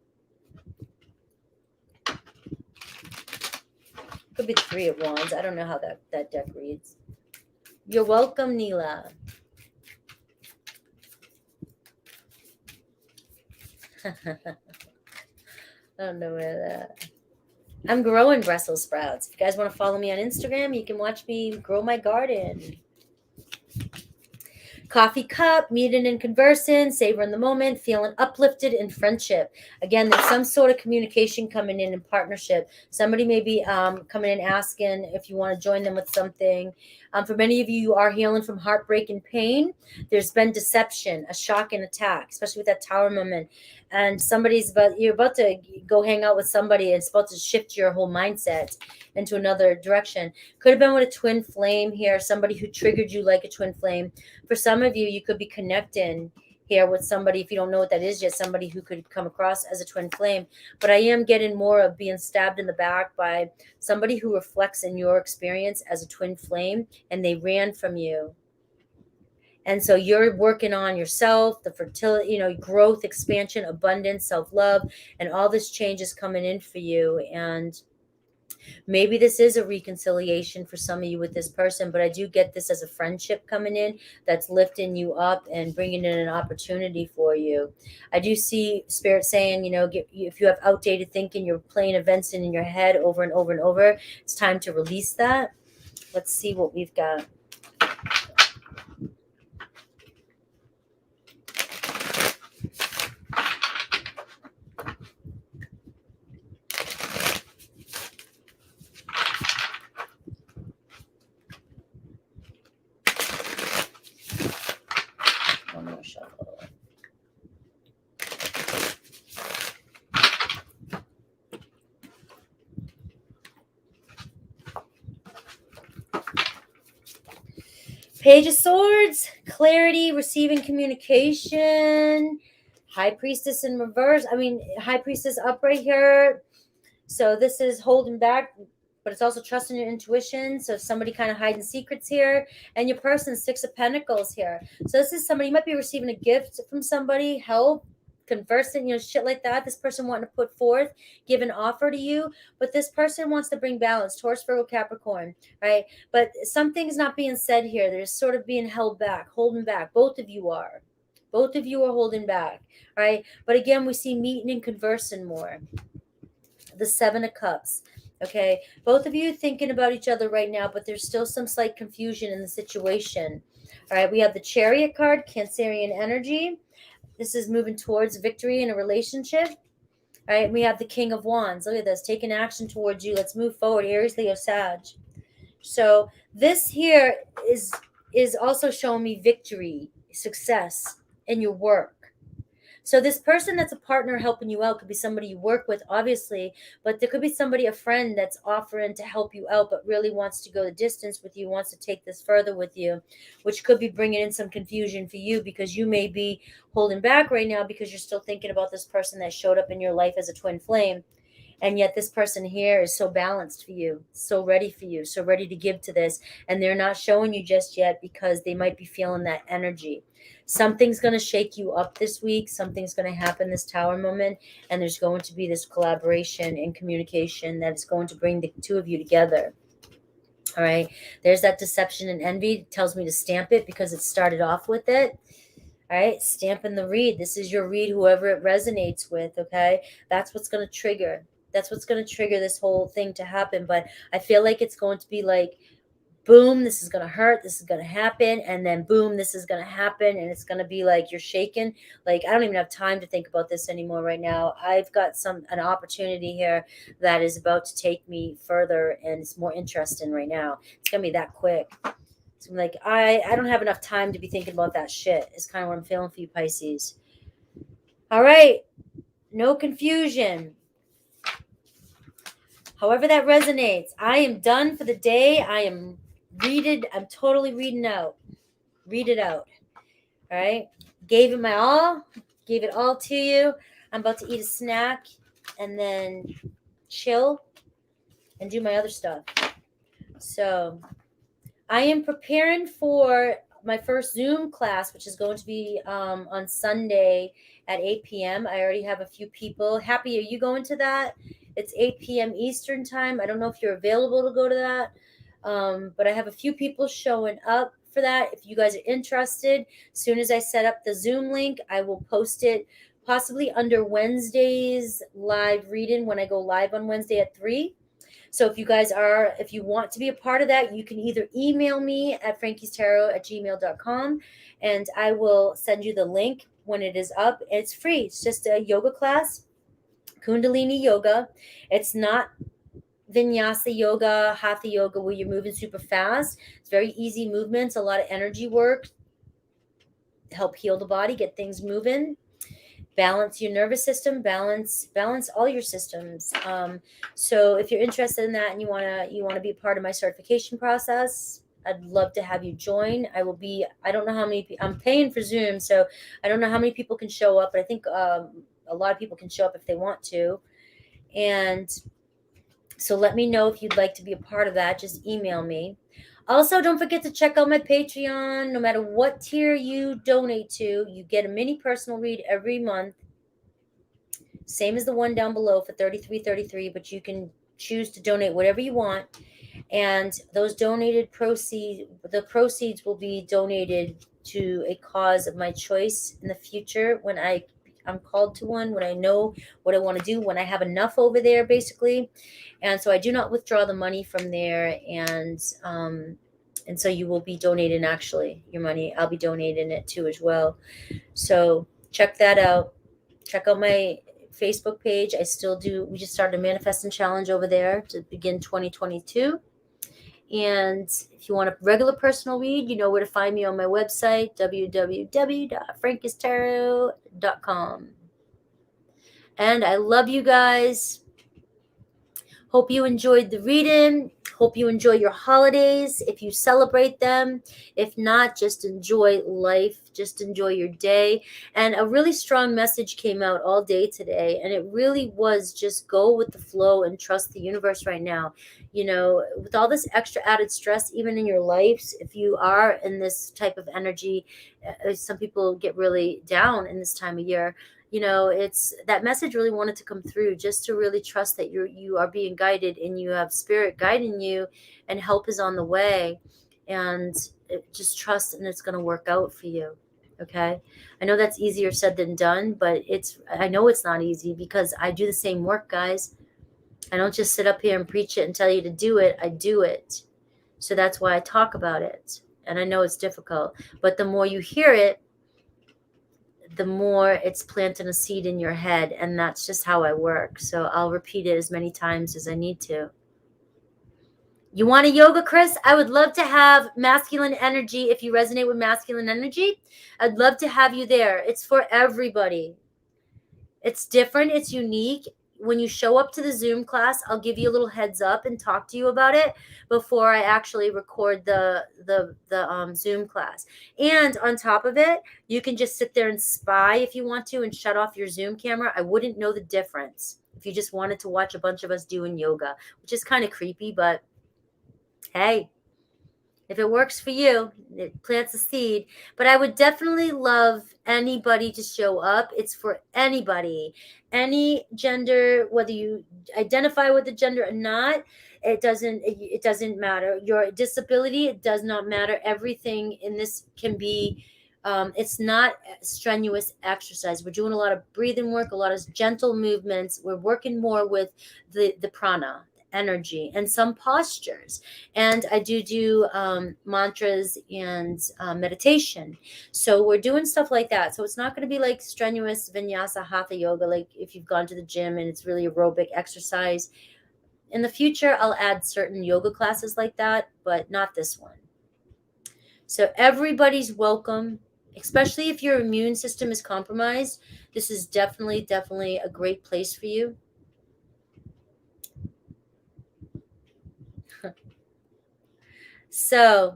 Could be the 3 of Wands. I don't know how that deck reads. You're welcome, Neela. I don't know where that. I'm growing Brussels sprouts. If you guys want to follow me on Instagram, you can watch me grow my garden. Coffee cup, meeting and conversing, savoring the moment, feeling uplifted in friendship. Again, there's some sort of communication coming in partnership. Somebody may be coming in asking if you want to join them with something. For many of you, you are healing from heartbreak and pain. There's been deception, a shock and attack, especially with that Tower moment. And you're about to go hang out with somebody, and it's about to shift your whole mindset into another direction. Could have been with a twin flame here, somebody who triggered you like a twin flame. For some of you, you could be connecting here with somebody, if you don't know what that is yet, somebody who could come across as a twin flame. But I am getting more of being stabbed in the back by somebody who reflects in your experience as a twin flame, and they ran from you. And so you're working on yourself, the fertility, growth, expansion, abundance, self-love, and all this change is coming in for you. And maybe this is a reconciliation for some of you with this person, but I do get this as a friendship coming in that's lifting you up and bringing in an opportunity for you. I do see Spirit saying, if you have outdated thinking, you're playing events in your head over and over and over, it's time to release that. Let's see what we've got. One more shuffle. Page of Swords, clarity, receiving communication, High Priestess in reverse. High Priestess up right here. So this is holding back, but it's also trusting your intuition. So somebody kind of hiding secrets here. And your person, Six of Pentacles here. So this is somebody, you might be receiving a gift from somebody, help, conversing, shit like that. This person wanting to put forth, give an offer to you, but this person wants to bring balance. Taurus, Virgo, Capricorn, right? But something's not being said here. There's sort of being held back, holding back. Both of you are holding back, right? But again, we see meeting and conversing more. The Seven of Cups. Okay, both of you thinking about each other right now, but there's still some slight confusion in the situation. All right, we have the Chariot card, Cancerian energy. This is moving towards victory in a relationship. All right, we have the King of Wands. Look at this, taking action towards you. Let's move forward. Aries, Leo, Sag. So this here is also showing me victory, success in your work. So this person that's a partner helping you out could be somebody you work with, obviously, but there could be somebody, a friend that's offering to help you out, but really wants to go the distance with you, wants to take this further with you, which could be bringing in some confusion for you because you may be holding back right now because you're still thinking about this person that showed up in your life as a twin flame. And yet this person here is so balanced for you, so ready for you, so ready to give to this. And they're not showing you just yet because they might be feeling that energy. Something's going to shake you up this week. Something's going to happen this Tower moment. And there's going to be this collaboration and communication that is going to bring the two of you together. All right. There's that deception and envy. It tells me to stamp it because it started off with it. All right. Stamping the read. This is your read, whoever it resonates with. Okay. That's what's going to trigger. That's what's going to trigger this whole thing to happen. But I feel like it's going to be like, boom, this is going to hurt. This is going to happen. And then boom, this is going to happen. And it's going to be like you're shaken. Like, I don't even have time to think about this anymore right now. I've got an opportunity here that is about to take me further. And it's more interesting right now. It's going to be that quick. It's like, I don't have enough time to be thinking about that shit. It's kind of what I'm feeling for you, Pisces. All right. No confusion. However that resonates. I am done for the day. I'm totally reading out. Read it out. All right. Gave it my all. Gave it all to you. I'm about to eat a snack and then chill and do my other stuff. So I am preparing for my first Zoom class, which is going to be on Sunday at 8 p.m. I already have a few people. Happy, are you going to that? It's 8 p.m. Eastern time. I don't know if you're available to go to that, but I have a few people showing up for that. If you guys are interested, as soon as I set up the Zoom link, I will post it possibly under Wednesday's live reading when I go live on Wednesday at 3. So if you want to be a part of that, you can either email me at frankiestarot@gmail.com and I will send you the link when it is up. It's free. It's just a yoga class, Kundalini yoga. It's not vinyasa yoga, hatha yoga, where you're moving super fast. It's very easy movements, a lot of energy work, help heal the body, get things moving, balance your nervous system, balance all your systems. So if you're interested in that and you want to be a part of my certification process, I'd love to have you join. I don't know how many, I'm paying for Zoom, so I don't know how many people can show up, but I think a lot of people can show up if they want to. And so let me know if you'd like to be a part of that. Just email me. Also, don't forget to check out my Patreon. No matter what tier you donate to, you get a mini personal read every month. Same as the one down below for $33.33, but you can choose to donate whatever you want. And those the proceeds will be donated to a cause of my choice in the future when I'm called to one, when I know what I want to do, when I have enough over there, basically. And so I do not withdraw the money from there. And so you will be donating, actually, your money. I'll be donating it too as well. So check that out. Check out my Facebook page. We just started a manifesting challenge over there to begin 2022. And if you want a regular personal read, you know where to find me on my website, www.frankiestarot.com. And I love you guys. Hope you enjoyed the reading. Hope you enjoy your holidays if you celebrate them. If not, just enjoy life. Just enjoy your day. And a really strong message came out all day today. And it really was just go with the flow and trust the universe right now. You know, with all this extra added stress, even in your lives, if you are in this type of energy, some people get really down in this time of year. You know, it's that message really wanted to come through, just to really trust that you are being guided and you have spirit guiding you and help is on the way, and just trust and it's going to work out for you. Okay. I know that's easier said than done, but I know it's not easy because I do the same work, guys. I don't just sit up here and preach it and tell you to do it. I do it. So that's why I talk about it. And I know it's difficult, but the more you hear it, the more it's planting a seed in your head. And that's just how I work. So I'll repeat it as many times as I need to. You want a yoga, Chris? I would love to have masculine energy. If you resonate with masculine energy, I'd love to have you there. It's for everybody. It's different. It's unique. When you show up to the Zoom class, I'll give you a little heads up and talk to you about it before I actually record the Zoom class. And on top of it, you can just sit there and spy if you want to and shut off your Zoom camera. I wouldn't know the difference if you just wanted to watch a bunch of us doing yoga, which is kind of creepy, but hey, if it works for you, it plants a seed. But I would definitely love anybody to show up. It's for anybody, any gender, whether you identify with the gender or not. It doesn't matter. Your disability, it does not matter. Everything in this can be, it's not strenuous exercise. We're doing a lot of breathing work, a lot of gentle movements. We're working more with the prana, energy, and some postures. And I do mantras and meditation. So we're doing stuff like that. So it's not going to be like strenuous vinyasa hatha yoga, like if you've gone to the gym and it's really aerobic exercise. In the future, I'll add certain yoga classes like that, but not this one. So everybody's welcome, especially if your immune system is compromised. This is definitely a great place for you. So,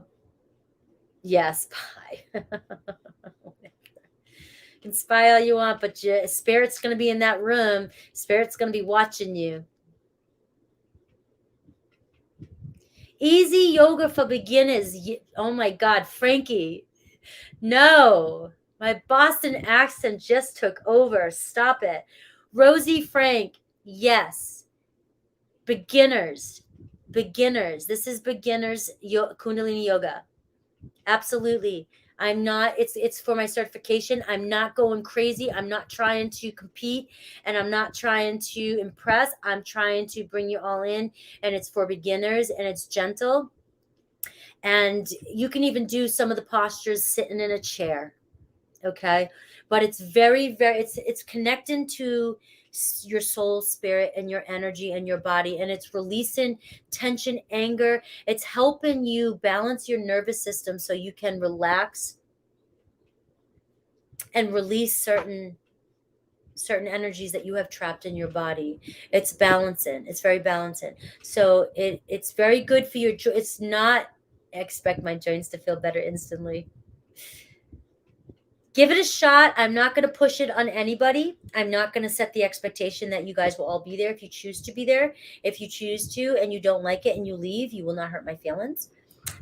yes, spy. You can spy all you want, but your spirit's going to be in that room. Spirit's going to be watching you. Easy yoga for beginners. Oh my God, Frankie. No, my Boston accent just took over. Stop it. Rosie Frank, yes. Beginners. This is beginners Kundalini yoga. Absolutely. I'm not, it's for my certification. I'm not going crazy. I'm not trying to compete and I'm not trying to impress. I'm trying to bring you all in, and it's for beginners and it's gentle. And you can even do some of the postures sitting in a chair. Okay. But it's very, very, it's connecting to your soul, spirit, and your energy and your body. And it's releasing tension, anger. It's helping you balance your nervous system so you can relax and release certain energies that you have trapped in your body. It's balancing. It's very balancing. So it's very good for your it's not expect my joints to feel better instantly. Give it a shot. I'm not going to push it on anybody. I'm not going to set the expectation that you guys will all be there if you choose to be there. If you choose to and you don't like it and you leave, you will not hurt my feelings.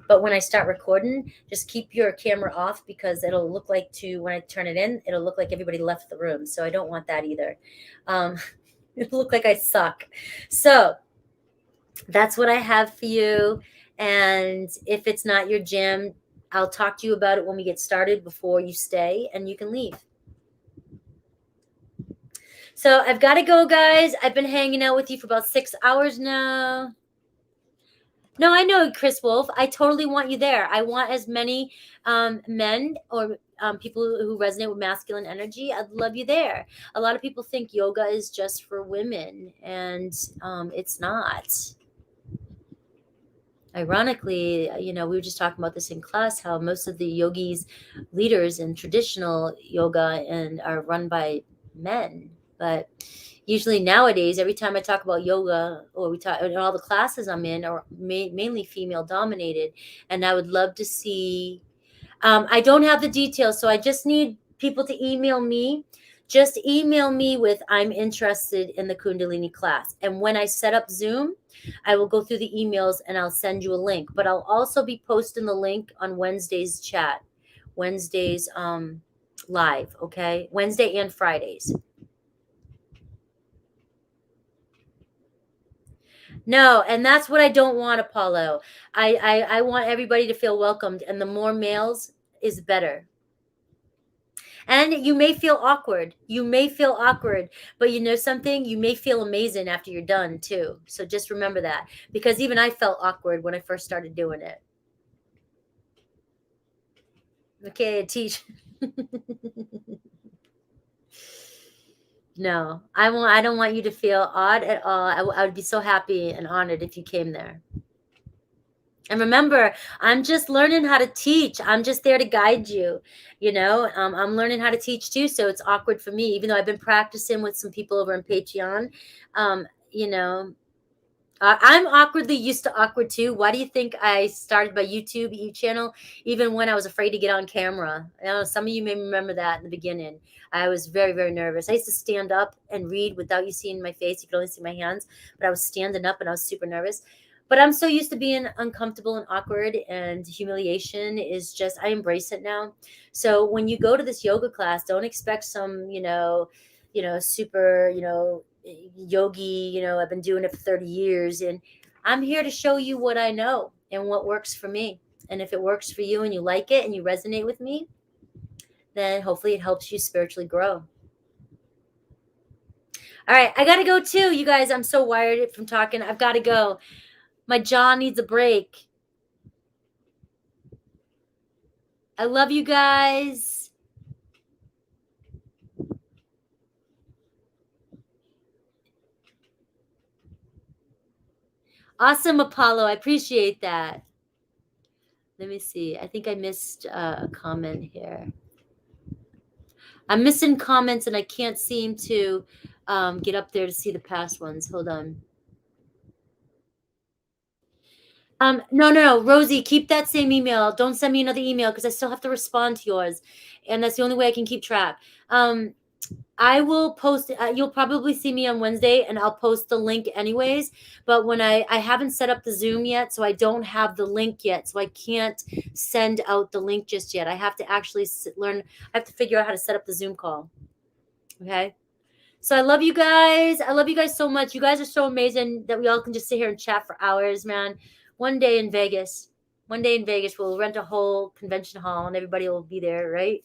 But when I start recording, just keep your camera off, because it'll look like when I turn it in, it'll look like everybody left the room. So I don't want that either. It'll look like I suck. So that's what I have for you. And if it's not your jam, I'll talk to you about it when we get started before you stay, and you can leave. So I've got to go, guys. I've been hanging out with you for about 6 hours now. No, I know, Chris Wolf. I totally want you there. I want as many men or people who resonate with masculine energy. I'd love you there. A lot of people think yoga is just for women, and it's not. Ironically, we were just talking about this in class, how most of the yogis, leaders in traditional yoga, and are run by men. But usually nowadays, every time I talk about yoga, or we talk in all the classes I'm in, are mainly female dominated. And I would love to see, I don't have the details, so I just need people to email me. Just email me with, I'm interested in the Kundalini class. And when I set up Zoom, I will go through the emails and I'll send you a link. But I'll also be posting the link on Wednesday's chat, Wednesday's live, okay? Wednesday and Fridays. No, and that's what I don't want, Apollo. I want everybody to feel welcomed, and the more males is better. And you may feel awkward. But you know something? You may feel amazing after you're done too. So just remember that, because even I felt awkward when I first started doing it. Okay, teach. No, I don't want you to feel odd at all. I would be so happy and honored if you came there. And remember, I'm just learning how to teach. I'm just there to guide you. I'm learning how to teach too. So it's awkward for me, even though I've been practicing with some people over in Patreon. I'm awkwardly used to awkward too. Why do you think I started my YouTube channel, even when I was afraid to get on camera? Some of you may remember that in the beginning. I was very, very nervous. I used to stand up and read without you seeing my face. You could only see my hands, but I was standing up and I was super nervous. But I'm so used to being uncomfortable and awkward, and humiliation is just, I embrace it now. So when you go to this yoga class, don't expect some, super, yogi, I've been doing it for 30 years, and I'm here to show you what I know and what works for me. And if it works for you and you like it and you resonate with me, then hopefully it helps you spiritually grow. All right, I got to go too, you guys. I'm so wired from talking. I've got to go. My jaw needs a break. I love you guys. Awesome, Apollo. I appreciate that. Let me see. I think I missed a comment here. I'm missing comments and I can't seem to get up there to see the past ones. Hold on. No. Rosie, keep that same email. Don't send me another email, because I still have to respond to yours. And that's the only way I can keep track. I will post, you'll probably see me on Wednesday, and I'll post the link anyways. But when I haven't set up the Zoom yet, so I don't have the link yet. So I can't send out the link just yet. I have to actually I have to figure out how to set up the Zoom call. Okay. So I love you guys. I love you guys so much. You guys are so amazing that we all can just sit here and chat for hours, man. One day in Vegas, we'll rent a whole convention hall and everybody will be there, right?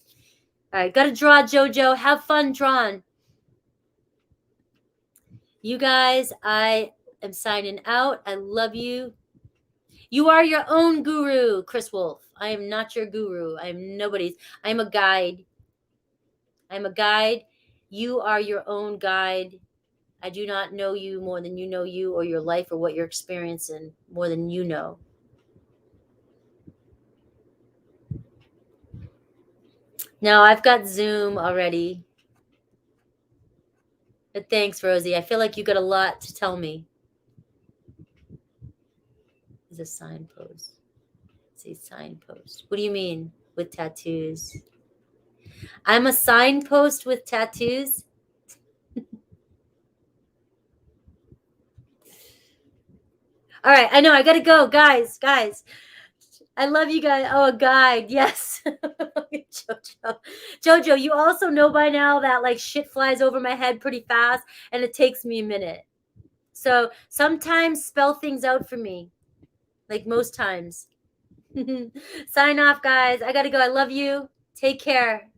All right, got to draw, Jojo. Have fun drawing. You guys, I am signing out. I love you. You are your own guru, Chris Wolf. I am not your guru. I am nobody's. I'm a guide. I'm a guide. You are your own guide. I do not know you more than you know you or your life or what you're experiencing more than you know. No, I've got Zoom already. But thanks, Rosie. I feel like you got a lot to tell me. Is a signpost. It's a signpost. What do you mean with tattoos? I'm a signpost with tattoos? All right, I know. I got to go. Guys. I love you guys. Oh, a guide. Yes. Jojo, you also know by now that like shit flies over my head pretty fast and it takes me a minute. So sometimes spell things out for me, like most times. Sign off, guys. I got to go. I love you. Take care.